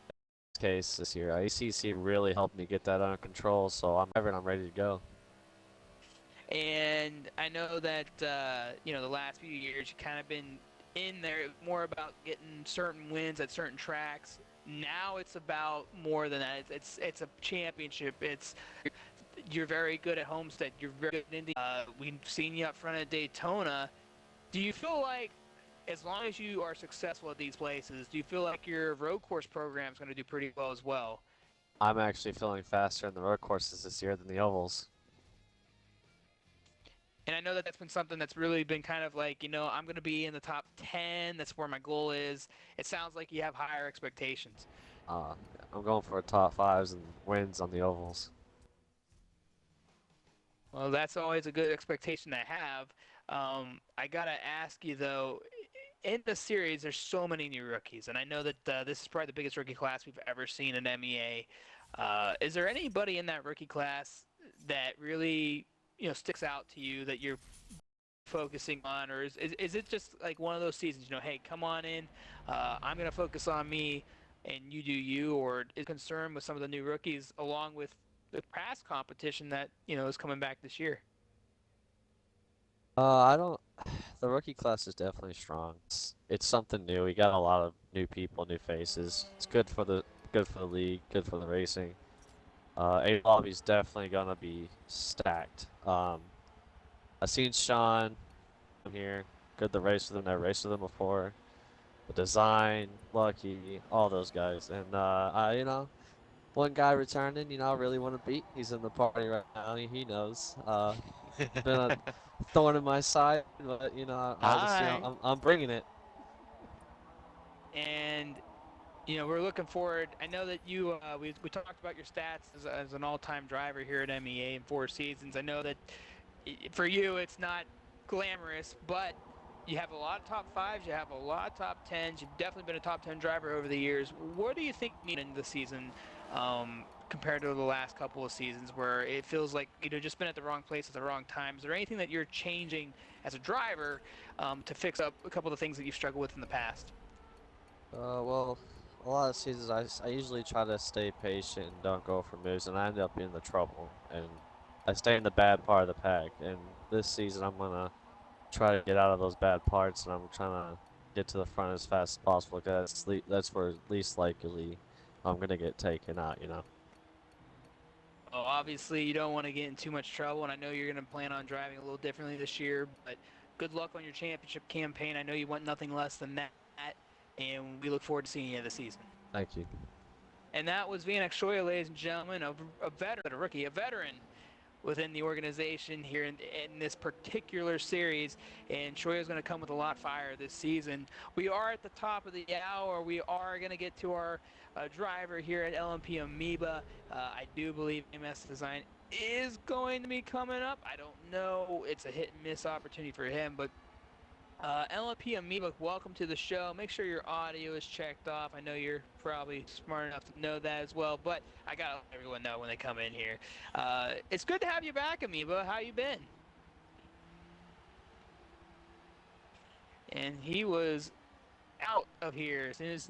In this case this year, ACC really helped me get that under control, so I'm ready to go. And I know that the last few years you've kind of been in there more about getting certain wins at certain tracks. Now it's about more than that. It's a championship. You're very good at Homestead. You're very good at Indy. We've seen you up front at Daytona. Do you feel like, as long as you are successful at these places, do you feel like your road course program is going to do pretty well as well? I'm actually feeling faster in the road courses this year than the ovals. And I know that that's been something that's really been kind of like, I'm going to be in the top 10. That's where my goal is. It sounds like you have higher expectations. I'm going for top 5s and wins on the ovals. Well, that's always a good expectation to have. I got to ask you, though, in the series, there's so many new rookies. And I know that this is probably the biggest rookie class we've ever seen in MEA. Is there anybody in that rookie class that really sticks out to you that you're focusing on, or is it just like one of those seasons, hey, come on in, I'm going to focus on me and you do you, or is concerned with some of the new rookies along with the past competition that is coming back this year? I don't. The rookie class is definitely strong. It's something new. We got a lot of new people, new faces. It's good for the league, good for the racing. A lobby's definitely gonna be stacked. I've seen Sean here. Good to race with him. Never raced with him before. The design, Lucky, all those guys, and one guy returning. I really want to beat. He's in the party right now. He knows. Been a thorn in my side, but obviously I'm bringing it. And we're looking forward. I know that you we talked about your stats as an all-time driver here at MEA in 4 seasons. I know that for you it's not glamorous, but you have a lot of top 5s, you have a lot of top 10s. You've definitely been a top 10 driver over the years. What do you think in the season compared to the last couple of seasons where it feels like just been at the wrong place at the wrong time? Is there anything that you're changing as a driver to fix up a couple of the things that you've struggled with in the past? Well, a lot of seasons I usually try to stay patient and don't go for moves, and I end up in the trouble, and I stay in the bad part of the pack. And this season I'm gonna try to get out of those bad parts, and I'm trying to get to the front as fast as possible, because that's where least likely I'm gonna get taken out. Well, obviously you don't want to get in too much trouble, and I know you're going to plan on driving a little differently this year, but good luck on your championship campaign. I know you want nothing less than that, and we look forward to seeing you this season. Thank you. And that was VNX Shoya, ladies and gentlemen, a veteran, a rookie, a veteran within the organization here in this particular series, and Shoya is going to come with a lot of fire this season. We are at the top of the hour. We are going to get to our driver here at LMP Amoeba. I do believe MS Design is going to be coming up. I don't know. It's a hit and miss opportunity for him, but LMP Amoeba, welcome to the show. Make sure your audio is checked off. I know you're probably smart enough to know that as well, but I gotta let everyone know when they come in here. It's good to have you back, Amoeba. How you been? And he was out of here as soon as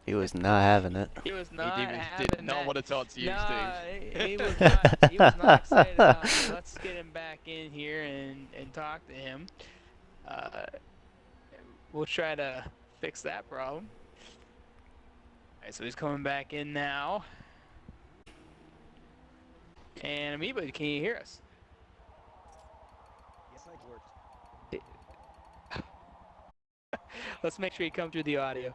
He was not having it. he was He not did having not that. want to talk to you, Nah, Steve. he was not. He was not excited about it. Let's get him back in here and talk to him. We'll try to fix that problem. All right, so he's coming back in now. And Amoeba, can you hear us? Yes, I worked. Let's make sure you come through the audio.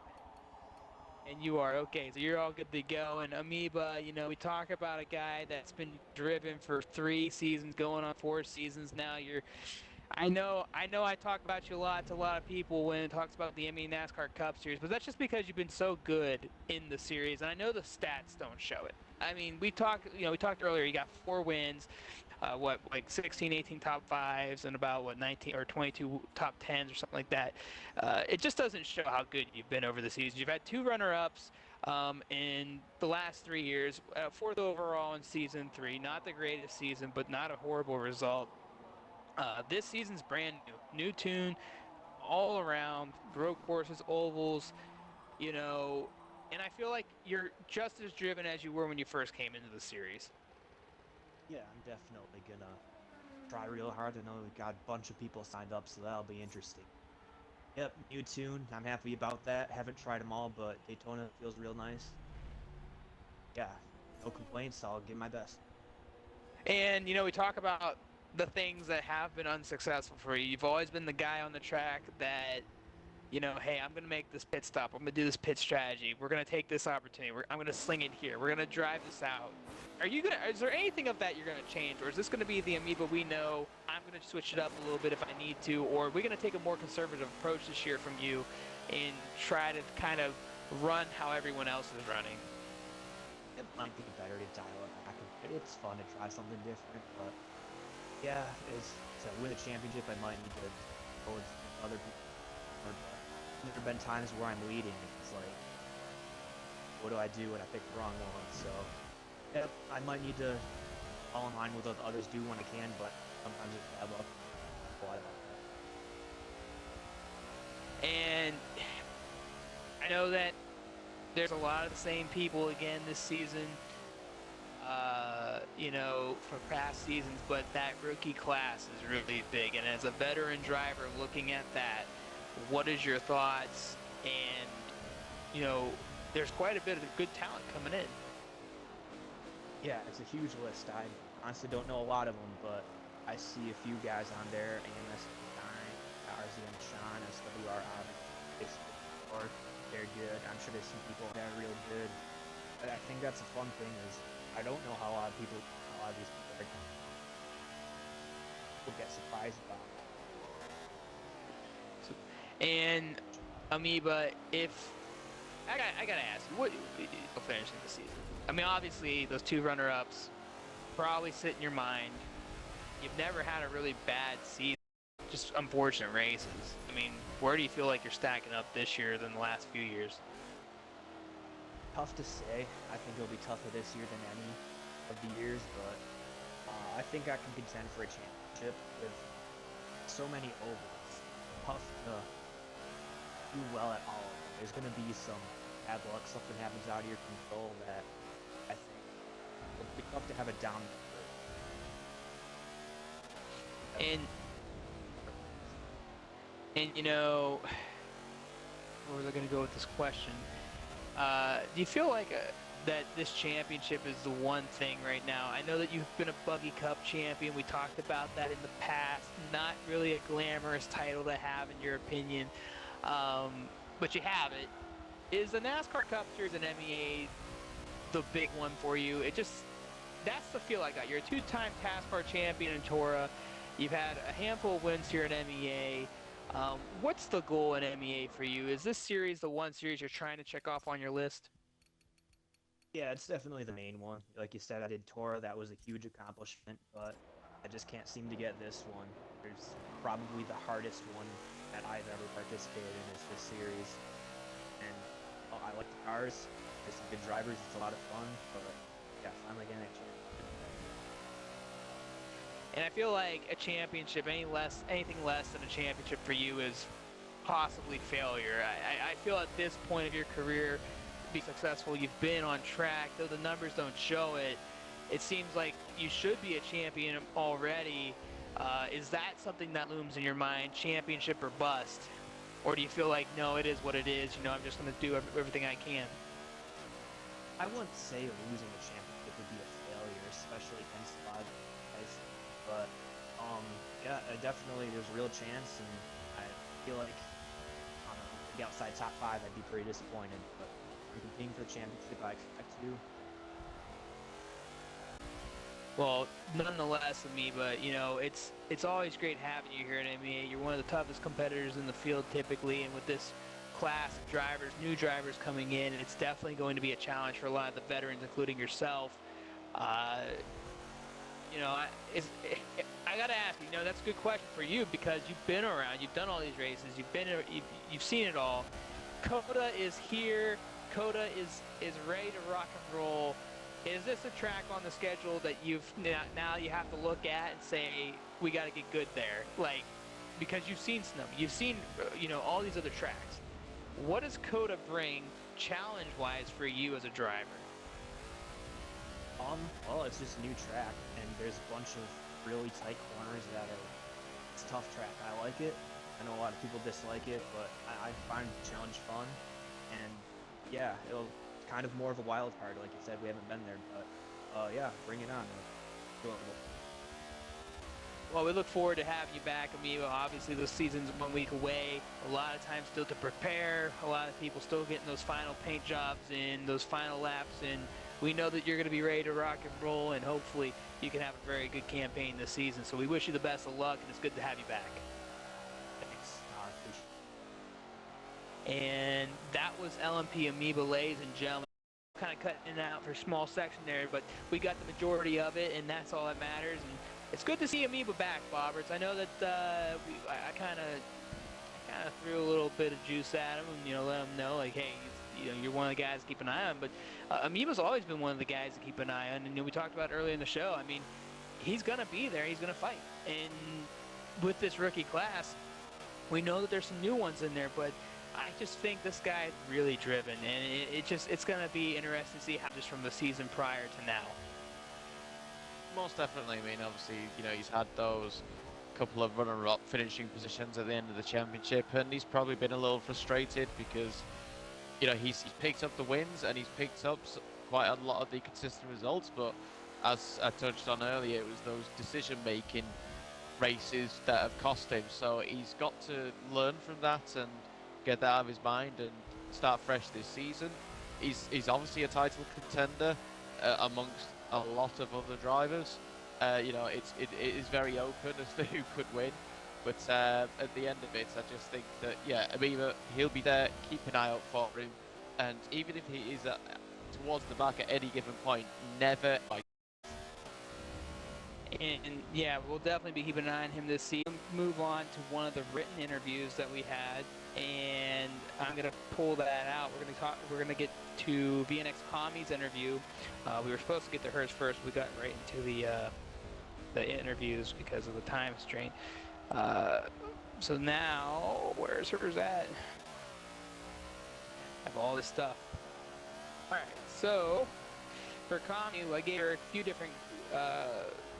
And you are okay, so you're all good to go. And Amoeba, you know, we talk about a guy that's been driven for 3 seasons, going on 4 seasons now. I know I talk about you a lot to a lot of people when it talks about the MEA NASCAR Cup Series, but that's just because you've been so good in the series, and I know the stats don't show it. I mean, we talked earlier, you got 4 wins, like 16, 18 top 5s, and about 19 or 22 top 10s or something like that. It just doesn't show how good you've been over the season. You've had 2 runner-ups in the last 3 years, 4th overall in season 3. Not the greatest season, but not a horrible result. This season's brand new tune, all around, road courses, ovals, you know, and I feel like you're just as driven as you were when you first came into the series. Yeah, I'm definitely gonna try real hard. I know we got a bunch of people signed up, so that'll be interesting. Yep, new tune. I'm happy about that. Haven't tried them all, but Daytona feels real nice. Yeah, no complaints. I'll give my best. And, you know, we talk about the things that have been unsuccessful for you. You've always been the guy on the track that, you know, hey, I'm going to make this pit stop. I'm going to do this pit strategy. We're going to take this opportunity. I'm going to sling it here. We're going to drive this out. Is there anything of that you're going to change? Or is this going to be the Amoeba we know? I'm going to switch it up a little bit if I need to. Or are we going to take a more conservative approach this year from you and try to kind of run how everyone else is running? It might be better to dial it back. It's fun to try something different, but yeah, to win a championship, I might need to go with other people. There have been times where I'm leading, and it's like, what do I do when I pick the wrong one? So, yeah, I might need to fall in line with what others do when I can, but sometimes it's bad luck. And I know that there's a lot of the same people again this season, you know, from past seasons, but that rookie class is really big. And as a veteran driver looking at that, what is your thoughts? And, you know, there's quite a bit of good talent coming in. Yeah, it's a huge list. I honestly don't know a lot of them, but I see a few guys on there: AMS, RZM, Sean, SWR, or they're good. I'm sure there's some people that are real good. But I think that's a fun thing is I don't know how a lot of these people will get surprised about. And Amoeba, if I gotta ask you, what finishing the season? I mean, obviously those 2 runner-ups probably sit in your mind. You've never had a really bad season, just unfortunate races. I mean, where do you feel like you're stacking up this year than the last few years? Tough to say. I think it'll be tougher this year than any of the years, but I think I can contend for a championship with so many ovals. Tough to do well at all of them. There's going to be some bad luck, something happens out of your control that I think it'll be tough to have a down. And you know, where was I going to go with this question? Do you feel like that this championship is the one thing right now? I know that you've been a Buggy Cup champion. We talked about that in the past. Not really a glamorous title to have, in your opinion, but you have it. Is the NASCAR Cup Series and MEA the big one for you? That's the feel I got. You're a 2-time NASCAR champion in Tora. You've had a handful of wins here in MEA. What's the goal in MEA for you? Is this series the one series you're trying to check off on your list? Yeah, it's definitely the main one. Like you said, I did Tora. That was a huge accomplishment, but I just can't seem to get this one. There's probably the hardest one that I've ever participated in is this series. And I like the cars. There's some good drivers. It's a lot of fun. But yeah, finally getting a chance. And I feel like a championship, anything less than a championship for you is possibly failure. I feel at this point of your career, to be successful, you've been on track, though the numbers don't show it. It seems like you should be a champion already. Is that something that looms in your mind, championship or bust? Or do you feel like, no, it is what it is, I'm just going to do everything I can? I wouldn't say losing a championship would be a failure, especially against a lot of guys. But yeah, definitely there's a real chance, and I feel like I don't know, to be outside top 5, I'd be pretty disappointed. But I'm competing for the championship. I expect to. Well, nonetheless, Amoeba, it's always great having you here at MEA. You're one of the toughest competitors in the field typically, and with this class of drivers, new drivers coming in, it's definitely going to be a challenge for a lot of the veterans, including yourself. I gotta ask you, that's a good question for you because you've been around, you've done all these races, you've seen it all. COTA is here. COTA is ready to rock and roll. Is this a track on the schedule that now you have to look at and say we got to get good there? Like, because you've seen Snow, you've seen all these other tracks. What does COTA bring challenge-wise for you as a driver? Well, it's just a new track, and there's a bunch of really tight corners it's a tough track. I like it. I know a lot of people dislike it, but I find the challenge fun, and yeah, it'll kind of more of a wild card. Like I said, we haven't been there, but yeah, bring it on. Well, we look forward to having you back, Amoeba. Obviously, the season's 1 week away. A lot of time still to prepare. A lot of people still getting those final paint jobs in, those final laps in. We know that you're going to be ready to rock and roll, and hopefully you can have a very good campaign this season. So we wish you the best of luck, and it's good to have you back. Thanks. And that was LMP Amoeba, ladies and gentlemen. Kind of cutting it out for a small section there, but we got the majority of it, and that's all that matters. And it's good to see Amoeba back, Bobberts. I know that I kind of threw a little bit of juice at him, and let him know, like, hey, you're one of the guys to keep an eye on. But Amoeba's always been one of the guys to keep an eye on, and we talked about earlier in the show. I mean, he's gonna be there. He's gonna fight, and with this rookie class, we know that there's some new ones in there, but I just think this guy's really driven, and it's going to be interesting to see how just from the season prior to now. Most definitely. I mean, obviously, he's had those couple of runner-up finishing positions at the end of the championship, and he's probably been a little frustrated because, he's picked up the wins and he's picked up quite a lot of the consistent results, but as I touched on earlier, it was those decision-making races that have cost him. So he's got to learn from that and get that out of his mind and start fresh this season. He's obviously a title contender amongst a lot of other drivers. It is very open as to who could win, but at the end of it, I just think that Amoeba, he'll be there. Keep an eye out for him, and even if he is towards the back at any given point, never. And yeah, we'll definitely be keeping an eye on him this season. Move on to one of the written interviews that we had, and I'm gonna pull that out. We're gonna get to VNX Kami's interview. We were supposed to get to hers first. We got right into the interviews because of the time constraint. So now, where's hers at? I have all this stuff. All right, so for Kami, I gave her a few different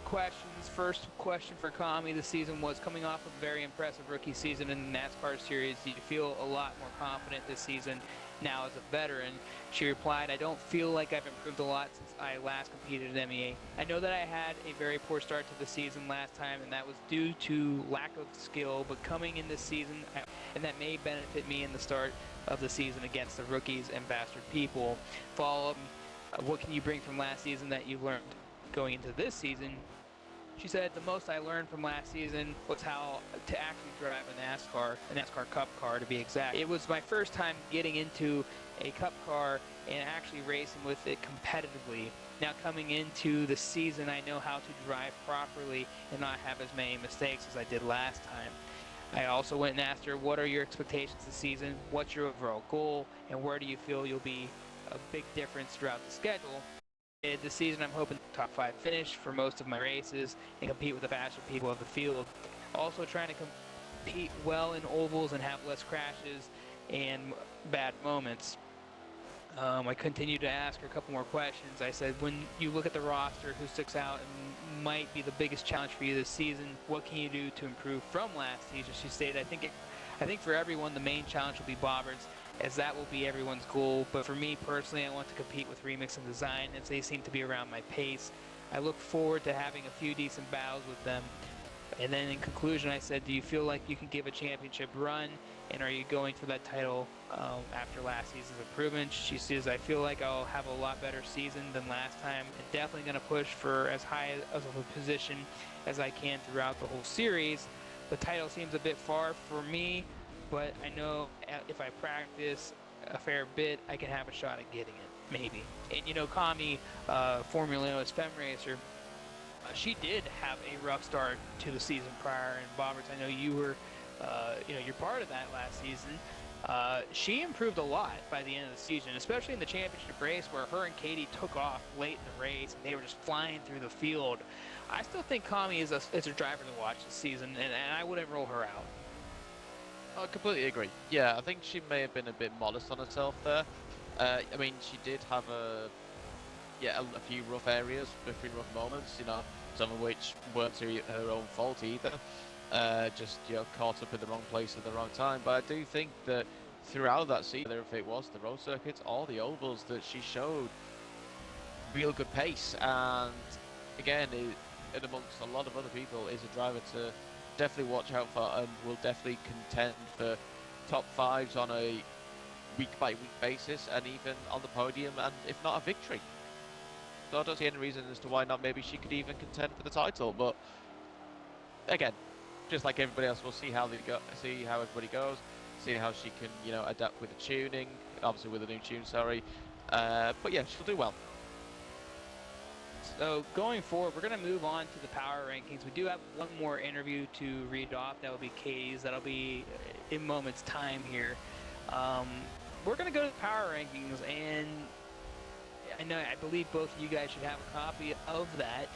questions. First question for Kami this season was, coming off of a very impressive rookie season in the NASCAR series, do you feel a lot more confident this season now as a veteran? She replied, I don't feel like I've improved a lot since I last competed at MEA. I know that I had a very poor start to the season last time, and that was due to lack of skill, but coming in this season, and that may benefit me in the start of the season against the rookies and bastard people. Follow up, what can you bring from last season that you've learned going into this season? She said, the most I learned from last season was how to actually drive a NASCAR Cup car to be exact. It was my first time getting into a Cup car and actually racing with it competitively. Now coming into the season, I know how to drive properly and not have as many mistakes as I did last time. I also went and asked her, what are your expectations this season? What's your overall goal? And where do you feel you'll be a big difference throughout the schedule? This season, I'm hoping top 5 finish for most of my races and compete with the faster people of the field. Also trying to compete well in ovals and have less crashes and bad moments. I continued to ask her a couple more questions. I said, when you look at the roster, who sticks out and might be the biggest challenge for you this season? What can you do to improve from last season? She stated, I think for everyone, the main challenge will be Bobberts, as that will be everyone's goal. But for me personally, I want to compete with Remix and Design, as they seem to be around my pace. I look forward to having a few decent battles with them. And then in conclusion, I said, do you feel like you can give a championship run? And are you going for that title after last season's improvement? She says, I feel like I'll have a lot better season than last time, and definitely going to push for as high of a position as I can throughout the whole series. The title seems a bit far for me, but I know if I practice a fair bit, I can have a shot at getting it, maybe. And you know, Kami, Formula O's Fem Racer, she did have a rough start to the season prior, and Bobberts, I know you were, you're part of that last season. She improved a lot by the end of the season, especially in the championship race where her and Katie took off late in the race and they were just flying through the field. I still think Kami is a driver to watch this season, and I wouldn't roll her out. I completely agree. Yeah, I think she may have been a bit modest on herself there. I mean, she did have a few rough areas, a few rough moments, some of which weren't her own fault either. Just caught up in the wrong place at the wrong time. But I do think that throughout that season, whether if it was the road circuits or the ovals, that she showed real good pace. And again, and amongst a lot of other people, is a driver to definitely watch out for, and will definitely contend for top 5s on a week-by-week basis, and even on the podium, and if not a victory. So I don't see any reason as to why not. Maybe she could even contend for the title. But again, just like everybody else, we'll see how see how everybody goes, see how she can, adapt with the tuning, obviously with the new tune. Sorry, but yeah, she'll do well. So going forward, we're going to move on to the power rankings. We do have one more interview to read off. That will be Katie's. That'll be in moments time here. We're going to go to the power rankings, and I believe both of you guys should have a copy of that.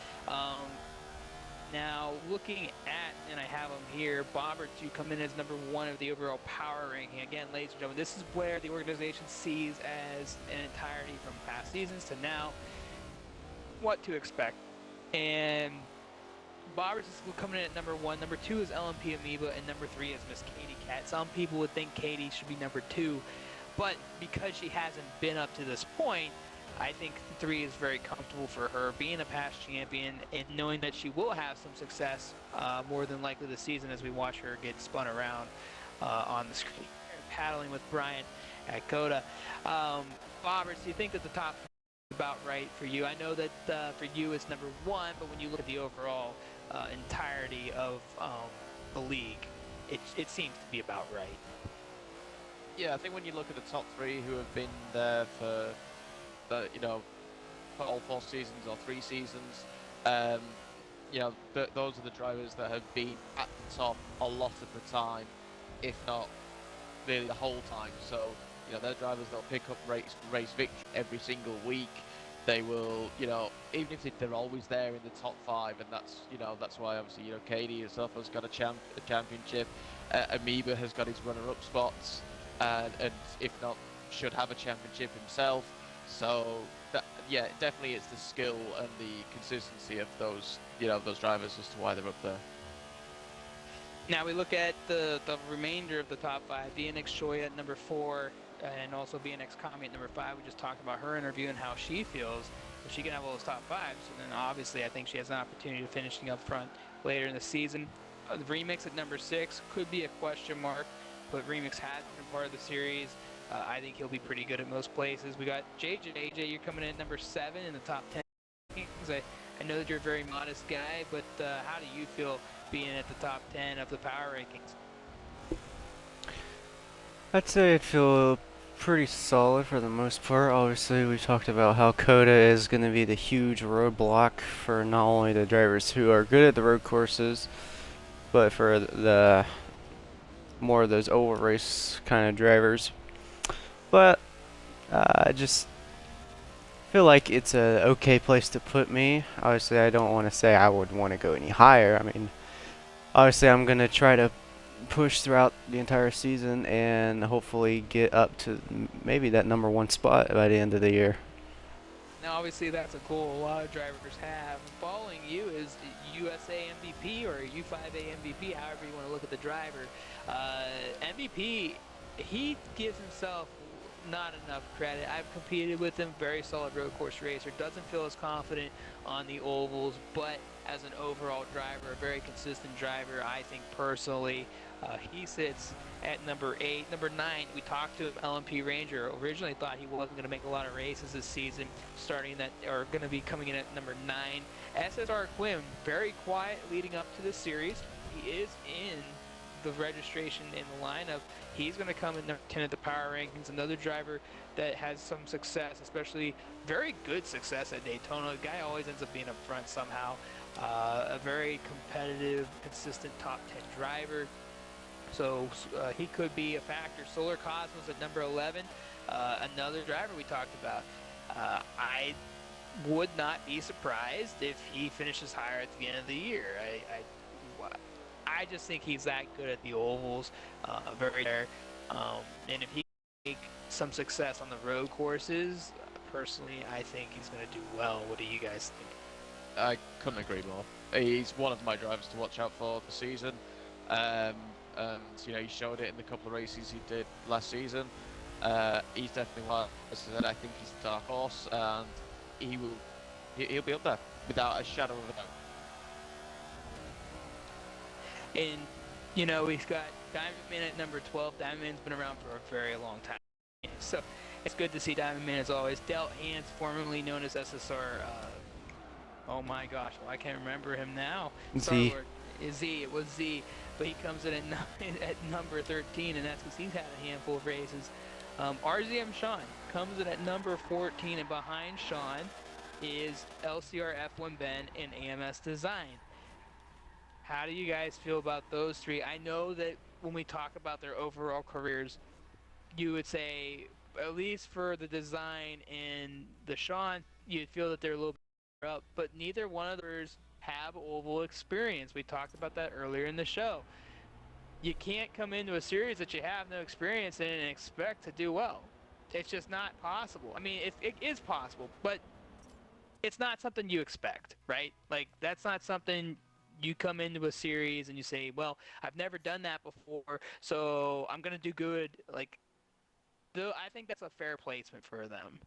Now, looking at, and I have them here, Bobberts, you come in as number 1 of the overall power ranking. Again, ladies and gentlemen, this is where the organization sees as an entirety from past seasons to now what to expect. And Bobberts is coming in at number 1. Number 2 is LMP Amoeba, and number 3 is Miss Katie Cat. Some people would think Katie should be number 2, but because she hasn't been up to this point, I think 3 is very comfortable for her, being a past champion and knowing that she will have some success more than likely this season as we watch her get spun around on the screen, paddling with Brian at Coda. Bobberts, do you think that the top is about right for you? I know that for you it's number 1, but when you look at the overall entirety of the league, it seems to be about right. Yeah, I think when you look at the top 3 who have been there for for all 4 seasons or 3 seasons, those are the drivers that have been at the top a lot of the time, if not really the whole time. So, they're drivers that'll pick up race victory every single week. They will, even if they're always there in the top 5, and that's why obviously, Katie herself has got a championship. Amoeba has got his runner-up spots, and if not, should have a championship himself. So definitely it's the skill and the consistency of those drivers as to why they're up there. Now we look at the remainder of the top 5. BNX Shoya at number 4, and also BNX Kami at number 5. We just talked about her interview and how she feels. If she can have all those top 5s, then obviously I think she has an opportunity of finishing up front later in the season. The Remix at number 6 could be a question mark, but Remix has been part of the series. I think he'll be pretty good at most places. We got JJ. AJ, you're coming in at number 7 in the top 10. I know that you're a very modest guy, but how do you feel being at the top 10 of the power rankings? I'd say I'd feel pretty solid for the most part. Obviously, we talked about how Coda is going to be the huge roadblock for not only the drivers who are good at the road courses, but for the more of those oval race kind of drivers. But I just feel like it's a okay place to put me. Obviously, I don't want to say I would want to go any higher. I mean, obviously, I'm gonna try to push throughout the entire season and hopefully get up to maybe that #1 spot by the end of the year. Now, obviously, that's a goal a lot of drivers have. Following you is USA MVP or U5A MVP, however you want to look at the driver. MVP, he gives himself not enough credit. I've competed with him, very solid road course racer, doesn't feel as confident on the ovals, but as an overall driver, a very consistent driver, I think personally. He sits at number 8. Number 9, we talked to him, LMP Ranger. Originally thought he wasn't going to make a lot of races this season, starting that, or going to be coming in at number 9. SSR Quim, very quiet leading up to this series. He is in the registration in the lineup. He's going to come in number 10 at the power rankings. Another driver that has some success, especially very good success at Daytona. The guy always ends up being up front somehow. A very competitive, consistent top 10 driver. So he could be a factor. Solar Cosmos at number 11, another driver we talked about. I would not be surprised if he finishes higher at the end of the year. I just think he's that good at the ovals, very there. And if he can make some success on the road courses, personally, I think he's going to do well. What do you guys think? I couldn't agree more. He's one of my drivers to watch out for this season. And he showed it in the couple of races he did last season. He's definitely one. As I said, I think he's a dark horse, and he'll be up there without a shadow of a doubt. And we've got Diamond Man at number 12. Diamond Man's been around for a very long time, so it's good to see Diamond Man as always. Delt Hans, formerly known as SSR. Oh my gosh, well, I can't remember him now. Z. Z, it was Z, but he comes in at number 13, and that's because he's had a handful of races. RZM Sean comes in at number 14, and behind Sean is LCR F1 Ben and AMS Design. How do you guys feel about those three? I know that when we talk about their overall careers, you would say, at least for the Design and the Sean, you'd feel that they're a little bit up, but neither one of those have oval experience. We talked about that earlier in the show. You can't come into a series that you have no experience in and expect to do well. It's just not possible. I mean, it is possible, but it's not something you expect, right? Like, that's not something you come into a series and you say, well, I've never done that before, so I'm going to do good. Like, I think that's a fair placement for them.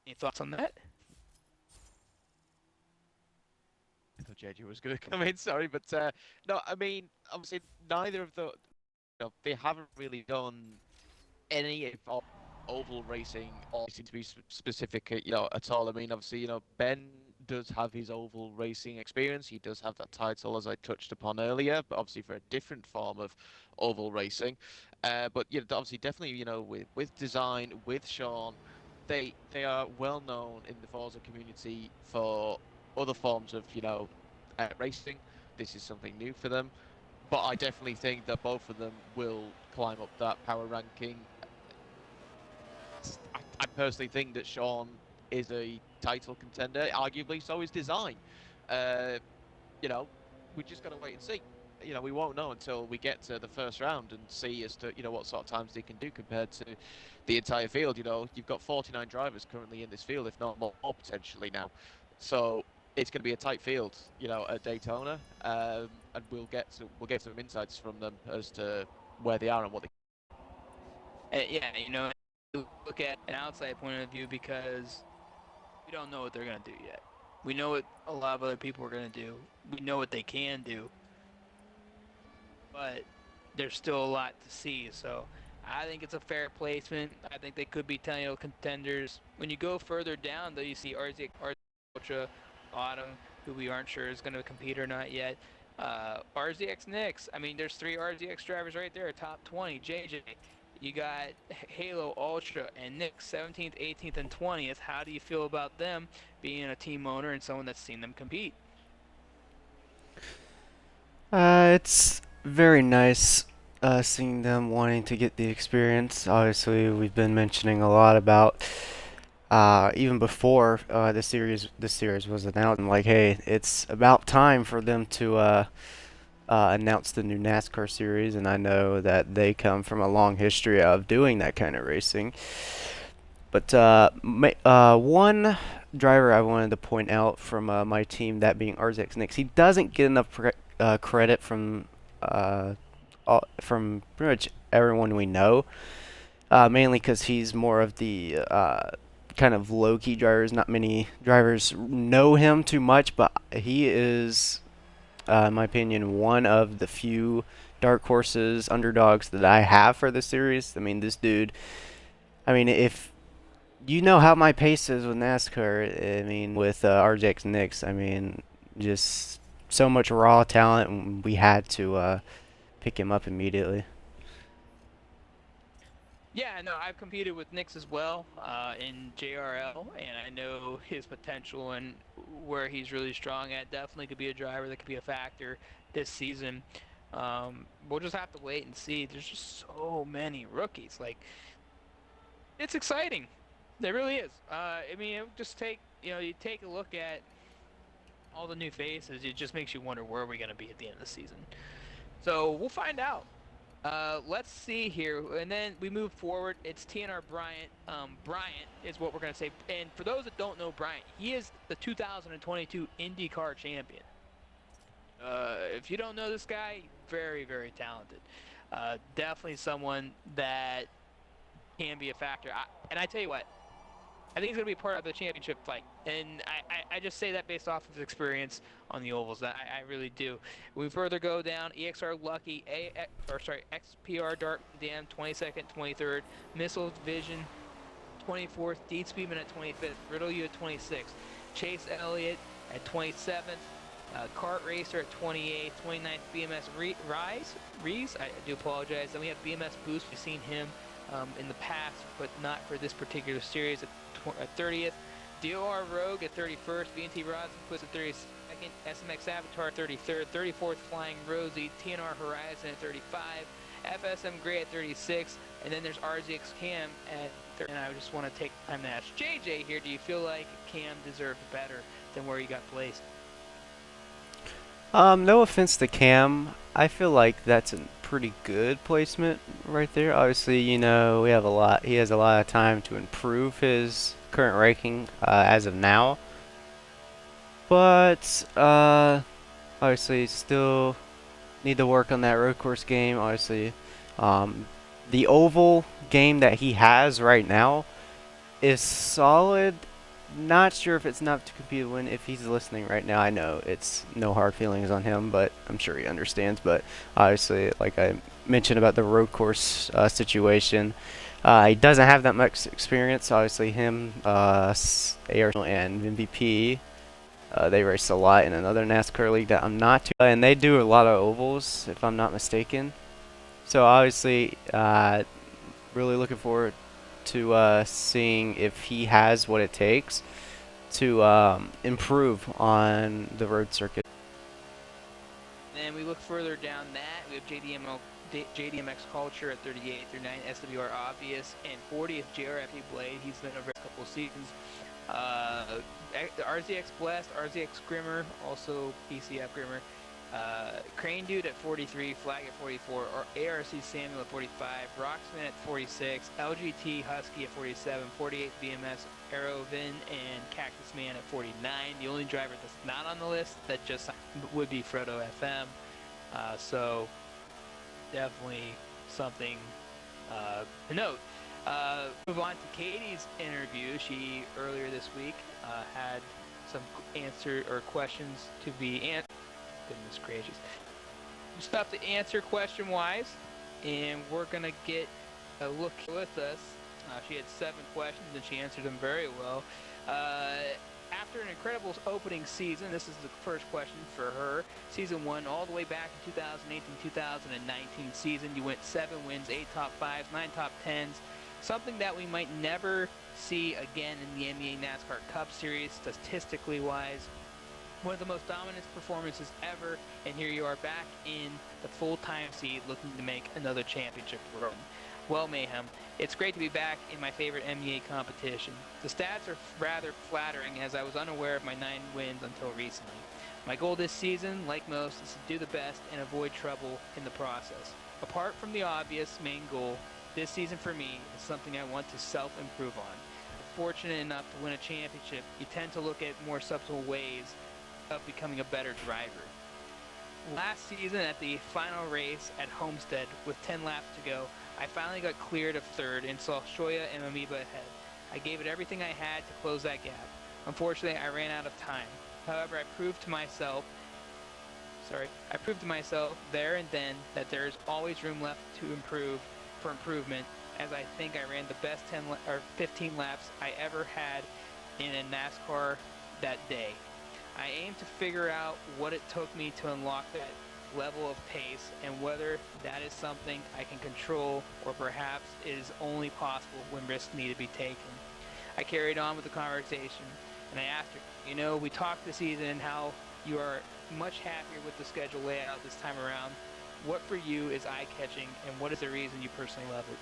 Any thoughts on that? I thought JJ was going to come in, sorry, but no, I mean, obviously neither of the, they haven't really done any of oval racing or seem to be specific, at all. I mean, obviously, Ben does have his oval racing experience. He does have that title, as I touched upon earlier, but obviously for a different form of oval racing. But obviously, definitely, with Design, with Sean, they are well known in the Forza community for other forms of racing. This is something new for them, but I definitely think that both of them will climb up that power ranking. I personally think that Sean is a title contender. Arguably, so is Design. We just got to wait and see. We won't know until we get to the first round and see as to what sort of times they can do compared to the entire field. You've got 49 drivers currently in this field, if not more potentially now. So it's going to be a tight field, at Daytona, and we'll get some insights from them as to where they are and what they. Yeah, look at an outside point of view because we don't know what they're going to do yet. We know what a lot of other people are going to do. We know what they can do. But there's still a lot to see, so I think it's a fair placement. I think they could be title contenders. When you go further down, though, you see RZ Ultra, Autumn, who we aren't sure is going to compete or not yet. RZX Nix, I mean, there's 3 RZX drivers right there, top 20. JJ, you got Halo Ultra and Nix, 17th, 18th, and 20th. How do you feel about them being a team owner and someone that's seen them compete? It's very nice seeing them wanting to get the experience. Obviously, we've been mentioning a lot about even before this series was announced. I'm like, hey, it's about time for them to announce the new NASCAR series, and I know that they come from a long history of doing that kind of racing. But one driver I wanted to point out from my team, that being RZX Nix, he doesn't get enough credit from pretty much everyone we know, mainly because he's more of the kind of low-key drivers. Not many drivers know him too much, but he is, in my opinion, one of the few dark horses, underdogs that I have for the series. I mean, this dude, I mean, if you know how my pace is with NASCAR, I mean, with RJX Nix, I mean, just so much raw talent, and we had to pick him up immediately. Yeah, no, I've competed with Nix as well in JRL, and I know his potential and where he's really strong at. Definitely could be a driver that could be a factor this season. We'll just have to wait and see. There's just so many rookies. Like, it's exciting. It really is. I mean, just you take a look at all the new faces. It just makes you wonder where are we going to be at the end of the season. So we'll find out. Let's see here, and then we move forward. It's TNR Bryant. Bryant is what we're going to say. And for those that don't know Bryant, he is the 2022 IndyCar champion. If you don't know this guy, very, very talented. Definitely someone that can be a factor. And I tell you what, I think he's going to be part of the championship fight. And I just say that based off of his experience on the ovals. I really do. We further go down. EXR Lucky, XPR Dart Dam, 22nd, 23rd. Missile Division, 24th. Deed Speedman at 25th. Riddle U at 26th. Chase Elliott at 27th. Kart Racer at 28th. 29th, BMS Rees. I do apologize. Then we have BMS Boost. We've seen him in the past, but not for this particular series at 30th. DOR Rogue at 31st. BNT Rosenquist at 32nd. SMX Avatar 33rd. 34th Flying Rosie. TNR Horizon at 35. FSM Gray at 36. And then there's RZX Cam at 30. And I just want to take time to ask JJ here, do you feel like Cam deserved better than where he got placed? No offense to Cam, I feel like that's a pretty good placement right there. Obviously, you know, he has a lot of time to improve his current ranking as of now. But obviously, still need to work on that road course game. Obviously, the oval game that he has right now is solid. Not sure if it's enough to compete win. If he's listening right now, I know it's no hard feelings on him, but I'm sure he understands. But obviously, like I mentioned about the road course situation, he doesn't have that much experience. Obviously, him, AR and MVP, they race a lot in another NASCAR league that I'm not too, and they do a lot of ovals, if I'm not mistaken. So obviously, really looking forward to seeing if he has what it takes to improve on the road circuit. Then we look further down that, we have JDMX Culture at 38, 39, SWR Obvious, and 40th JRFE Blade. He's been over a couple seasons. The RZX Blast, RZX Grimmer, also PCF Grimmer. Crane Dude at 43, Flag at 44, ARC Samuel at 45, Roxman at 46, LGT Husky at 47, 48 BMS Aerovin, and Cactus Man at 49. The only driver that's not on the list that just would be Frodo FM. So definitely something to note. Move on to Katie's interview. She earlier this week had some questions to be answered. Goodness gracious. Stuff to answer question-wise, and we're going to get a look with us. She had 7 questions, and she answered them very well. After an incredible opening season, this is the first question for her. Season 1, all the way back in 2018-2019 season, you went 7 wins, 8 top 5s, 9 top 10s. Something that we might never see again in the MEA NASCAR Cup Series, statistically wise. One of the most dominant performances ever, and here you are back in the full-time seat looking to make another championship run. Well, Mayhem, it's great to be back in my favorite MEA competition. The stats are rather flattering as I was unaware of my 9 wins until recently. My goal this season, like most, is to do the best and avoid trouble in the process. Apart from the obvious main goal, this season for me is something I want to self-improve on. If fortunate enough to win a championship, you tend to look at more subtle ways of becoming a better driver. Last season at the final race at Homestead with 10 laps to go, I finally got cleared of third and saw Shoya and Amoeba ahead. I gave it everything I had to close that gap. Unfortunately, I ran out of time. However, I proved to myself there and then that there is always room left to improve for improvement, as I think I ran the best 15 laps I ever had in a NASCAR that day. I aim to figure out what it took me to unlock that level of pace and whether that is something I can control or perhaps it is only possible when risks need to be taken. I carried on with the conversation and I asked her, we talked this season and how you are much happier with the schedule layout this time around. What for you is eye-catching and what is the reason you personally love it?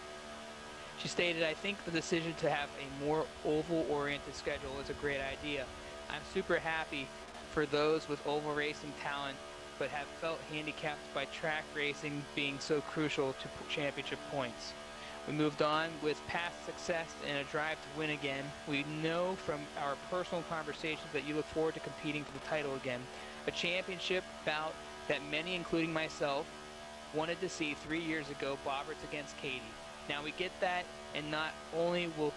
She stated, I think the decision to have a more oval-oriented schedule is a great idea. I'm super happy for those with oval racing talent but have felt handicapped by track racing being so crucial to championship points. We moved on with past success and a drive to win again. We know from our personal conversations that you look forward to competing for the title again. A championship bout that many, including myself, wanted to see 3 years ago, Bobberts against Katie. Now we get that, and not only will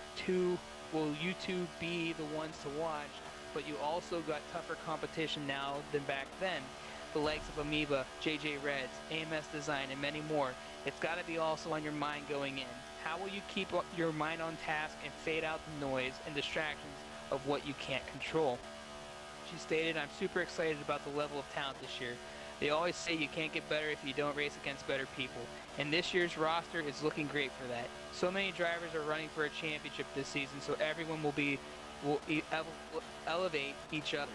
you two be the ones to watch, but you also got tougher competition now than back then. The likes of Amoeba, JJ Reds, AMS Design, and many more. It's got to be also on your mind going in. How will you keep your mind on task and fade out the noise and distractions of what you can't control? She stated, I'm super excited about the level of talent this year. They always say you can't get better if you don't race against better people, and this year's roster is looking great for that. So many drivers are running for a championship this season, so everyone will elevate each other.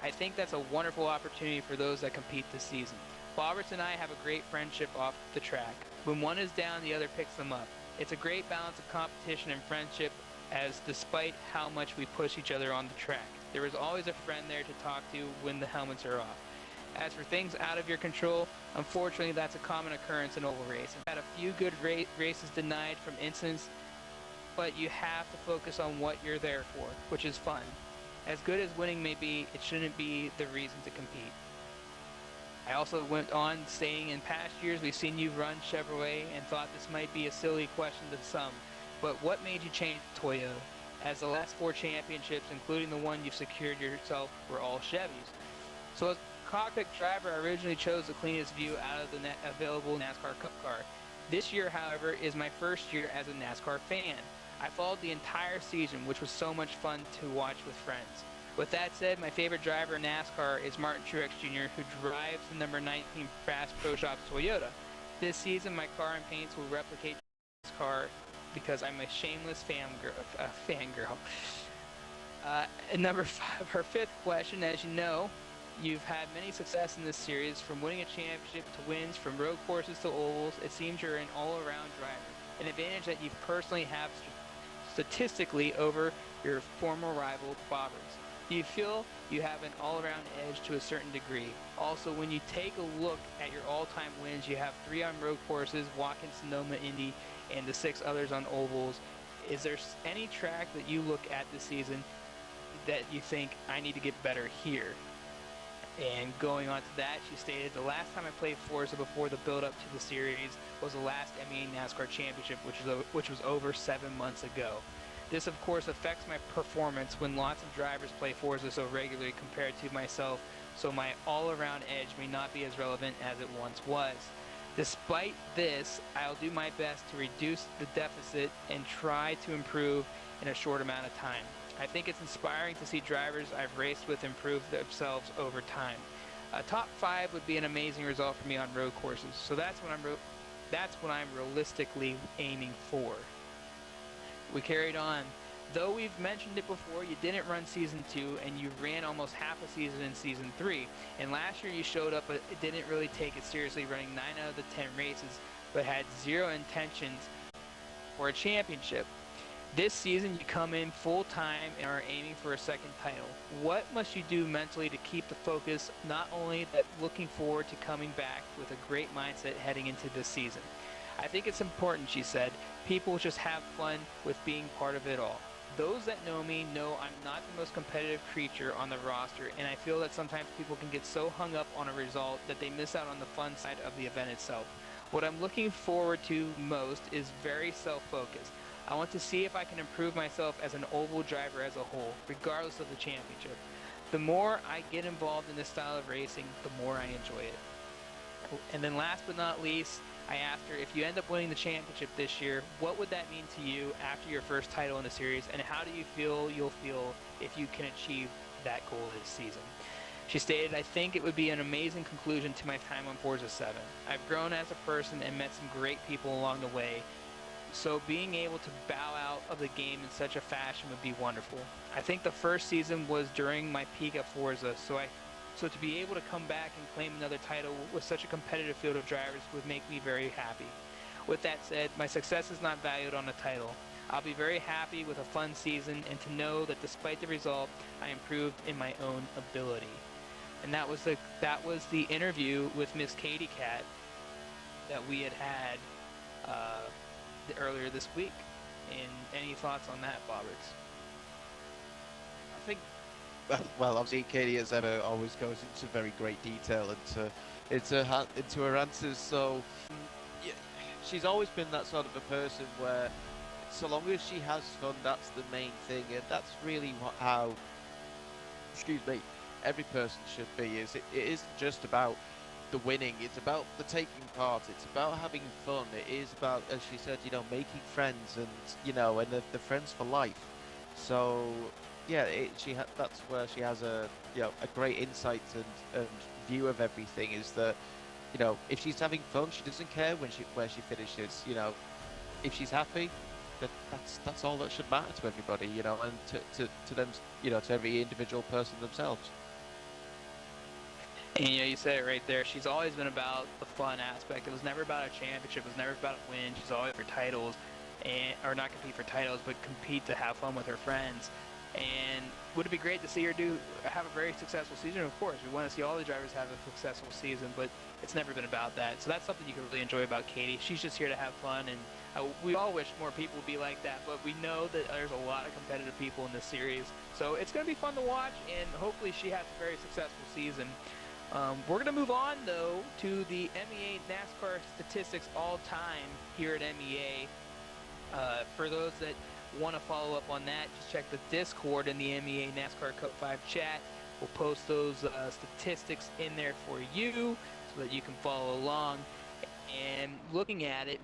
I think that's a wonderful opportunity for those that compete this season. Bobberts and I have a great friendship off the track. When one is down, the other picks them up. It's a great balance of competition and friendship, as despite how much we push each other on the track, there is always a friend there to talk to when the helmets are off. As for things out of your control, unfortunately that's a common occurrence in oval racing. I've had a few good races denied from incidents, but you have to focus on what you're there for, which is fun. As good as winning may be, it shouldn't be the reason to compete. I also went on saying in past years we've seen you run Chevrolet and thought this might be a silly question to some, but what made you change Toyota? As the last 4 championships, including the one you've secured yourself, were all Chevys. So as a cockpit driver, I originally chose the cleanest view out of the available NASCAR Cup car. This year, however, is my first year as a NASCAR fan. I followed the entire season, which was so much fun to watch with friends. With that said, my favorite driver in NASCAR is Martin Truex Jr., who drives the number 19 Fast Pro Shops Toyota. This season, my car and paints will replicate this car because I'm a shameless fangirl. Number 5, her 5th question, as you know, you've had many success in this series, from winning a championship to wins, from road courses to ovals. It seems you're an all-around driver, an advantage that you personally have statistically over your former rival, Bobberts. Do you feel you have an all-around edge to a certain degree? Also, when you take a look at your all-time wins, you have 3 on road courses, Watkins, Sonoma, Indy, and the 6 others on ovals. Is there any track that you look at this season that you think, I need to get better here? And going on to that, she stated, the last time I played Forza before the build-up to the series was the last MEA NASCAR Championship, which was over 7 months ago. This, of course, affects my performance when lots of drivers play Forza so regularly compared to myself, so my all-around edge may not be as relevant as it once was. Despite this, I'll do my best to reduce the deficit and try to improve in a short amount of time. I think it's inspiring to see drivers I've raced with improve themselves over time. A top 5 would be an amazing result for me on road courses, so that's what I'm realistically aiming for. We carried on. Though we've mentioned it before, you didn't run Season 2, and you ran almost half a season in Season 3. And last year you showed up, but it didn't really take it seriously, running 9 out of the 10 races, but had zero intentions for a championship. This season, you come in full-time and are aiming for a second title. What must you do mentally to keep the focus, not only that looking forward to coming back with a great mindset heading into this season? I think it's important, she said. People just have fun with being part of it all. Those that know me know I'm not the most competitive creature on the roster, and I feel that sometimes people can get so hung up on a result that they miss out on the fun side of the event itself. What I'm looking forward to most is very self-focused. I want to see if I can improve myself as an oval driver as a whole, regardless of the championship. The more I get involved in this style of racing, the more I enjoy it. And then last but not least, I asked her, if you end up winning the championship this year, what would that mean to you after your first title in the series, and how do you feel you'll feel if you can achieve that goal this season? She stated, I think it would be an amazing conclusion to my time on Forza 7. I've grown as a person and met some great people along the way, so being able to bow out of the game in such a fashion would be wonderful. I think the first season was during my peak at Forza, so to be able to come back and claim another title with such a competitive field of drivers would make me very happy. With that said, my success is not valued on a title. I'll be very happy with a fun season and to know that despite the result, I improved in my own ability. And that was the interview with Miss Katie Cat that we had earlier this week. And any thoughts on that, Boberts? I think, well, obviously Katie, as ever, always goes into very great detail into her answers. So yeah, she's always been that sort of a person where, so long as she has fun, that's the main thing, and that's really how, excuse me, every person should be. It isn't just about the winning, it's about the taking part, it's about having fun, it is about, as she said, making friends, and and the friends for life. So yeah, that's where she has a great insight and view of everything, is that if she's having fun, she doesn't care where she finishes. If she's happy, that's all that should matter to everybody, and to them, to every individual person themselves. And you said it right there. She's always been about the fun aspect. It was never about a championship. It was never about a win. She's always for titles, or not compete for titles, but compete to have fun with her friends. And would it be great to see her have a very successful season? Of course, we want to see all the drivers have a successful season, but it's never been about that. So that's something you can really enjoy about Katie. She's just here to have fun, and we all wish more people would be like that, but we know that there's a lot of competitive people in this series. So it's going to be fun to watch, and hopefully she has a very successful season. We're going to move on, though, to the MEA NASCAR statistics all-time here at MEA. For those that want to follow up on that, just check the Discord in the MEA NASCAR Cup 5 chat. We'll post those statistics in there for you so that you can follow along. And looking at it,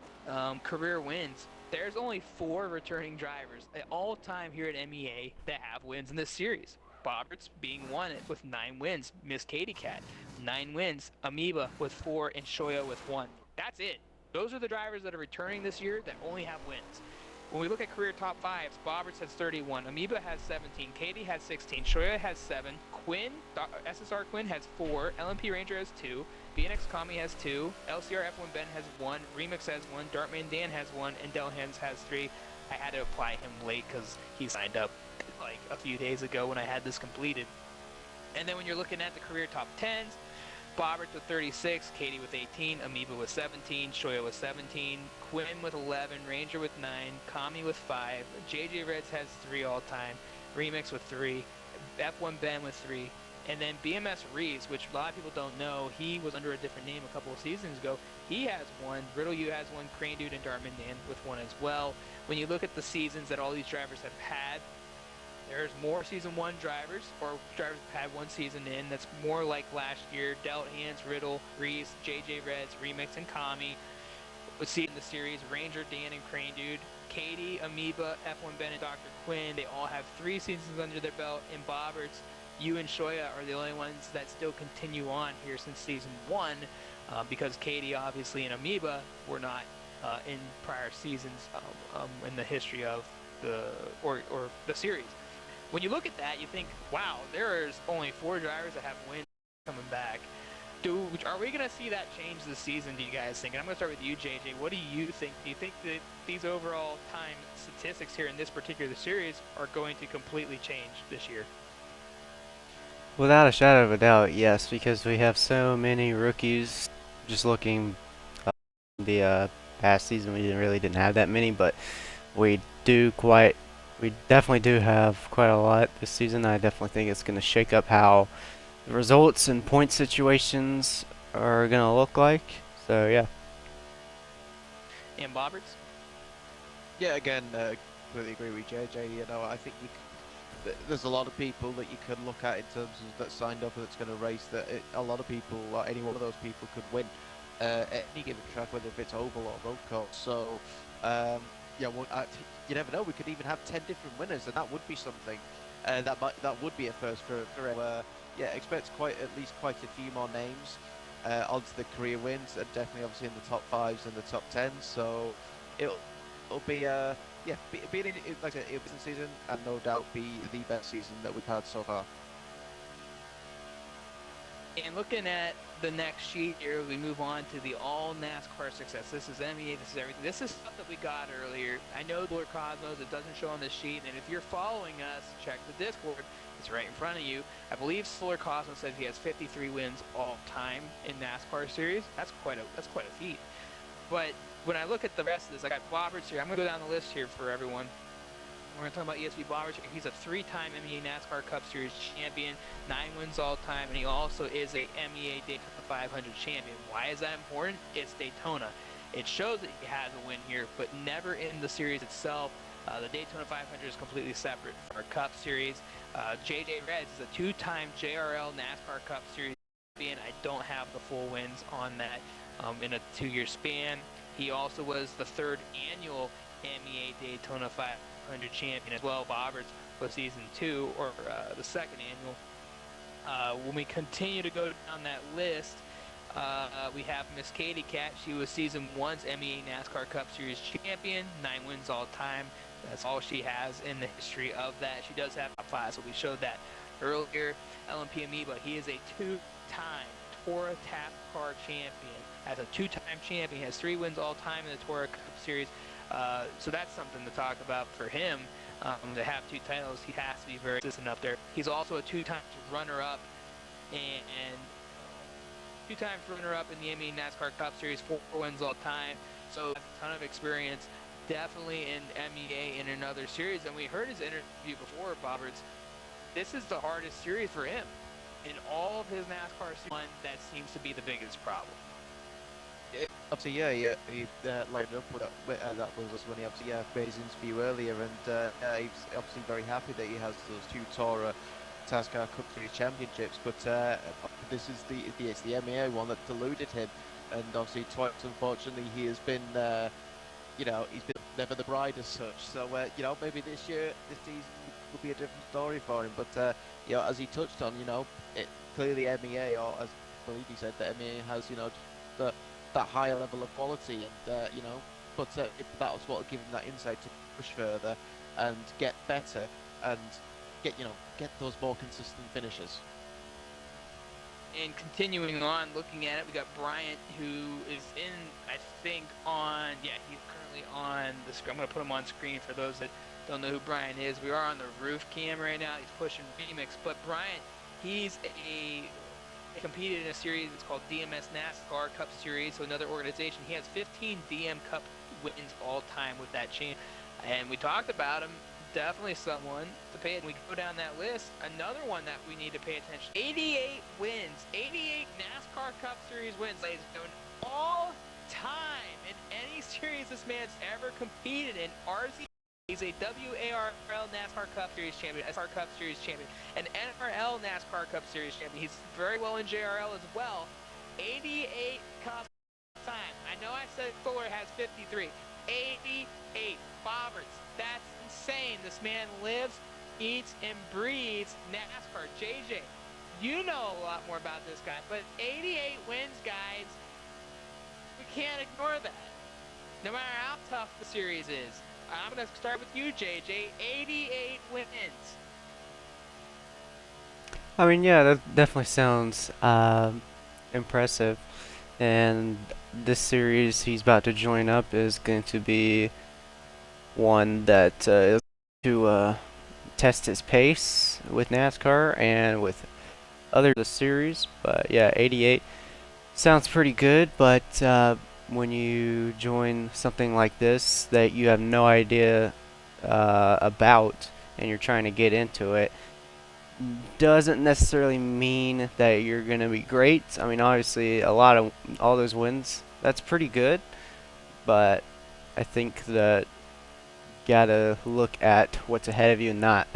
career wins. There's only 4 returning drivers at all time here at MEA that have wins in this series. Boberts being one with 9 wins. Miss Katie Cat, 9 wins. Amoeba with 4 and Shoya with 1. That's it. Those are the drivers that are returning this year that only have wins. When we look at career top 5s, Boberts has 31, Amoeba has 17, Katie has 16, Shoya has 7, Quinn, SSR Quinn has 4, LMP Ranger has 2, BNX Kami has 2, LCR F1 Ben has 1, Remix has 1, Dartman Dan has 1, and Delhans has 3. I had to apply him late because he signed up like a few days ago when I had this completed. And then when you're looking at the career top 10s, Boberts with 36, Katie with 18, Amoeba with 17, Shoya with 17, Quinn with 11, Ranger with 9, Kami with 5, JJ Reds has 3 all-time, Remix with 3, F1 Ben with 3, and then BMS Reeves, which a lot of people don't know, he was under a different name a couple of seasons ago. He has 1, Riddle U has 1, Crane Dude and Dartman Dan with 1 as well. When you look at the seasons that all these drivers have had, there's more Season 1 drivers, or drivers have had 1 season in, that's more like last year. Delt Hands, Riddle, Reese, JJ Reds, Remix, and Kami. Let's see in the series, Ranger, Dan, and Crane Dude. Katie, Amoeba, F1 Ben, and Dr. Quinn, they all have 3 seasons under their belt. And Boberts, you and Shoya are the only ones that still continue on here since Season 1, because Katie, obviously, and Amoeba were not in prior seasons in the history of or the series. When you look at that, you think, wow, there's only 4 drivers that have wins coming back. Are we going to see that change this season, do you guys think? And I'm going to start with you, JJ. What do you think? Do you think that these overall time statistics here in this particular series are going to completely change this year? Without a shadow of a doubt, yes, because we have so many rookies. Just looking the past season, we really didn't have that many, but we definitely do have quite a lot this season. I definitely think it's going to shake up how the results and point situations are going to look like. So yeah. And Bobberts? Yeah, again, completely agree with JJ. You know, I think there's a lot of people that you could look at in terms of that signed up that's going to race. A lot of people, or any one of those people, could win at any given track, whether if it's oval or road course. So, yeah, well, you never know. We could even have 10 different winners, and that would be something. That would be a first for yeah, expect at least quite a few more names onto the career wins, and definitely obviously in the top 5s and the top 10s. So it'll be be like a business season, and no doubt be the best season that we've had so far. And looking at the next sheet here, we move on to the all NASCAR success. This is MEA, this is everything. This is stuff that we got earlier. I know Solar Cosmos, it doesn't show on this sheet, and if you're following us, check the Discord. It's right in front of you. I believe Solar Cosmos said he has 53 wins all time in NASCAR series. That's quite a feat. But when I look at the rest of this, I got Bobberts here. I'm gonna go down the list here for everyone. We're going to talk about ESP Bobberts. He's a 3-time MEA NASCAR Cup Series champion, 9 wins all time, and he also is a MEA Daytona 500 champion. Why is that important? It's Daytona. It shows that he has a win here, but never in the series itself. The Daytona 500 is completely separate from our Cup Series. JJ Reds is a 2-time JRL NASCAR Cup Series champion. I don't have the full wins on that in a 2-year span. He also was the 3rd annual MEA Daytona 500 champion as well. Bobberts was season 2 or the 2nd annual. When we continue to go down that list, we have Miss Katie Cat. She was season 1's MEA NASCAR Cup Series champion, 9 wins all time. That's all she has in the history of that. She does have top 5, so we showed that earlier. LMP Amoeba, he is a 2-time Toro Tap Car champion. As a 2-time champion, he has 3 wins all time in the Toro Cup Series. So that's something to talk about for him. To have 2 titles, he has to be very consistent up there. He's also a 2-time runner-up and 2 times runner-up in the MEA NASCAR Cup Series, 4 wins all time. So a ton of experience, definitely in MEA in another series. And we heard his interview before, Bobberts. This is the hardest series for him. In all of his NASCAR series, one that seems to be the biggest problem. Obviously, he lined up with that was when he obviously made his interview earlier, and he's obviously very happy that he has those 2 Toro NASCAR Cup Series championships. But this is it's the MEA one that deluded him, and obviously twice, unfortunately, he has been he's been never the bride as such. So maybe this season will be a different story for him. But as he touched on, clearly MEA, or as I believe he said, that MEA has that higher level of quality, and but that was what gave him that insight to push further and get better and get those more consistent finishes. And continuing on, looking at it, we got Bryant, who is in, I think, he's currently on the screen. I'm going to put him on screen for those that don't know who Bryant is. We are on the roof cam right now. He's pushing Remix, but Bryant, he's competed in a series that's called DMS NASCAR Cup Series, so another organization. He has 15 DM Cup wins all time with that chain, and we talked about him. Definitely someone to pay. We go down that list. Another one that we need to pay attention. 88 wins, 88 NASCAR Cup Series wins, ladies and gentlemen, all time in any series this man's ever competed in. RZ. He's a WARL NASCAR Cup Series champion, SR Cup Series champion, an NRL NASCAR Cup Series champion. He's very well in JRL as well. 88 Cup time. I know I said Fuller has 53. 88 Bobberts. That's insane. This man lives, eats, and breathes NASCAR. JJ, you know a lot more about this guy, but 88 wins, guys. We can't ignore that. No matter how tough the series is. I'm gonna start with you, JJ. 88 wins. I mean, yeah, that definitely sounds impressive. And this series he's about to join up is going to be one that is to test his pace with NASCAR and with other the series. But yeah, 88 sounds pretty good. But when you join something like this that you have no idea about and you're trying to get into it, doesn't necessarily mean that you're going to be great. I mean, obviously, all those wins, that's pretty good. But I think that gotta look at what's ahead of you, and not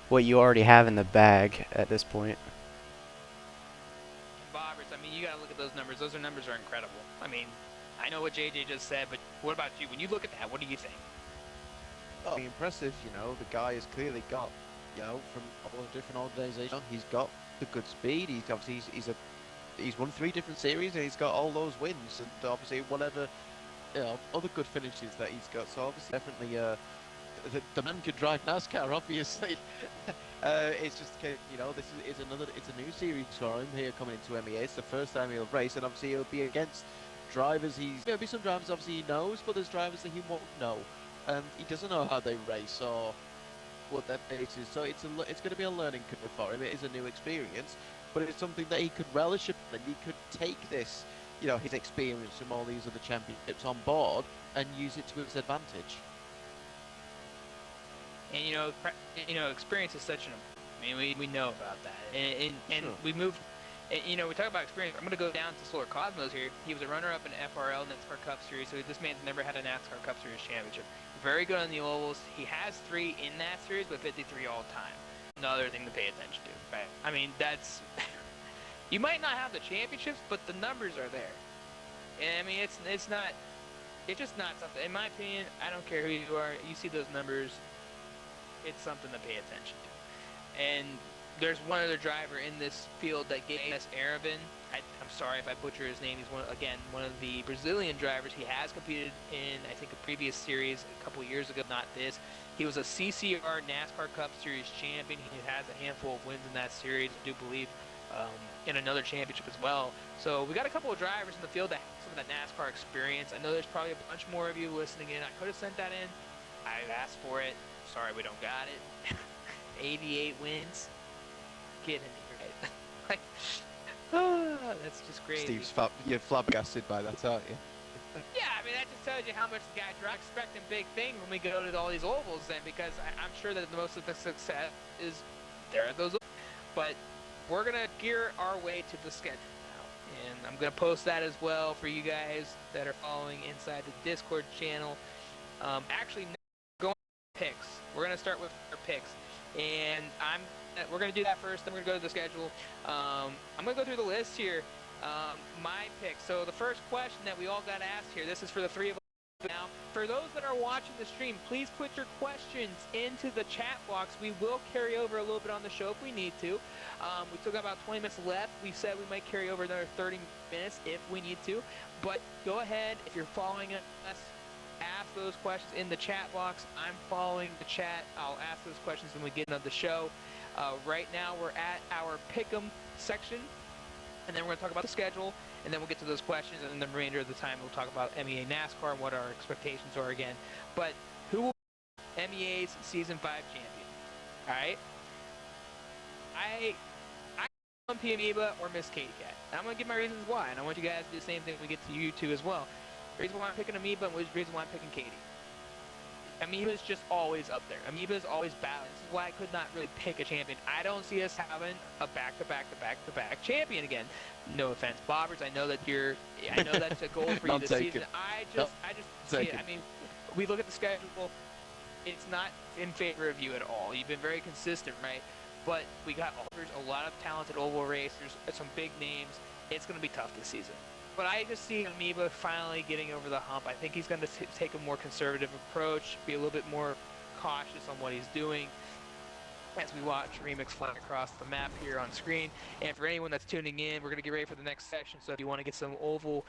what you already have in the bag at this point. Bobbers, I mean, you gotta look at those numbers. Those numbers are incredible. I mean, I know what JJ just said, but what about you? When you look at that, what do you think? Oh, impressive, you know, the guy has clearly got, you know, from all the different organisations, he's got the good speed. He's obviously he's won 3 different series and he's got all those wins, and obviously whatever, you know, other good finishes that he's got. So obviously, definitely, the man can drive NASCAR. Obviously, it's just, you know, this is it's a new series for him here coming into MEA. It's the first time he'll race, and obviously he'll be against drivers there'll be some drivers obviously he knows, but there's drivers that he won't know, and he doesn't know how they race or what their pace is. So it's going to be a learning curve for him. It is a new experience, but it's something that he could relish, and he could take this, you know, his experience from all these other championships on board and use it to his advantage. And you know, experience is such an. I mean, we know about that, and Sure. we moved. And, you know, we talk about experience. I'm gonna go down to Solar Cosmos here. He was a runner-up in FRL NASCAR Cup Series, so this man's never had a NASCAR Cup Series championship. Very good on the ovals. He has 3 in that series, but 53 all time. Another thing to pay attention to, right? I mean, that's you might not have the championships, but the numbers are there. And I mean, it's just not something. In my opinion, I don't care who you are. You see those numbers, it's something to pay attention to. And there's one other driver in this field that gave us Arabin. I'm sorry if I butcher his name. He's one of the Brazilian drivers. He has competed in, I think, a previous series a couple years ago, not this. He was a CCR NASCAR Cup Series champion. He has a handful of wins in that series, I do believe, in another championship as well. So we got a couple of drivers in the field that have some of that NASCAR experience. I know there's probably a bunch more of you listening in. I could have sent that in. I asked for it. Sorry we don't got it. 88 wins. Get in here, right? Like, that's just great. Steve's you're flabbergasted by that, aren't you? Yeah, I mean, that just tells you how much the guy drives. Expecting big things when we go to all these ovals then, because I'm sure that most of the success is there at those ovals. But we're going to gear our way to the schedule now. And I'm going to post that as well for you guys that are following inside the Discord channel. Actually, going to picks. We're going to start with our picks. And we're going to do that first, then we're going to go to the schedule. I'm going to go through the list here. My picks. So the first question that we all got asked here, this is for the 3 of us now. For those that are watching the stream, please put your questions into the chat box. We will carry over a little bit on the show if we need to. We still got about 20 minutes left. We said we might carry over another 30 minutes if we need to. But go ahead, if you're following us, ask those questions in the chat box. I'm following the chat. I'll ask those questions when we get into the show. Right now we're at our Pick'em section, and then we're going to talk about the schedule, and then we'll get to those questions, and the remainder of the time we'll talk about MEA NASCAR and what our expectations are again. But who will be MEA's Season 5 champion? All right? I want Amoeba or Miss Katie Cat. And I'm going to give my reasons why, and I want you guys to do the same thing when we get to you two as well. The reason why I'm picking Amoeba and the reason why I'm picking Katie. Amoeba's just always up there. Amoeba's always balanced. This is why I could not really pick a champion. I don't see us having a back-to-back champion again. No offense, Bobbers. I know that's a goal for you this season. I just see it. I mean, we look at the schedule. It's not in favor of you at all. You've been very consistent, right? But we got a lot of talented oval racers, some big names. It's going to be tough this season. But I just see Amoeba finally getting over the hump. I think he's going to take a more conservative approach, be a little bit more cautious on what he's doing as we watch Remix fly across the map here on screen. And for anyone that's tuning in, we're going to get ready for the next session. So if you want to get some oval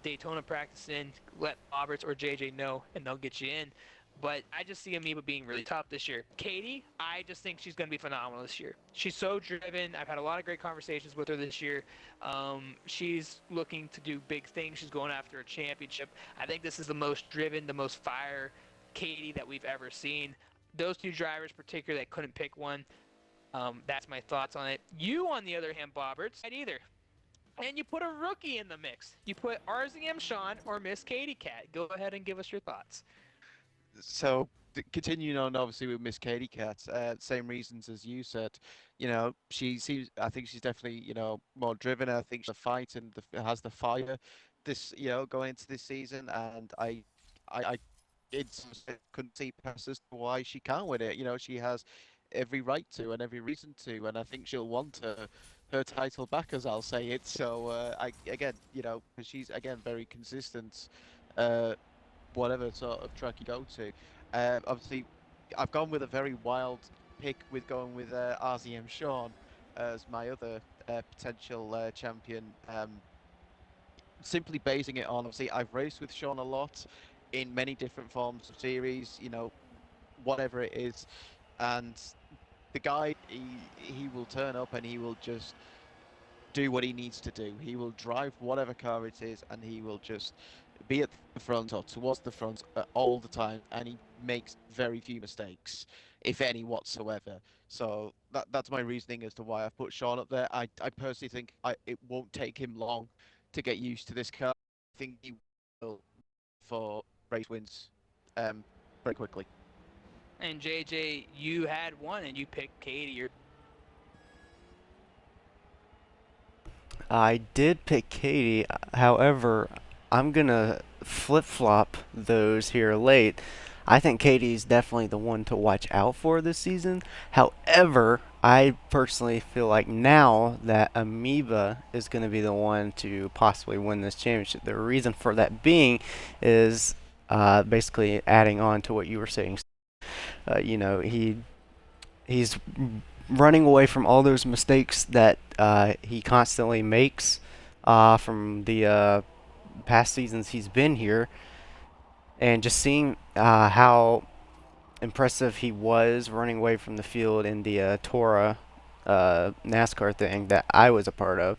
Daytona practice in, let Roberts or JJ know, and they'll get you in. but I just see Amoeba being really tough this year. Katie, I just think she's going to be phenomenal this year. She's so driven. I've had a lot of great conversations with her this year. She's looking to do big things. She's going after a championship. I think this is the most driven, the most fire Katie that we've ever seen. Those two drivers, particularly, I couldn't pick one. That's my thoughts on it. You, on the other hand, Bobberts, either. And you put a rookie in the mix. You put RZM Sean or Miss Katie Cat. Go ahead and give us your thoughts. So continuing on, obviously with Miss Katie Cat, same reasons as you said. You know, she seems. I think she's definitely more driven. I think she's a fight and has the fire. This going into this season, and I it's couldn't see past as to why she can't win it. You know, she has every right to and every reason to, and I think she'll want her title back, as I'll say it. So I again, because she's again very consistent. Whatever sort of track you go to. Obviously, I've gone with a very wild pick with going with RZM Sean as my other potential champion. Simply basing it on, obviously, I've raced with Sean a lot in many different forms of series, whatever it is, and the guy, he will turn up and he will just do what he needs to do. He will drive whatever car it is, and he will just be at the front or towards the front all the time, and he makes very few mistakes, if any whatsoever. So that's my reasoning as to why I've put Sean up there. I personally think it won't take him long to get used to this car. I think he will for race wins very quickly. And JJ, you had one and you picked Katie. I did pick Katie. However, I'm gonna flip-flop those here late. I think Katie's definitely the one to watch out for this season. However, I personally feel like now that Amoeba is going to be the one to possibly win this championship. The reason for that being is basically adding on to what you were saying. He's running away from all those mistakes that he constantly makes from the past seasons he's been here, and just seeing how impressive he was running away from the field in the Tora NASCAR thing that I was a part of.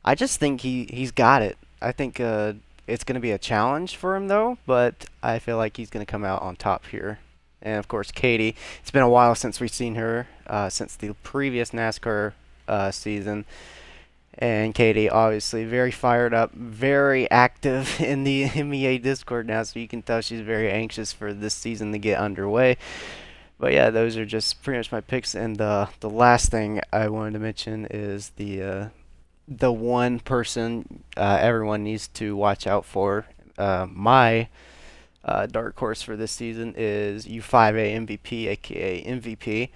I just think he's got it. I think it's going to be a challenge for him though, but I feel like he's going to come out on top here. And of course, Katie. It's been a while since we've seen her, since the previous NASCAR season. And Katie, obviously, very fired up, very active in the MEA Discord now, so you can tell she's very anxious for this season to get underway. But yeah, those are just pretty much my picks. And the last thing I wanted to mention is the one person everyone needs to watch out for. My dark horse for this season is U5A MVP, aka MVP.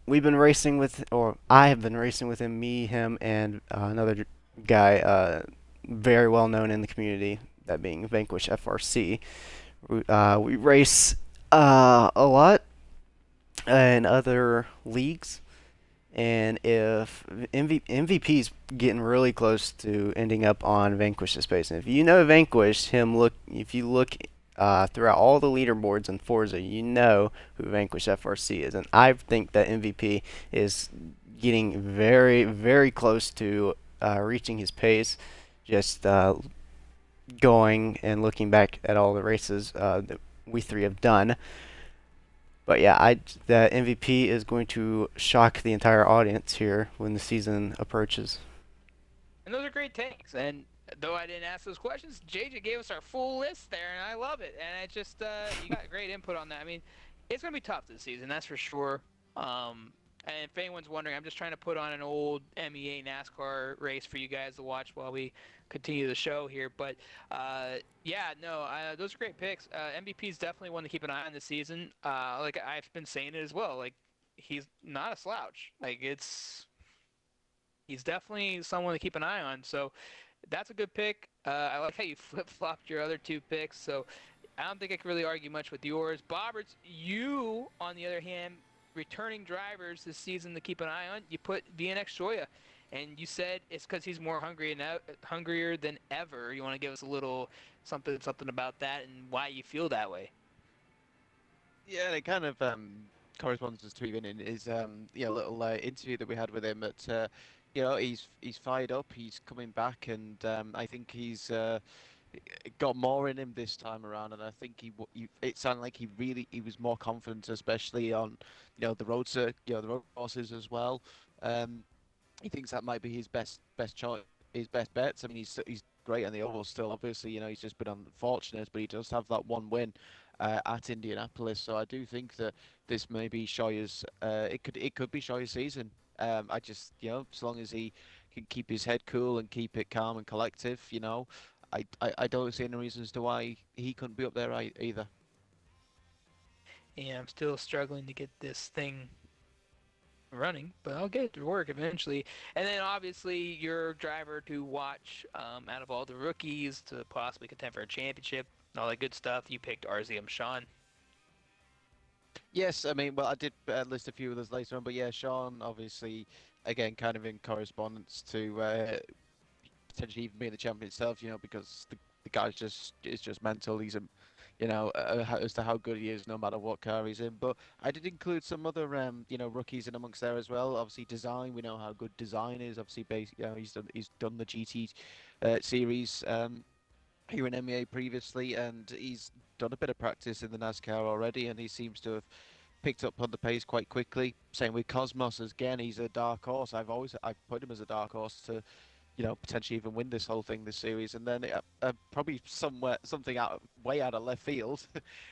We've been racing with, or I have been racing with him, me, him, and another guy very well known in the community, that being Vanquish FRC. We race a lot in other leagues, and if MVP's getting really close to ending up on Vanquish's pace, and if you know Vanquish, if you look throughout all the leaderboards in Forza, you know who Vanquish FRC is, and I think that MVP is getting very, very close to reaching his pace. Just going and looking back at all the races that we three have done. But yeah, the MVP is going to shock the entire audience here when the season approaches. And those are great takes. And though I didn't ask those questions, JJ gave us our full list there, and I love it. And it just you got great input on that. I mean, it's gonna be tough this season, that's for sure. And if anyone's wondering, I'm just trying to put on an old MEA NASCAR race for you guys to watch while we continue the show here. But yeah, no, those are great picks. MVP is definitely one to keep an eye on this season. Like I've been saying it as well. Like he's not a slouch. Like he's definitely someone to keep an eye on. So that's a good pick. I like how you flip-flopped your other two picks. So I don't think I can really argue much with yours. Bobberts, you, on the other hand, returning drivers this season to keep an eye on, you put VNX Shoya. And you said it's because he's more hungrier than ever. You want to give us a little something about that and why you feel that way? Yeah, and it kind of corresponds to even in his little interview that we had with him. That he's fired up, he's coming back, and I think he's got more in him this time around. And I think it sounded like he was more confident, especially on the the road courses as well. Um, he thinks that might be his best choice, his best bets. I mean, he's great on the oval still. Obviously, he's just been unfortunate, but he does have that one win at Indianapolis. So I do think that this may be Shoya's. It could be Shoya's season. I just as long as he can keep his head cool and keep it calm and collective, I don't see any reasons to why he couldn't be up there either. And I'm still struggling to get this thing running, but I'll get it to work eventually. And then obviously your driver to watch out of all the rookies to possibly contend for a championship, all that good stuff. You picked RZM Sean. Yes, I mean, well, I did list a few others later on, but yeah, Sean, obviously, again, kind of in correspondence to potentially even being the champion itself, because the guy's just mental. He's as to how good he is, no matter what car he's in. But I did include some other rookies in amongst there as well. Obviously, design. We know how good design is. Obviously, he's done the GT series here in MEA previously, and he's done a bit of practice in the NASCAR already, and he seems to have picked up on the pace quite quickly. Same with Cosmos again. He's a dark horse. I've put him as a dark horse to potentially even win this whole thing, this series. And then probably something way out of left field,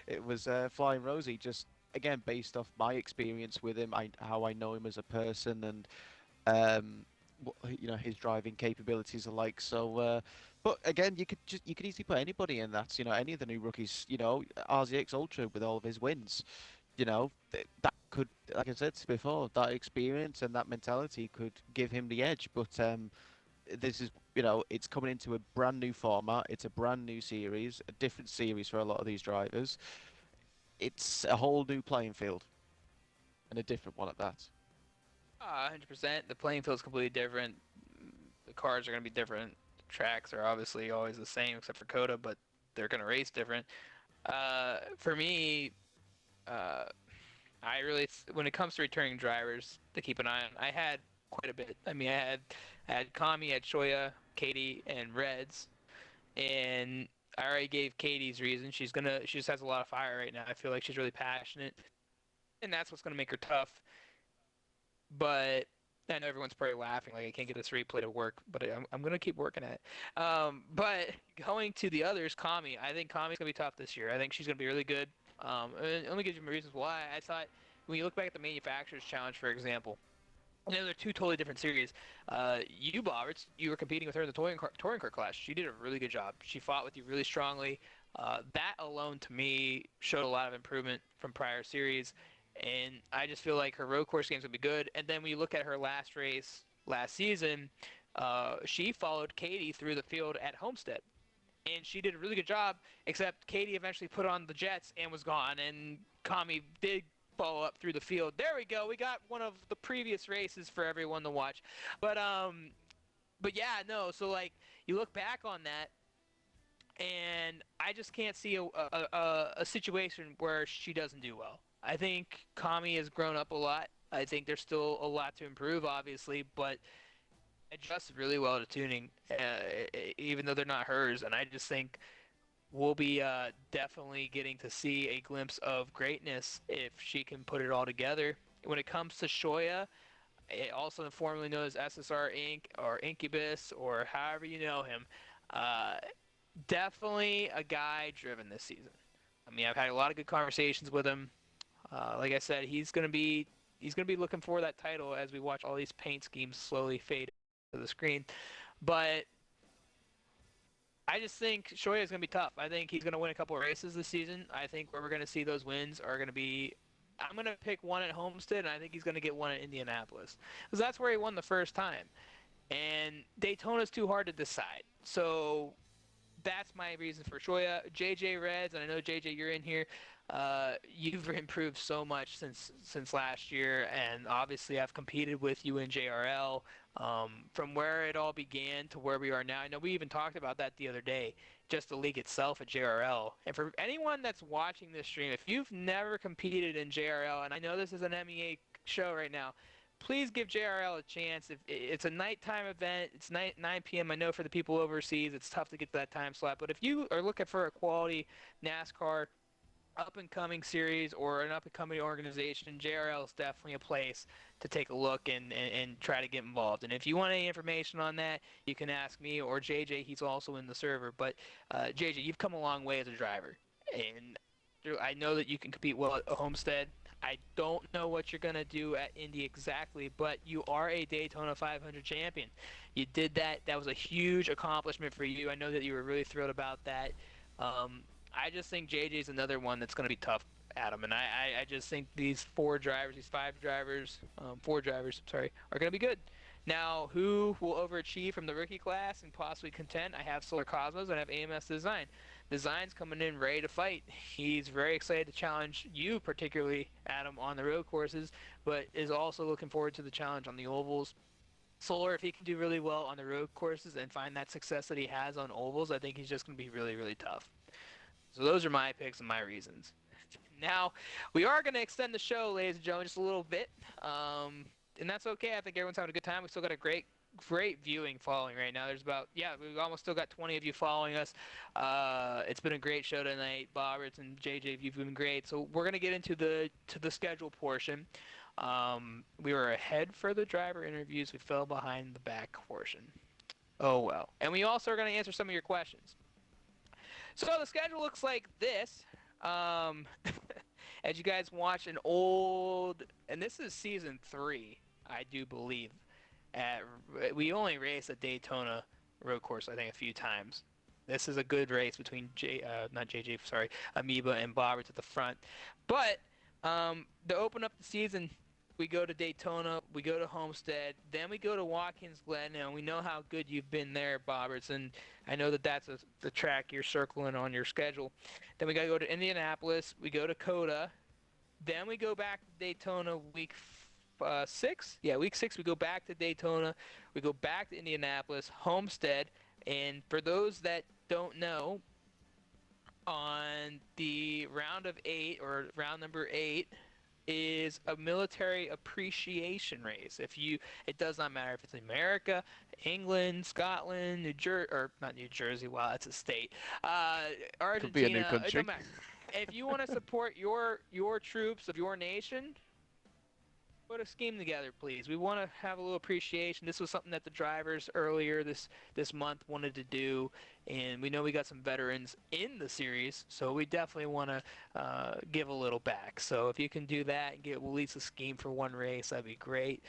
it was Flying Rosie. Just again based off my experience with him, how I know him as a person, and um, his driving capabilities alike. So, but again, you could easily put anybody in that. Any of the new rookies. RZX Ultra with all of his wins. That could, like I said before, that experience and that mentality could give him the edge. But this is it's coming into a brand new format. It's a brand new series, a different series for a lot of these drivers. It's a whole new playing field, and a different one at that. 100%. The playing field is completely different. The cars are going to be different. The tracks are obviously always the same except for Coda, but they're going to race different. For me, uh, I really, when it comes to returning drivers to keep an eye on, I had quite a bit. I mean, I had Kami, I had Shoya, Katie, and Reds, and I already gave Katie's reason. She just has a lot of fire right now. I feel like she's really passionate, and that's what's gonna make her tough. But I know everyone's probably laughing like I can't get this replay to work, but I'm gonna keep working at it. But going to the others, Kami, I think Kami's gonna be tough this year. I think she's gonna be really good. And let me give you my reasons why. I thought when you look back at the manufacturers challenge, for example, they're two totally different series. You, Roberts, you were competing with her in the touring car class. She did a really good job. She fought with you really strongly. That alone, to me, showed a lot of improvement from prior series. And I just feel like her road course games would be good. And then when you look at her last race last season, she followed Katie through the field at Homestead. And she did a really good job, except Katie eventually put on the Jets and was gone. And Kami did follow up through the field. There we go. We got one of the previous races for everyone to watch. But yeah, no. So like you look back on that, and I just can't see a situation where she doesn't do well. I think Kami has grown up a lot. I think there's still a lot to improve, obviously, but adjusted really well to tuning, even though they're not hers. And I just think we'll be definitely getting to see a glimpse of greatness if she can put it all together. When it comes to Shoya, also formerly known as SSR Inc. or Incubus or however you know him, uh, definitely a guy driven this season. I mean, I've had a lot of good conversations with him. Like I said, he's gonna be looking for that title as we watch all these paint schemes slowly fade to the screen. But I just think Shoya is going to be tough. I think he's going to win a couple of races this season. I think where we're going to see those wins are going to be. I'm going to pick one at Homestead, and I think he's going to get one at Indianapolis. Because that's where he won the first time. And Daytona's too hard to decide. So that's my reason for Shoya. JJ Reds, and I know JJ, you're in here. You've improved so much since last year, and obviously I've competed with you in JRL. From where it all began to where we are now. I know we even talked about that the other day, just the league itself at JRL. And for anyone that's watching this stream, if you've never competed in JRL, and I know this is an MEA show right now, please give JRL a chance. If it's a nighttime event, it's 9 p.m. I know for the people overseas, it's tough to get to that time slot. But if you are looking for a quality NASCAR up-and-coming series or an up-and-coming organization, JRL is definitely a place to take a look and try to get involved. And if you want any information on that, you can ask me or JJ. He's also in the server. But JJ, you've come a long way as a driver, and I know that you can compete well at Homestead. I don't know what you're going to do at Indy exactly, but you are a Daytona 500 champion. You did that. That was a huge accomplishment for you. I know that you were really thrilled about that. I just think JJ's another one that's going to be tough, Adam. And I just think these four drivers, sorry, are going to be good. Now, who will overachieve from the rookie class and possibly contend? I have Solar Cosmos and I have AMS Design. Design's coming in ready to fight. He's very excited to challenge you, particularly, Adam, on the road courses, but is also looking forward to the challenge on the ovals. Solar, if he can do really well on the road courses and find that success that he has on ovals, I think he's just going to be really, really tough. So those are my picks and my reasons. Now, we are going to extend the show, ladies and gentlemen, just a little bit. And that's okay. I think everyone's having a good time. We still got a great viewing following right now. There's about, we've almost still got 20 of you following us. It's been a great show tonight. Boberts and JJ, you've been great. So we're going to get into the schedule portion. We were ahead for the driver interviews. We fell behind the back portion. Oh, well. And we also are going to answer some of your questions. So the schedule looks like this. As you guys watch an old, and this is season 3, I do believe. We only raced at Daytona road course, I think, a few times. This is a good race between Amoeba and Bobbert at the front. But to open up the season, we go to Daytona, we go to Homestead, then we go to Watkins Glen, and we know how good you've been there, Bobberts, and I know that that's the track you're circling on your schedule. Then we got to go to Indianapolis, we go to Coda, then we go back to Daytona week 6. Yeah, week 6 we go back to Daytona, we go back to Indianapolis, Homestead, and for those that don't know, on the round of 8, or round number 8, is a military appreciation race. It does not matter if it's America, England, Scotland, New Jersey, or not New Jersey. Wow, that's a state. Argentina. Could be a new country. It don't matter. If you want to support your troops of your nation, put a scheme together, please. We want to have a little appreciation. This was something that the drivers earlier this month wanted to do, and we know we got some veterans in the series, so we definitely want to give a little back. So if you can do that and we'll release a scheme for one race, that'd be great.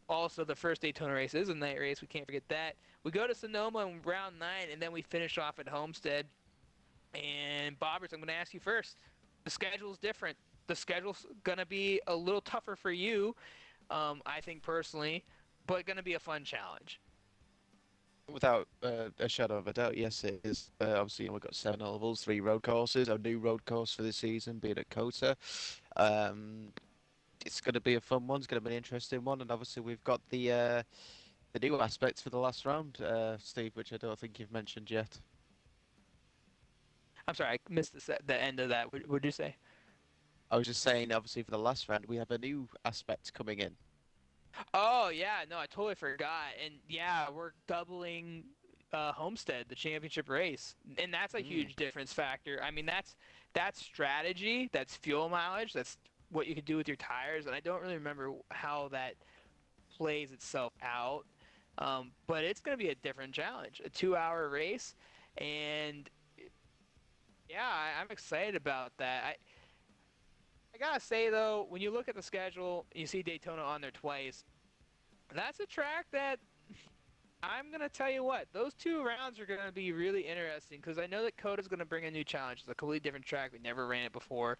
Also, the first Daytona race is a night race. We can't forget that. We go to Sonoma in round 9, and then we finish off at Homestead. And Bobbers, I'm going to ask you first. The schedule's different. The schedule's going to be a little tougher for you, I think personally, but going to be a fun challenge. Without a shadow of a doubt, yes, it is. Obviously, we've got 7 ovals, 3 road courses, a new road course for this season, being at Kota. It's going to be a fun one. It's going to be an interesting one, and obviously we've got the new aspects for the last round, Steve, which I don't think you've mentioned yet. I'm sorry, I missed the end of that. What did you say? I was just saying, obviously, for the last round, we have a new aspect coming in. Oh, yeah, no, I totally forgot. And yeah, we're doubling Homestead, the championship race. And that's a huge difference factor. I mean, that's strategy, that's fuel mileage, that's what you can do with your tires. And I don't really remember how that plays itself out. But it's going to be a different challenge, a 2-hour race. And yeah, I'm excited about that. I gotta say though, when you look at the schedule, you see Daytona on there twice. That's a track that I'm gonna tell you what, those 2 rounds are gonna be really interesting because I know that Coda's gonna bring a new challenge. It's a completely different track. We never ran it before.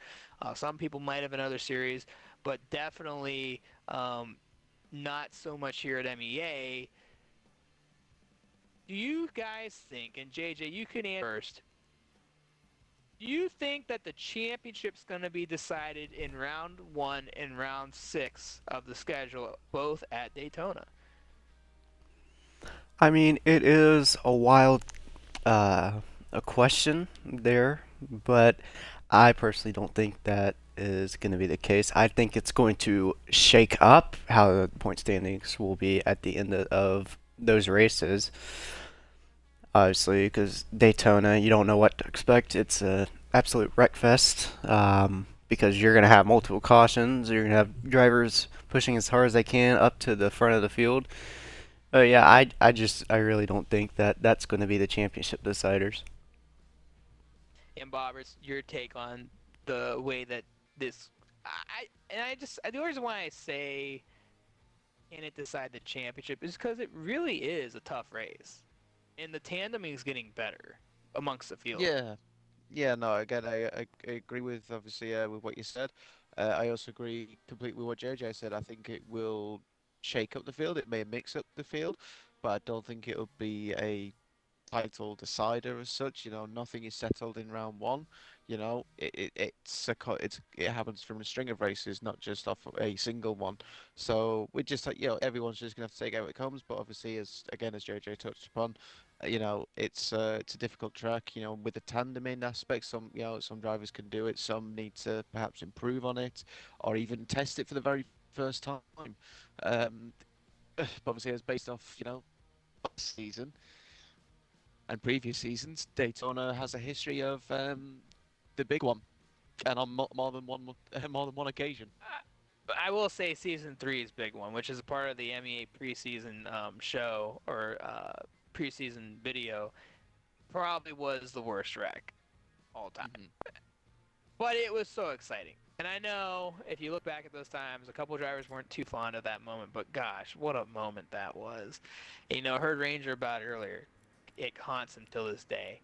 Some people might have in other series, but definitely not so much here at MEA. Do you guys think, and JJ, you can answer first. Do you think that the championship's going to be decided in round 1 and round 6 of the schedule, both at Daytona? I mean, it is a wild a question there, but I personally don't think that is going to be the case. I think it's going to shake up how the point standings will be at the end of those races. Obviously, because Daytona, you don't know what to expect. It's a absolute wreck fest because you're going to have multiple cautions. You're going to have drivers pushing as hard as they can up to the front of the field. Yeah, I really don't think that that's going to be the championship deciders. And Bob, it's your take on the way that this. The only reason why I say can it decide the championship is because it really is a tough race, and the tandeming is getting better amongst the field. Yeah, yeah, no, again, I agree with obviously with what you said. I also agree completely with what JJ said. I think it will shake up the field. It may mix up the field, but I don't think it'll be a title decider as such. You know, nothing is settled in round one. You know, it happens from a string of races, not just off of a single one. So we just like, everyone's just gonna have to take it how it comes. But obviously, as JJ touched upon, it's a difficult track. You know, with the tandeming aspect, some drivers can do it. Some need to perhaps improve on it, or even test it for the very first time. Um, but obviously, it's based off last season and previous seasons, Daytona has a history of the big one, and on more than one more than one occasion. But I will say season 3's big one, which is a part of the MEA preseason show or preseason video, probably was the worst wreck all time. But it was so exciting. And I know if you look back at those times, a couple of drivers weren't too fond of that moment, but gosh, what a moment that was. And, I heard Ranger about it earlier. It haunts him till this day.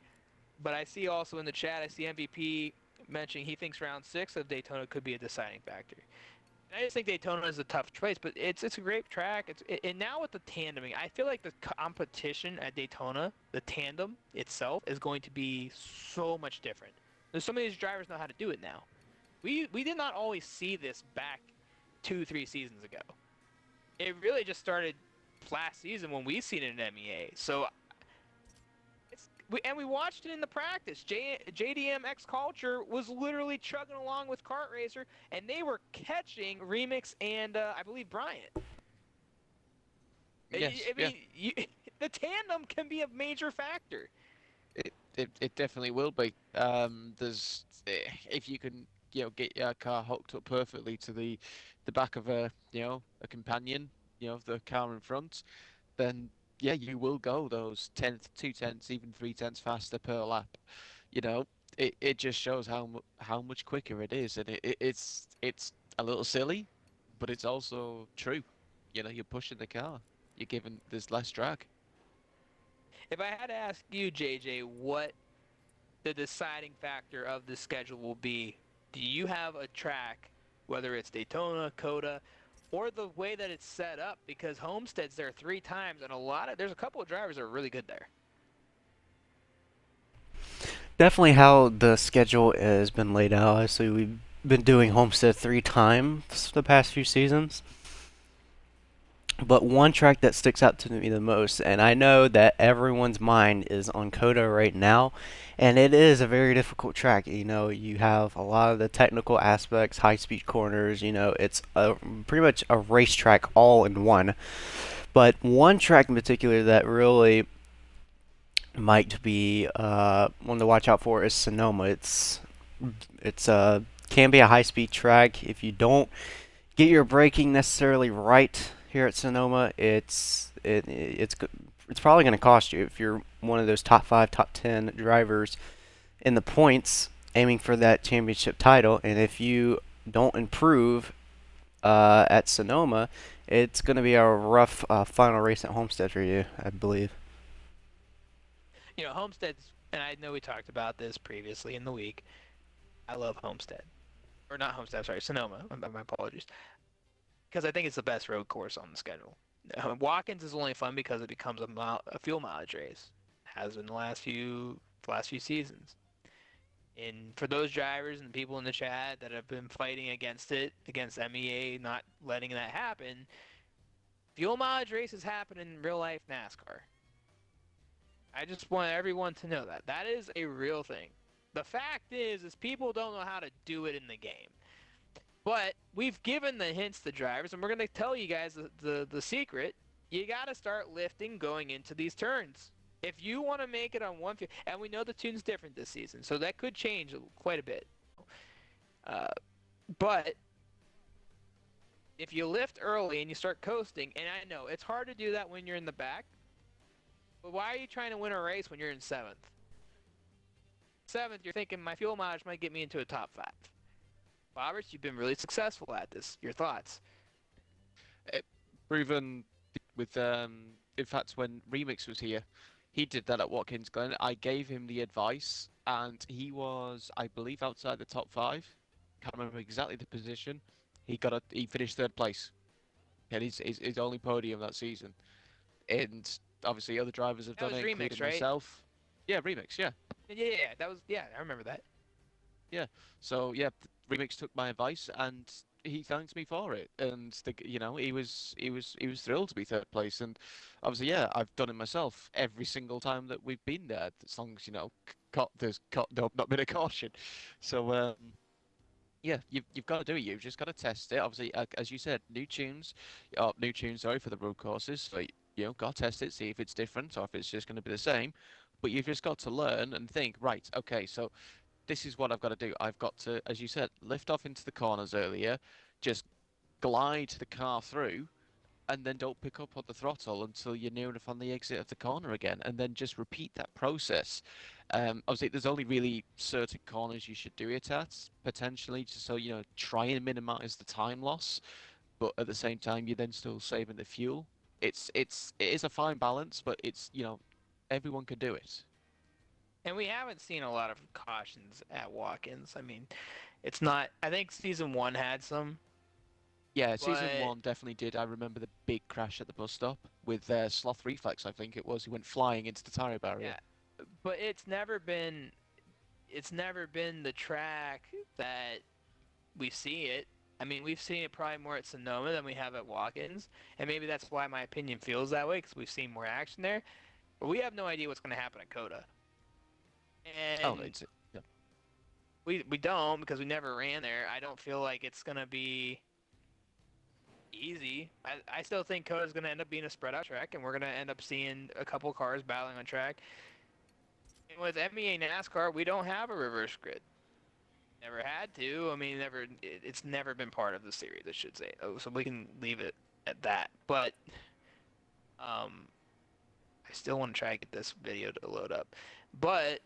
But I see also in the chat, I see MVP mentioning he thinks round 6 of Daytona could be a deciding factor. I just think Daytona is a tough choice, but it's a great track. And now with the tandeming, I feel like the competition at Daytona, the tandem itself, is going to be so much different. There's some of these drivers know how to do it now. We did not always see this back 2-3 seasons ago. It really just started last season when we seen it in MEA. So we watched it in the practice. JDM X Culture was literally chugging along with Kart Racer, and they were catching Remix and I believe Bryant. Yes, I mean, the tandem can be a major factor. It definitely will be. If you can get your car hooked up perfectly to the back of a companion, the car in front, then yeah, you will go those 2 tenths, even 3 tenths faster per lap. You know, it just shows how much quicker it is, and it's a little silly, but it's also true. You're pushing the car. You're giving there's less drag. If I had to ask you, JJ, what the deciding factor of the schedule will be, do you have a track, whether it's Daytona, Coda, or the way that it's set up? Because Homestead's there 3 times, and there's a couple of drivers that are really good there. Definitely how the schedule has been laid out. Obviously, we've been doing Homestead 3 times the past few seasons. But one track that sticks out to me the most, and I know that everyone's mind is on Coda right now, and it is a very difficult track. You have a lot of the technical aspects, high-speed corners. It's pretty much a racetrack all in one. But one track in particular that really might be one to watch out for is Sonoma. It's can be a high-speed track if you don't get your braking necessarily right here at Sonoma. It's probably going to cost you if you're one of those top 5, top 10 drivers in the points aiming for that championship title. And if you don't improve at Sonoma, it's going to be a rough final race at Homestead for you, I believe. Homestead's, and I know we talked about this previously in the week. I love Homestead. Or not Homestead, sorry, Sonoma. My apologies. Because I think it's the best road course on the schedule. Watkins is only fun because it becomes a fuel mileage race. It has been the last few seasons. And for those drivers and the people in the chat that have been fighting against MEA not letting that happen, fuel mileage races happen in real life NASCAR. I just want everyone to know that. That is a real thing. The fact is people don't know how to do it in the game. But we've given the hints to drivers, and we're going to tell you guys the secret. You got to start lifting going into these turns. If you want to make it on one field, and we know the tune's different this season, so that could change quite a bit. But if you lift early and you start coasting, and I know it's hard to do that when you're in the back, but why are you trying to win a race when you're in 7th? 7th, you're thinking my fuel mileage might get me into a top 5. Roberts, you've been really successful at this. Your thoughts? Proven with, in fact, when Remix was here, he did that at Watkins Glen. I gave him the advice, and he was, I believe, outside the top 5. Can't remember exactly the position. He finished 3rd place, and his only podium that season. And obviously, other drivers have That done was it, Remix, including right? myself. Yeah, Remix, yeah. Yeah, that was, yeah, I remember that. Yeah. So yeah, Remix took my advice and he thanked me for it. And he was thrilled to be 3rd place. And obviously, yeah, I've done it myself every single time that we've been there. As long as there's not been a caution. So yeah, you've got to do it. You've just got to test it. Obviously, as you said, new tunes, sorry, for the road courses. So got to test it, see if it's different or if it's just going to be the same. But you've just got to learn and think, right, okay, so this is what I've got to do. I've got to, as you said, lift off into the corners earlier, just glide the car through, and then don't pick up on the throttle until you're near enough on the exit of the corner again, and then just repeat that process. Obviously, there's only really certain corners you should do it at, potentially, just so, try and minimize the time loss, but at the same time, you're then still saving the fuel. It is a fine balance, but everyone can do it. And we haven't seen a lot of cautions at walk-ins. I mean, it's not. I think season 1 had some. Yeah, season 1 definitely did. I remember the big crash at the bus stop with Sloth Reflex, I think it was. He went flying into the tire barrier. Yeah, but it's never been the track that we see it. I mean, we've seen it probably more at Sonoma than we have at walk-ins, and maybe that's why my opinion feels that way, because we've seen more action there. But we have no idea what's going to happen at Coda. And yeah. we don't, because we never ran there. I don't feel like it's going to be easy. I still think Coda's going to end up being a spread out track, and we're going to end up seeing a couple cars battling on track. And with MEA NASCAR, we don't have a reverse grid. Never had to. I mean, it's never been part of the series, I should say. So we can leave it at that. But I still want to try to get this video to load up. But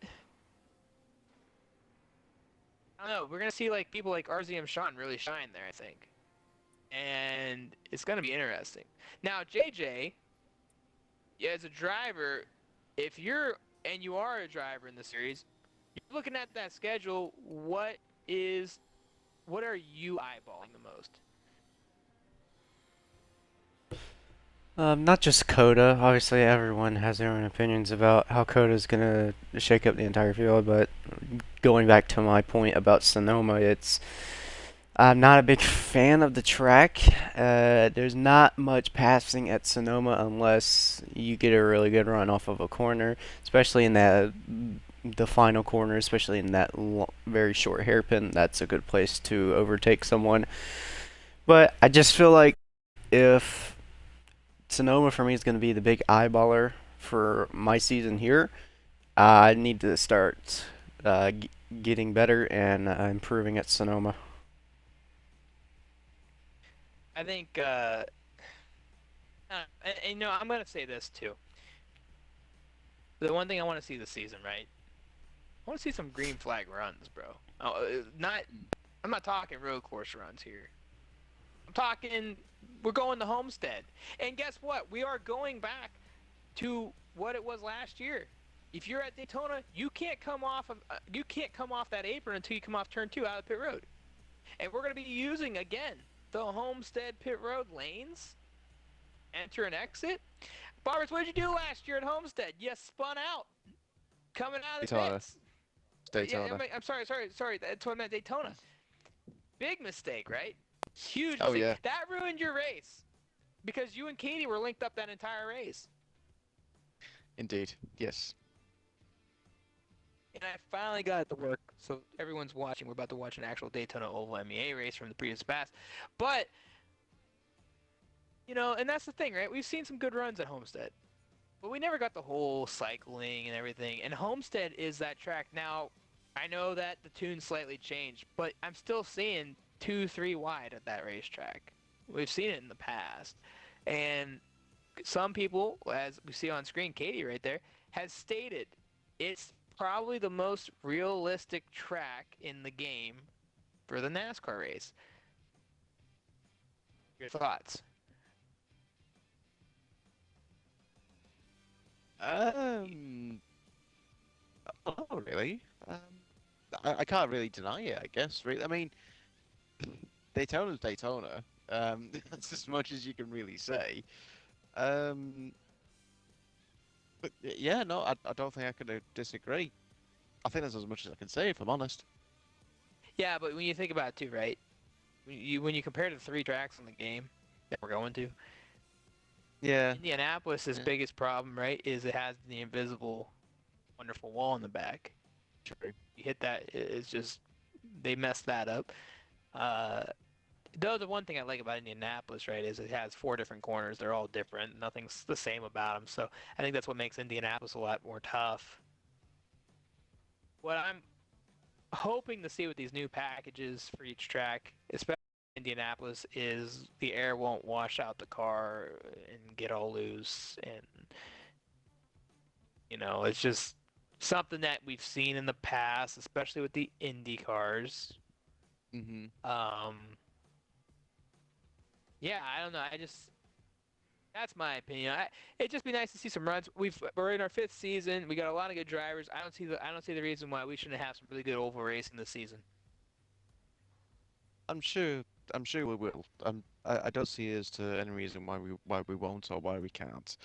I don't know. We're going to see people like RZM Sean really shine there, I think. And it's going to be interesting. Now, JJ, as a driver, if you are a driver in the series, you're looking at that schedule, what are you eyeballing the most? Not just Coda. Obviously, everyone has their own opinions about how Coda is gonna shake up the entire field. But going back to my point about Sonoma, I'm not a big fan of the track. There's not much passing at Sonoma unless you get a really good run off of a corner, especially in the final corner, especially in that very short hairpin. That's a good place to overtake someone. But I just feel like if Sonoma for me is going to be the big eyeballer for my season here, I need to start getting better and improving at Sonoma. I think, and I'm going to say this too. The one thing I want to see this season, right? I want to see some green flag runs, bro. I'm not talking road course runs here. I'm talking, we're going to Homestead. And guess what? We are going back to what it was last year. If you're at Daytona, you can't come off that apron until you come off turn 2 out of the pit road. And we're going to be using, again, the Homestead pit road lanes. Enter and exit. Barbers, what did you do last year at Homestead? You spun out. Coming out of the pits. Daytona. Yeah, I'm sorry. That's what I meant, Daytona. Big mistake, right? Huge mistake. Oh, yeah. That ruined your race. Because you and Katie were linked up that entire race. Indeed, yes. and I finally got it to work. So everyone's watching. We're about to watch an actual Daytona Oval MEA race from the previous past. But, and that's the thing, right? We've seen some good runs at Homestead. But we never got the whole cycling and everything. And Homestead is that track. Now, I know that the tune slightly changed, but I'm still seeing 2-3 wide at that racetrack. We've seen it in the past. And some people, as we see on screen, Katie right there, has stated it's probably the most realistic track in the game for the NASCAR race. Your thoughts? Not really. I can't really deny it, I guess. Really, I mean, Daytona's Daytona. That's as much as you can really say. Um, but yeah, no, I don't think I could disagree. I think that's as much as I can say, if I'm honest. Yeah, but when you think about it too, right? When you compare the 3 tracks in the game that we're going to, Yeah. Indianapolis' biggest problem, right, is it has the invisible, wonderful wall in the back. True. You hit that, it's just they messed that up. Though the one thing I like about Indianapolis, right, is it has 4 different corners. They're all different. Nothing's the same about them. So I think that's what makes Indianapolis a lot more tough. What I'm hoping to see with these new packages for each track, especially Indianapolis, is the air won't wash out the car and get all loose. And, it's just something that we've seen in the past, especially with the Indy cars. Mm-hmm. Yeah, I don't know. That's my opinion. It'd just be nice to see some runs. We're in our 5th season. We got a lot of good drivers. I don't see the reason why we shouldn't have some really good oval racing this season. I'm sure we will. I don't see as to any reason why we won't or why we can't.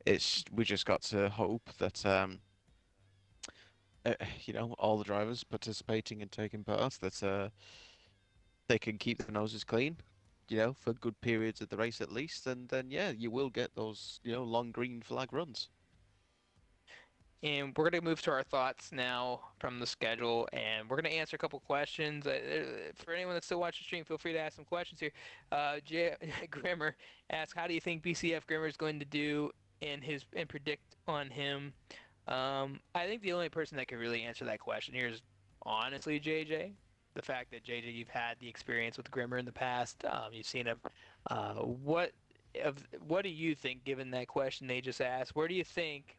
We just got to hope that all the drivers participating and taking part, that they can keep their noses clean, for good periods of the race at least, and then yeah, you will get those long green flag runs. And we're going to move to our thoughts now from the schedule, and we're going to answer a couple questions. For anyone that's still watching the stream, feel free to ask some questions here. Grimmer asks, how do you think BCF Grimmer is going to do and predict on him? I think the only person that can really answer that question here is honestly JJ. The fact that JJ, you've had the experience with Grimmer in the past, you've seen him. What do you think, given that question they just asked? Where do you think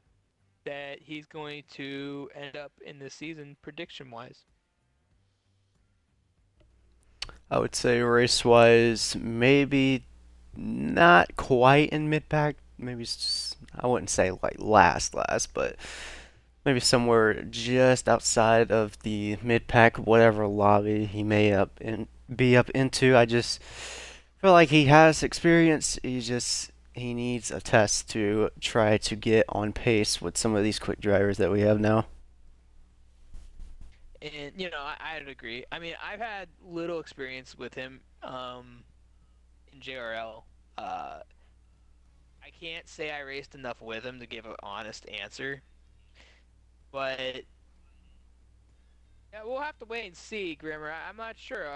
that he's going to end up in this season, prediction-wise? I would say race-wise, maybe not quite in mid-pack. Maybe I wouldn't say like last, but maybe somewhere just outside of the mid-pack, whatever lobby he may be up into. I just feel like he has experience. He needs a test to try to get on pace with some of these quick drivers that we have now. And I'd agree. I mean, I've had little experience with him in JRL. I can't say I raced enough with him to give an honest answer, but yeah, we'll have to wait and see, Grimmer. I'm not sure.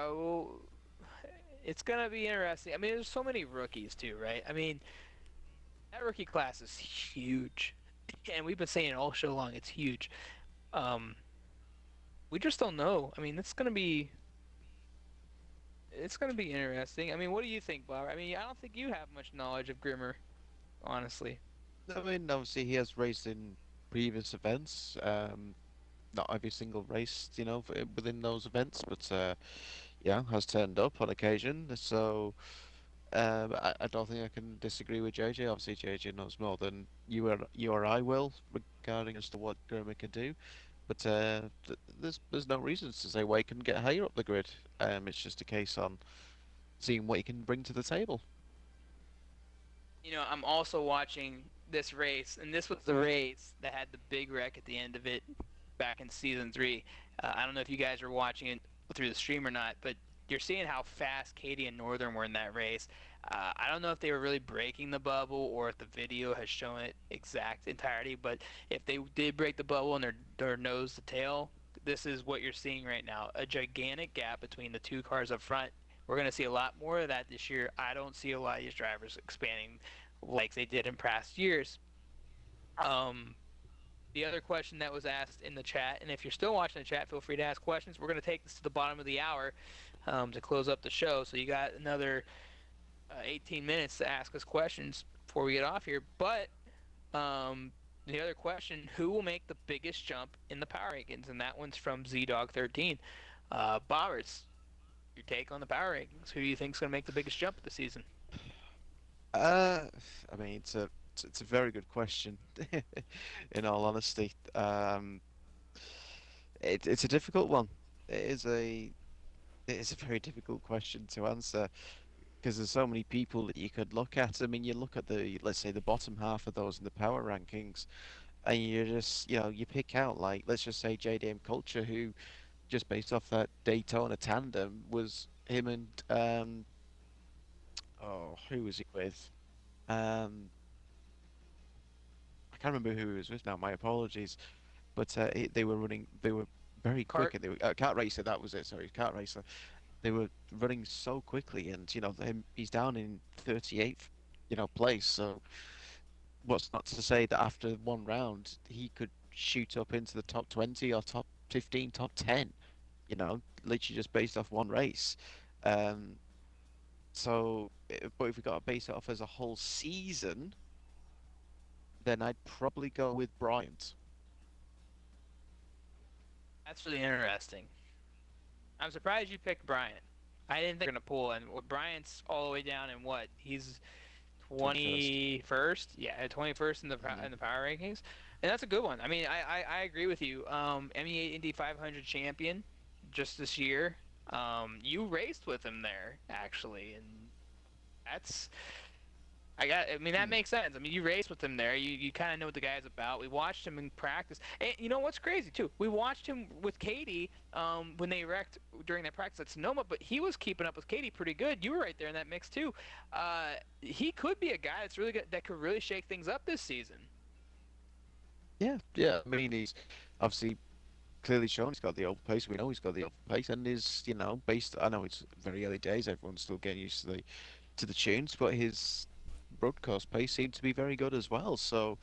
It's gonna be interesting. I mean, there's so many rookies too, right? I mean, that rookie class is huge, and we've been saying it all show long. It's huge. We just don't know. I mean, it's gonna be interesting. I mean, what do you think, Bob? I mean, I don't think you have much knowledge of Grimmer, honestly. I mean, obviously he has raced in previous events. Not every single race, within those events, but yeah, has turned up on occasion. So I don't think I can disagree with JJ. Obviously, JJ knows more than you or I will regarding as to what Grimmer can do. But there's no reasons to say why he couldn't get higher up the grid. It's just a case on seeing what he can bring to the table. I'm also watching this race, and this was the race that had the big wreck at the end of it back in season 3. I don't know if you guys are watching it through the stream or not, but you're seeing how fast Katie and Northern were in that race. I don't know if they were really breaking the bubble or if the video has shown it exact entirety, but if they did break the bubble and their nose to tail, this is what you're seeing right now. A gigantic gap between the two cars up front. We're going to see a lot more of that this year. I don't see a lot of these drivers expanding like they did in past years. Um, the other question that was asked in the chat, and if you're still watching the chat, feel free to ask questions. We're going to take this to the bottom of the hour to close up the show. So you got another 18 minutes to ask us questions before we get off here. But the other question, who will make the biggest jump in the power rankings? And that one's from ZDog13. Bobbers, your take on the power rankings. Who do you think is going to make the biggest jump this season? I mean, it's a very good question. In all honesty, it's a difficult one. It is a very difficult question to answer because there's so many people that you could look at. I mean, you look at let's say the bottom half of those in the power rankings, and you just, you pick out, like, let's just say JDM Culture, who just based off that Daytona tandem was him and oh, who was he with? Um, I can't remember who he was with now. My apologies, but they were running. They were very quick. Kart. And they were kart racer. That was it. Sorry, kart racer. They were running so quickly, and he's down in 38th, place. So what's not to say that after one round he could shoot up into the top 20 or top 15, top 10, literally just based off one race. Um, but if we got to base it off as a whole season, then I'd probably go with Bryant. That's really interesting. I'm surprised you picked Bryant. I didn't think you were going to pull, and Bryant's all the way down in what? He's 21st? Yeah, 21st in the power rankings. And that's a good one. I mean, I agree with you. MEA Indy 500 champion just this year. You raced with him there, actually, and that's... I mean, that makes sense. I mean, you raced with him there. You kind of know what the guy's about. We watched him in practice. And you know what's crazy, too? We watched him with Katie when they wrecked during that practice at Sonoma, but he was keeping up with Katie pretty good. You were right there in that mix, too. He could be a guy that's really good, that could really shake things up this season. Yeah. I mean, he's obviously clearly shown he's got the open pace. We know he's got the open pace, and is based. I know it's very early days. Everyone's still getting used to the tunes, but his broadcast pace seemed to be very good as well. So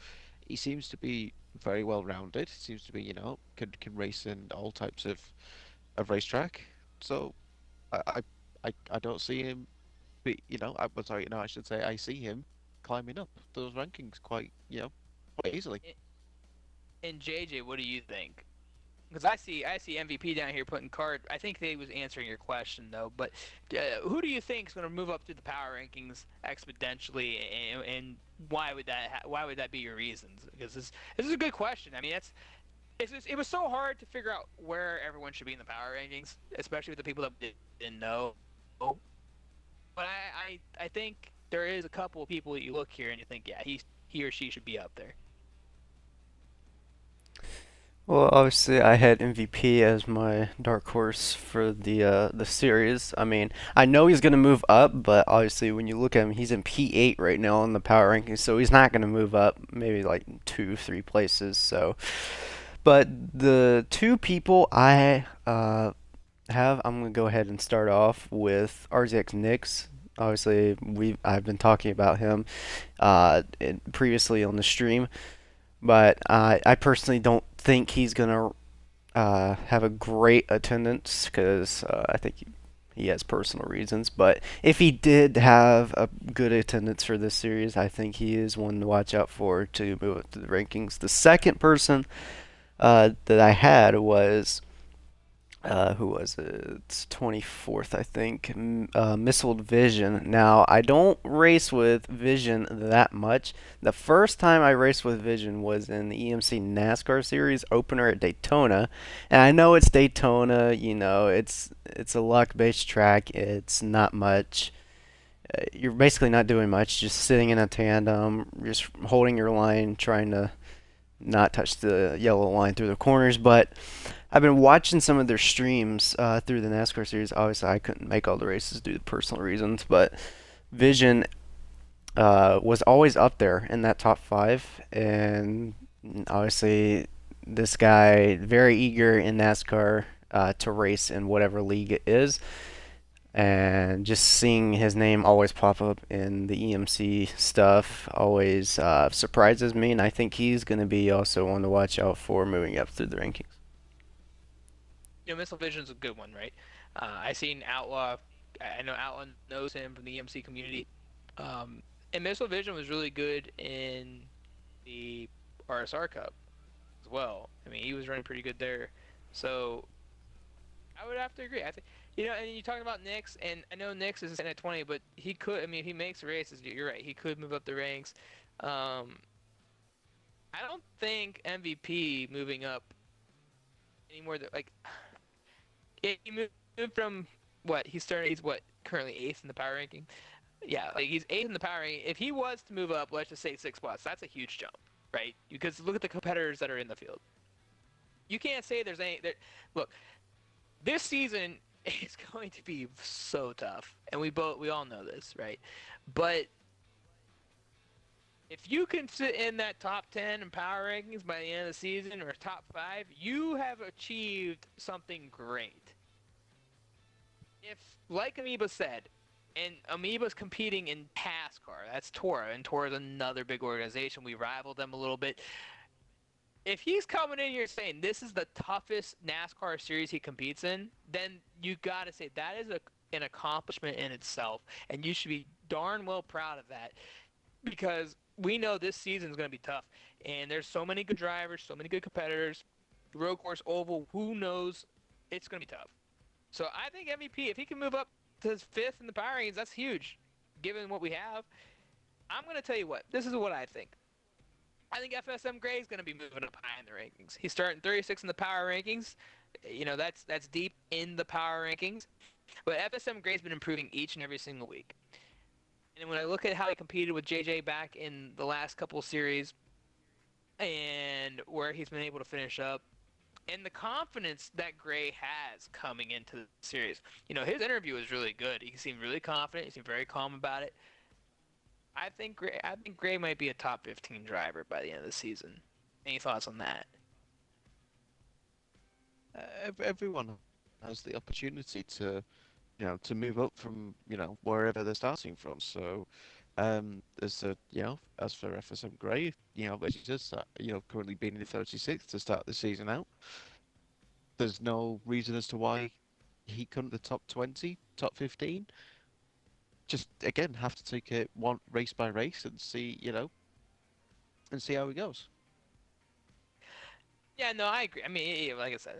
he seems to be very well rounded. Seems to be, can race in all types of racetrack. So I don't see him be, I should say I see him climbing up those rankings quite easily. And JJ, what do you think? Because I see MVP down here putting card. I think they was answering your question though. But who do you think is going to move up through the power rankings exponentially, and why would that be your reasons? Because this is a good question. I mean, it was so hard to figure out where everyone should be in the power rankings, especially with the people that didn't know. But I think there is a couple of people that you look here and you think, yeah, he or she should be up there. Well, obviously, I had MVP as my dark horse for the series. I mean, I know he's gonna move up, but obviously, when you look at him, he's in P8 right now in the power rankings, so he's not gonna move up maybe like 2, 3 places. So, but the two people I have, I'm gonna go ahead and start off with RZX Nix. Obviously, I've been talking about him previously on the stream. But I personally don't think he's going to have a great attendance because I think he has personal reasons. But if he did have a good attendance for this series, I think he is one to watch out for to move up to the rankings. The second person that I had was who was it? It's 24th, I think. Missiled Vision. Now, I don't race with Vision that much. The first time I raced with Vision was in the EMC NASCAR Series opener at Daytona. And I know it's Daytona, it's a luck-based track. It's not much. You're basically not doing much, just sitting in a tandem, just holding your line, trying to not touch the yellow line through the corners. But I've been watching some of their streams through the NASCAR series. Obviously, I couldn't make all the races due to personal reasons, but Vision was always up there in that top five, and obviously this guy very eager in NASCAR to race in whatever league it is, and just seeing his name always pop up in the EMC stuff always surprises me, and I think he's going to be also one to watch out for moving up through the rankings. Missile Vision's a good one, right? I seen Outlaw. I know Outlaw knows him from the EMC community. And Missile Vision was really good in the RSR Cup as well. I mean, he was running pretty good there. So I would have to agree. I think and you talking about Nix, and I know Nix is at 20, but he could. I mean, if he makes races, you're right. He could move up the ranks. I don't think MVP moving up anymore. Like, he moved from what he's starting. He's currently 8th in the power ranking. Yeah, like he's 8th in the power ranking. If he was to move up, let's just say 6 spots, that's a huge jump, right? Because look at the competitors that are in the field. You can't say there's any. Look, this season is going to be so tough, and we all know this, right? But if you can sit in that top 10 in power rankings by the end of the season, or top 5, you have achieved something great. If, like Amoeba said, and Amoeba's competing in NASCAR, that's Toro, and Toro's another big organization. We rival them a little bit. If he's coming in here saying this is the toughest NASCAR series he competes in, then you got to say that is an accomplishment in itself, and you should be darn well proud of that, because we know this season is going to be tough, and there's so many good drivers, so many good competitors, road course, oval, who knows, it's going to be tough. So I think MVP, if he can move up to 5th in the power rankings, that's huge, given what we have. I'm going to tell you what, this is what I think. I think FSM Gray is going to be moving up high in the rankings. He's starting 36 in the power rankings. That's deep in the power rankings. But FSM Gray's been improving each and every single week. And when I look at how he competed with JJ back in the last couple series, and where he's been able to finish up, and the confidence that Gray has coming into the series. His interview was really good. He seemed really confident. He seemed very calm about it. I think Gray might be a top 15 driver by the end of the season. Any thoughts on that? Everyone has the opportunity to, to move up from, wherever they're starting from. So, as for FSM Gray, as you just said, currently being in 36th to start the season out, there's no reason as to why he couldn't the top 20, top 15. Just again have to take it one race by race and see, and see how it goes. Yeah, no, I agree. I mean, like I said,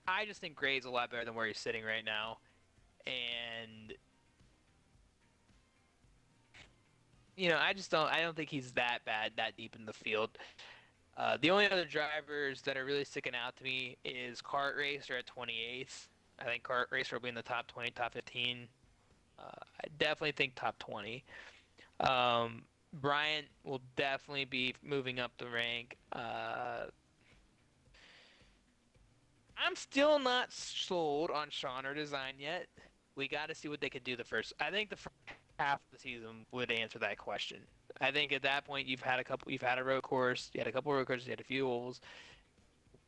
I just think Gray's a lot better than where he's sitting right now, and I don't think he's that bad, that deep in the field. The only other drivers that are really sticking out to me is Kart Racer at 28th. I think Kart Racer will be in the top 20, top 15. I definitely think top 20. Bryant will definitely be moving up the rank. I'm still not sold on Shawner Design yet. We got to see what they could do the first. I think the first half of the season would answer that question. I think at that point you've had a road course, you had a couple road courses, you had a few ovals,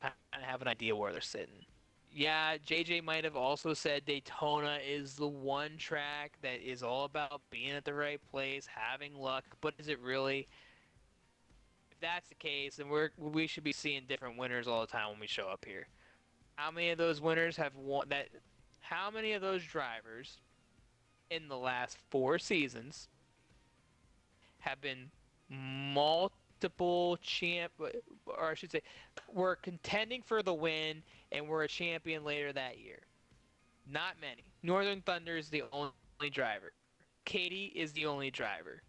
kind of have an idea where they're sitting. Yeah, JJ might have also said Daytona is the one track that is all about being at the right place, having luck, but is it really? If that's the case, then we should be seeing different winners all the time when we show up here. How many of those winners have won that? How many of those drivers in the last 4 seasons have been multiple or I should say, were contending for the win and were a champion later that year? Not many. Northern Thunder is the only driver. Katie is the only driver.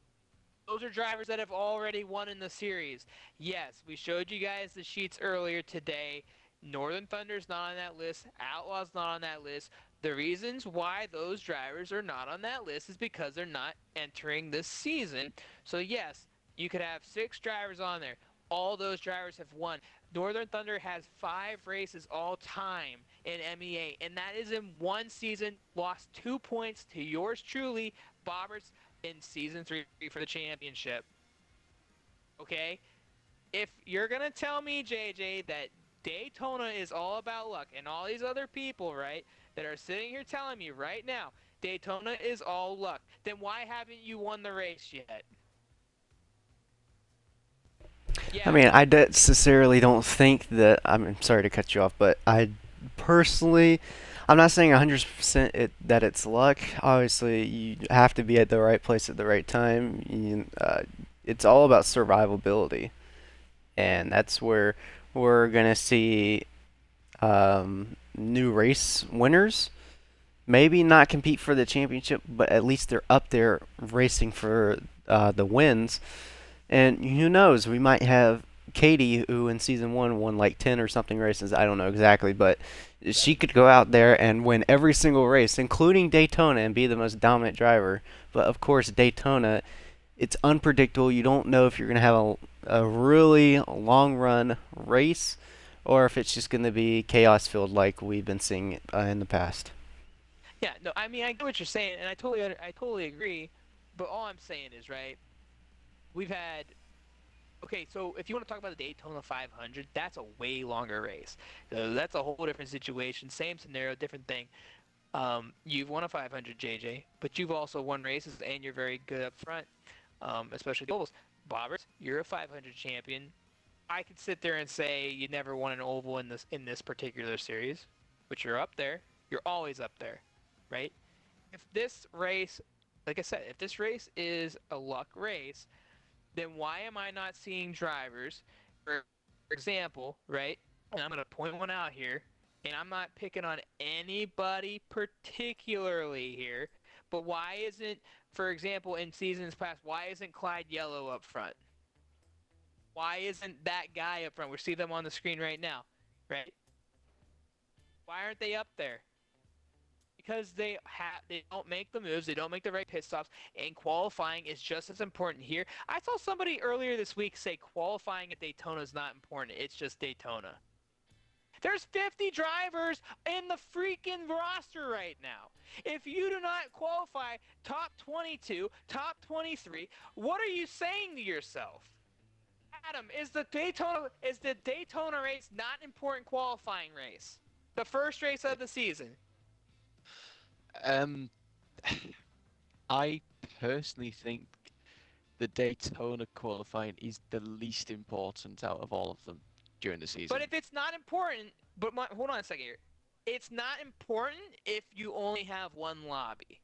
Those are drivers that have already won in the series. Yes, we showed you guys the sheets earlier today. Northern Thunder's not on that list. Outlaw's not on that list. The reasons why those drivers are not on that list is because they're not entering this season. So yes, you could have 6 drivers on there. All those drivers have won. Northern Thunder has 5 races all time in MEA, and that is in one season. Lost 2 points to yours truly, Bobberts, in season 3 for the championship. Okay? If you're going to tell me, JJ, that Daytona is all about luck, and all these other people, right, that are sitting here telling me right now Daytona is all luck, then why haven't you won the race yet? Yeah. I mean, I necessarily don't think that. I'm sorry to cut you off, but I personally, I'm not saying 100% that it's luck. Obviously, you have to be at the right place at the right time. It's all about survivability, and that's where we're gonna see new race winners. Maybe not compete for the championship, but at least they're up there racing for the wins. And who knows, we might have Katie, who in season 1 won like 10 or something races. I don't know exactly, but she could go out there and win every single race, including Daytona, and be the most dominant driver. But of course, Daytona, it's unpredictable. You don't know if you're going to have a really long run race or if it's just going to be chaos filled like we've been seeing in the past. Yeah, no, I mean, I get what you're saying, and I totally agree. But all I'm saying is, right, we've had. Okay, so if you want to talk about the Daytona 500, that's a way longer race. That's a whole different situation. Same scenario, different thing. You've won a 500, JJ, but you've also won races, and you're very good up front, especially the ovals. Bobbers, you're a 500 champion. I could sit there and say you never won an oval in this particular series, but you're up there. You're always up there, right? If this race, like I said, if this race is a luck race, then why am I not seeing drivers, for example, right? And I'm going to point one out here, and I'm not picking on anybody particularly here, but why isn't, for example, in seasons past, why isn't Clyde Yellow up front? Why isn't that guy up front? We see them on the screen right now, right? Why aren't they up there? Because they don't make the moves, they don't make the right pit stops, and qualifying is just as important here. I saw somebody earlier this week say qualifying at Daytona is not important, it's just Daytona. There's 50 drivers in the freaking roster right now. If you do not qualify top 22, top 23, what are you saying to yourself? Adam, is the Daytona race not an important qualifying race? The first race of the season. I personally think the Daytona qualifying is the least important out of all of them during the season. But if it's not important, hold on a second here. It's not important if you only have one lobby.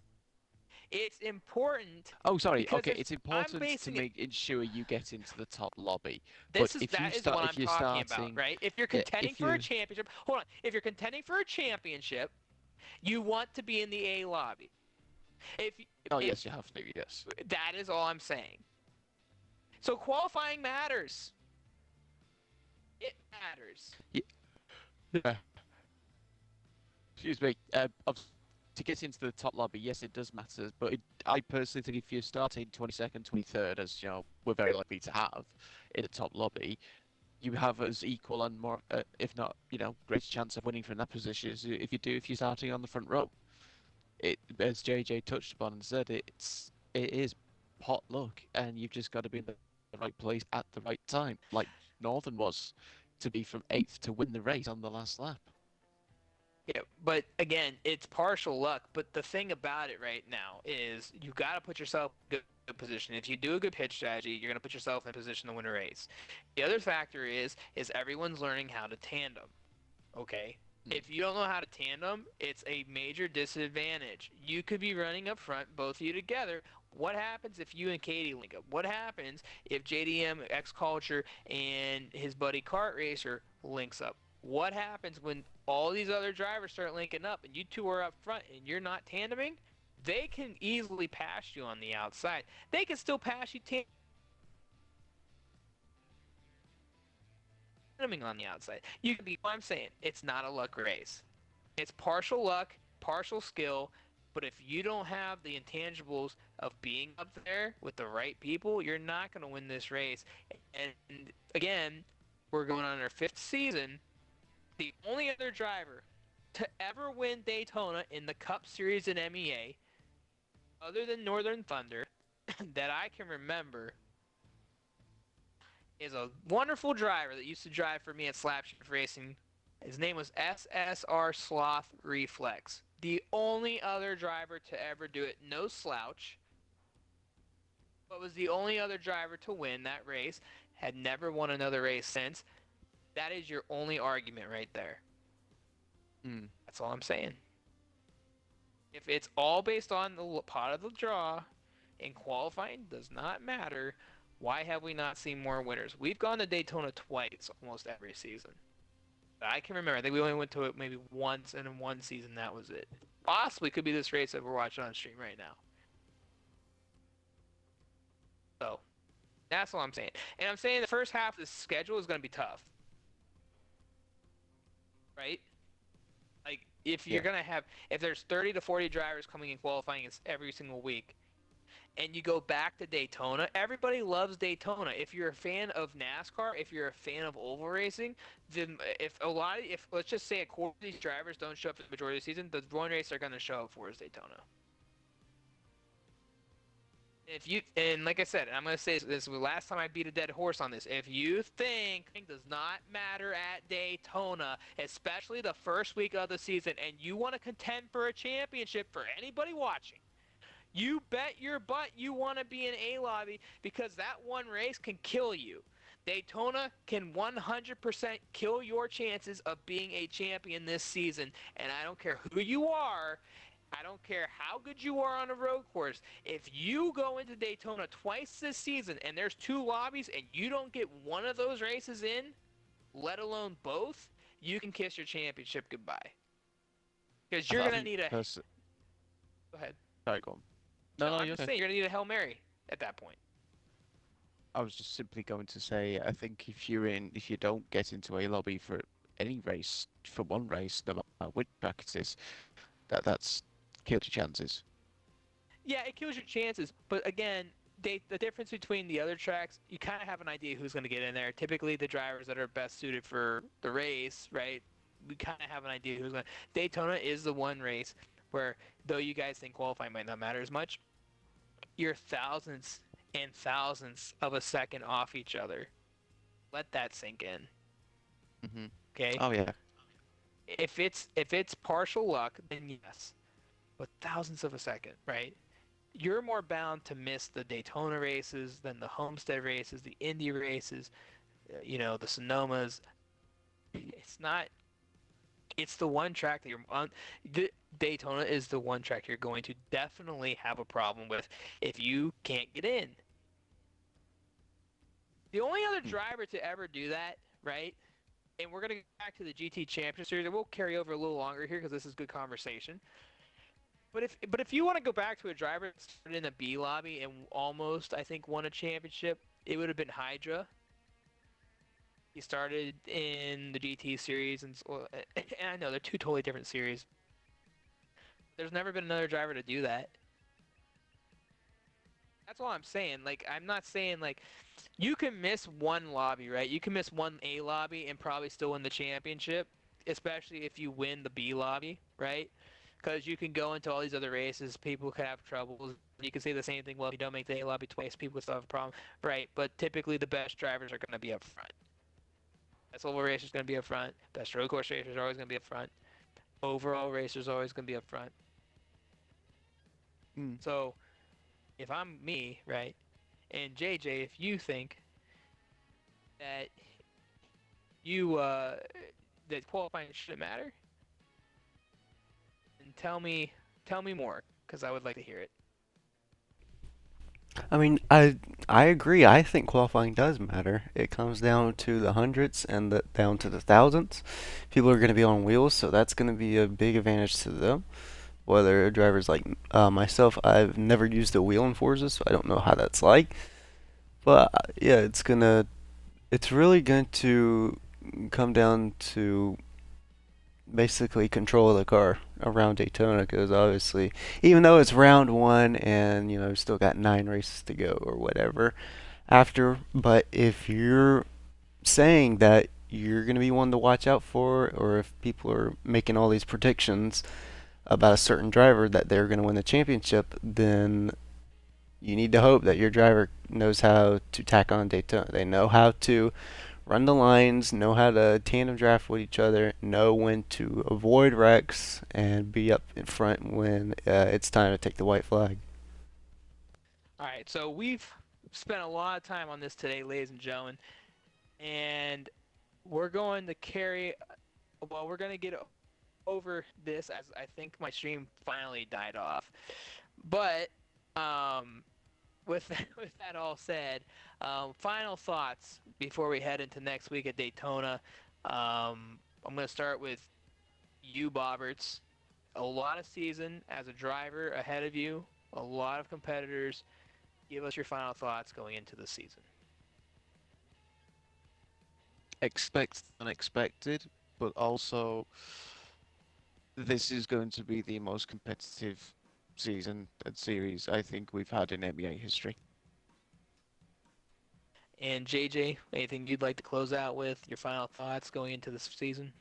It's important. Oh, sorry. Okay, it's important to ensure you get into the top lobby. That is what I'm talking about, right? If you're contending for a championship, hold on. If you're contending for a championship, you want to be in the A lobby. Yes, you have to. Yes. That is all I'm saying. So qualifying matters. It matters. Yeah. Excuse me. To get into the top lobby, yes, it does matter. But I personally think if you're starting 22nd, 23rd, as you know, we're very likely to have in the top lobby, you have as equal and more, if not, greater chance of winning from that position as if you're starting on the front row. As JJ touched upon and said, it is pot luck, and you've just got to be in the right place at the right time, like Northern was, to be from 8th to win the race on the last lap. Yeah, but again, it's partial luck. But the thing about it right now is you've got to put yourself in a good position. If you do a good pitch strategy, you're going to put yourself in a position to win a race. The other factor is everyone's learning how to tandem. Okay? If you don't know how to tandem, it's a major disadvantage. You could be running up front, both of you together. What happens if you and Katie link up? What happens if JDM, X Culture, and his buddy Kart Racer links up? What happens when all these other drivers start linking up and you two are up front and you're not tandeming? They can easily pass you on the outside. They can still pass you tandeming on the outside. You can be, I'm saying, it's not a luck race. It's partial luck, partial skill, but if you don't have the intangibles of being up there with the right people, you're not going to win this race. And again, we're going on our 5th season. The only other driver to ever win Daytona in the Cup Series in MEA, other than Northern Thunder, that I can remember is a wonderful driver that used to drive for me at Slapshift Racing. His name was SSR Sloth Reflex. The only other driver to ever do it, no slouch, but was the only other driver to win that race, had never won another race since. That is your only argument right there. That's all I'm saying. If it's all based on the pot of the draw, and qualifying does not matter, why have we not seen more winners? We've gone to Daytona twice almost every season. I can remember. I think we only went to it maybe once, and in one season that was it. Possibly could be this race that we're watching on stream right now. So, that's all I'm saying. And I'm saying the first half of the schedule is going to be tough. Right? Like, if you're going to have, if there's 30 to 40 drivers coming in qualifying every single week, and you go back to Daytona, everybody loves Daytona. If you're a fan of NASCAR, if you're a fan of oval racing, then if let's just say a quarter of these drivers don't show up for the majority of the season, the one race they're going to show up for is Daytona. And like I said, I'm going to say this is the last time I beat a dead horse on this. If you think it does not matter at Daytona, especially the first week of the season, and you want to contend for a championship for anybody watching, you bet your butt you want to be in A lobby, because that one race can kill you. Daytona can 100% kill your chances of being a champion this season. And I don't care who you are. I don't care how good you are on a road course. If you go into Daytona twice this season and there's 2 lobbies and you don't get one of those races in, let alone both, you can kiss your championship goodbye. Because you're going to need a... Go ahead. Sorry, go on. No, I'm just saying you're going to need a Hail Mary at that point. I was just simply going to say, I think if you don't get into a lobby for any race, for one race, no matter which track it is, that's killed your chances. Yeah, it kills your chances, but again, the difference between the other tracks, you kind of have an idea who's going to get in there. Typically, the drivers that are best suited for the race, right? We kind of have an idea who's going to... Daytona is the one race where, though you guys think qualifying might not matter as much, you're thousandths and thousandths of a second off each other. Let that sink in. Okay? Oh, yeah. If it's partial luck, then yes. But thousandths of a second, right? You're more bound to miss the Daytona races than the Homestead races, the Indy races, the Sonomas. It's the one track that you're on. Daytona is the one track you're going to definitely have a problem with if you can't get in. The only other driver to ever do that, right? And we're going to go back to the GT Championship Series, and we'll carry over a little longer here because this is good conversation. But if you want to go back to a driver that started in the B lobby and almost, I think, won a championship, it would have been Hydra. He started in the GT series, and I know they're 2 totally different series. There's never been another driver to do that. That's all I'm saying. Like, I'm not saying, like, you can miss one lobby, right? You can miss one A lobby and probably still win the championship, especially if you win the B lobby, right? Because you can go into all these other races, people could have troubles. You can say the same thing, well, if you don't make the A lobby twice, people still have a problem, right? But typically the best drivers are going to be up front. Best oval racers going to be up front. Best road course racers are always going to be up front. Overall racers are always going to be up front. So, if I'm me, right, and JJ, if you think that that qualifying shouldn't matter, then tell me more, because I would like to hear it. I mean, I agree. I think qualifying does matter. It comes down to the hundredths and down to the thousandths. People are going to be on wheels, so that's going to be a big advantage to them. Whether drivers like myself, I've never used a wheel in Forza, so I don't know how that's like. But yeah, it's really going to come down to basically control of the car around Daytona, because obviously, even though it's round 1 and still got 9 races to go or whatever after, but if you're saying that you're going to be one to watch out for, or if people are making all these predictions about a certain driver that they're going to win the championship, then you need to hope that your driver knows how to tack on Daytona. They know how to run the lines, know how to tandem draft with each other, know when to avoid wrecks, and be up in front when it's time to take the white flag. All right, so we've spent a lot of time on this today, ladies and gentlemen, and we're going to we're going to get over this as I think my stream finally died off. But with with that all said, final thoughts before we head into next week at Daytona. I'm going to start with you, Bobberts. A lot of season as a driver ahead of you, a lot of competitors. Give us your final thoughts going into the season. Expect unexpected, but also this is going to be the most competitive season and series I think we've had in MEA history. And JJ, anything you'd like to close out with? Your final thoughts going into this season?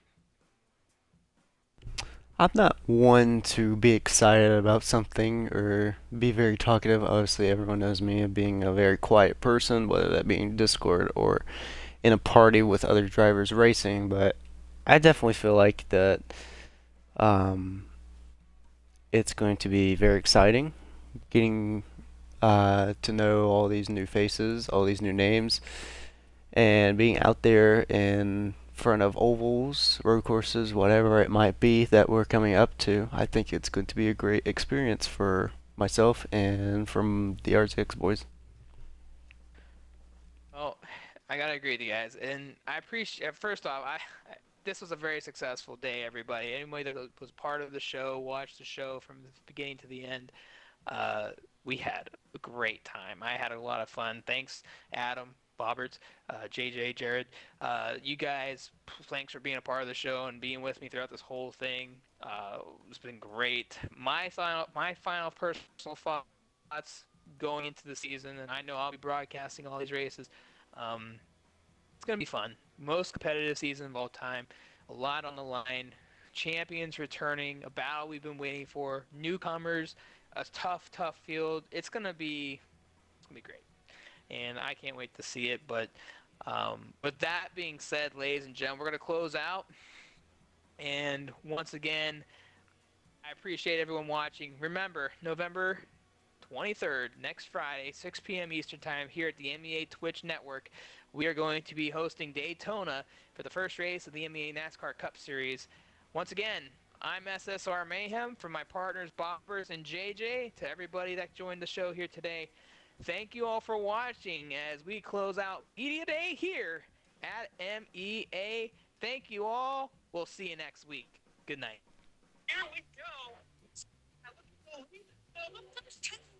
I'm not one to be excited about something or be very talkative. Obviously, everyone knows me as being a very quiet person, whether that be in Discord or in a party with other drivers racing. But I definitely feel like that um, it's going to be very exciting getting to know all these new faces, all these new names, and being out there in front of ovals, road courses, whatever it might be that we're coming up to. I think it's going to be a great experience for myself and from the RZX boys. Well, I gotta agree with you guys, and I appreciate. First off, this was a very successful day, everybody. Anybody that was part of the show, watched the show from the beginning to the end. Uh, we had a great time. I had a lot of fun. Thanks, Adam, Bobberts, JJ, Jared. You guys, thanks for being a part of the show and being with me throughout this whole thing. It's been great. My final personal thoughts going into the season, and I know I'll be broadcasting all these races. Um, it's gonna be fun. Most competitive season of all time. A lot on the line. Champions returning. A battle we've been waiting for. Newcomers. A tough, tough field. It's gonna be great, and I can't wait to see it. But with that being said, ladies and gentlemen, we're gonna close out. And once again, I appreciate everyone watching. Remember, November 23rd, next Friday, 6 p.m. Eastern Time, here at the MEA Twitch Network, we are going to be hosting Daytona for the first race of the MEA NASCAR Cup Series. Once again, I'm SSR Mayhem, from my partners Bobbers and JJ, to everybody that joined the show here today. Thank you all for watching as we close out Media Day here at MEA. Thank you all. We'll see you next week. Good night. Here we go. I look for the first time.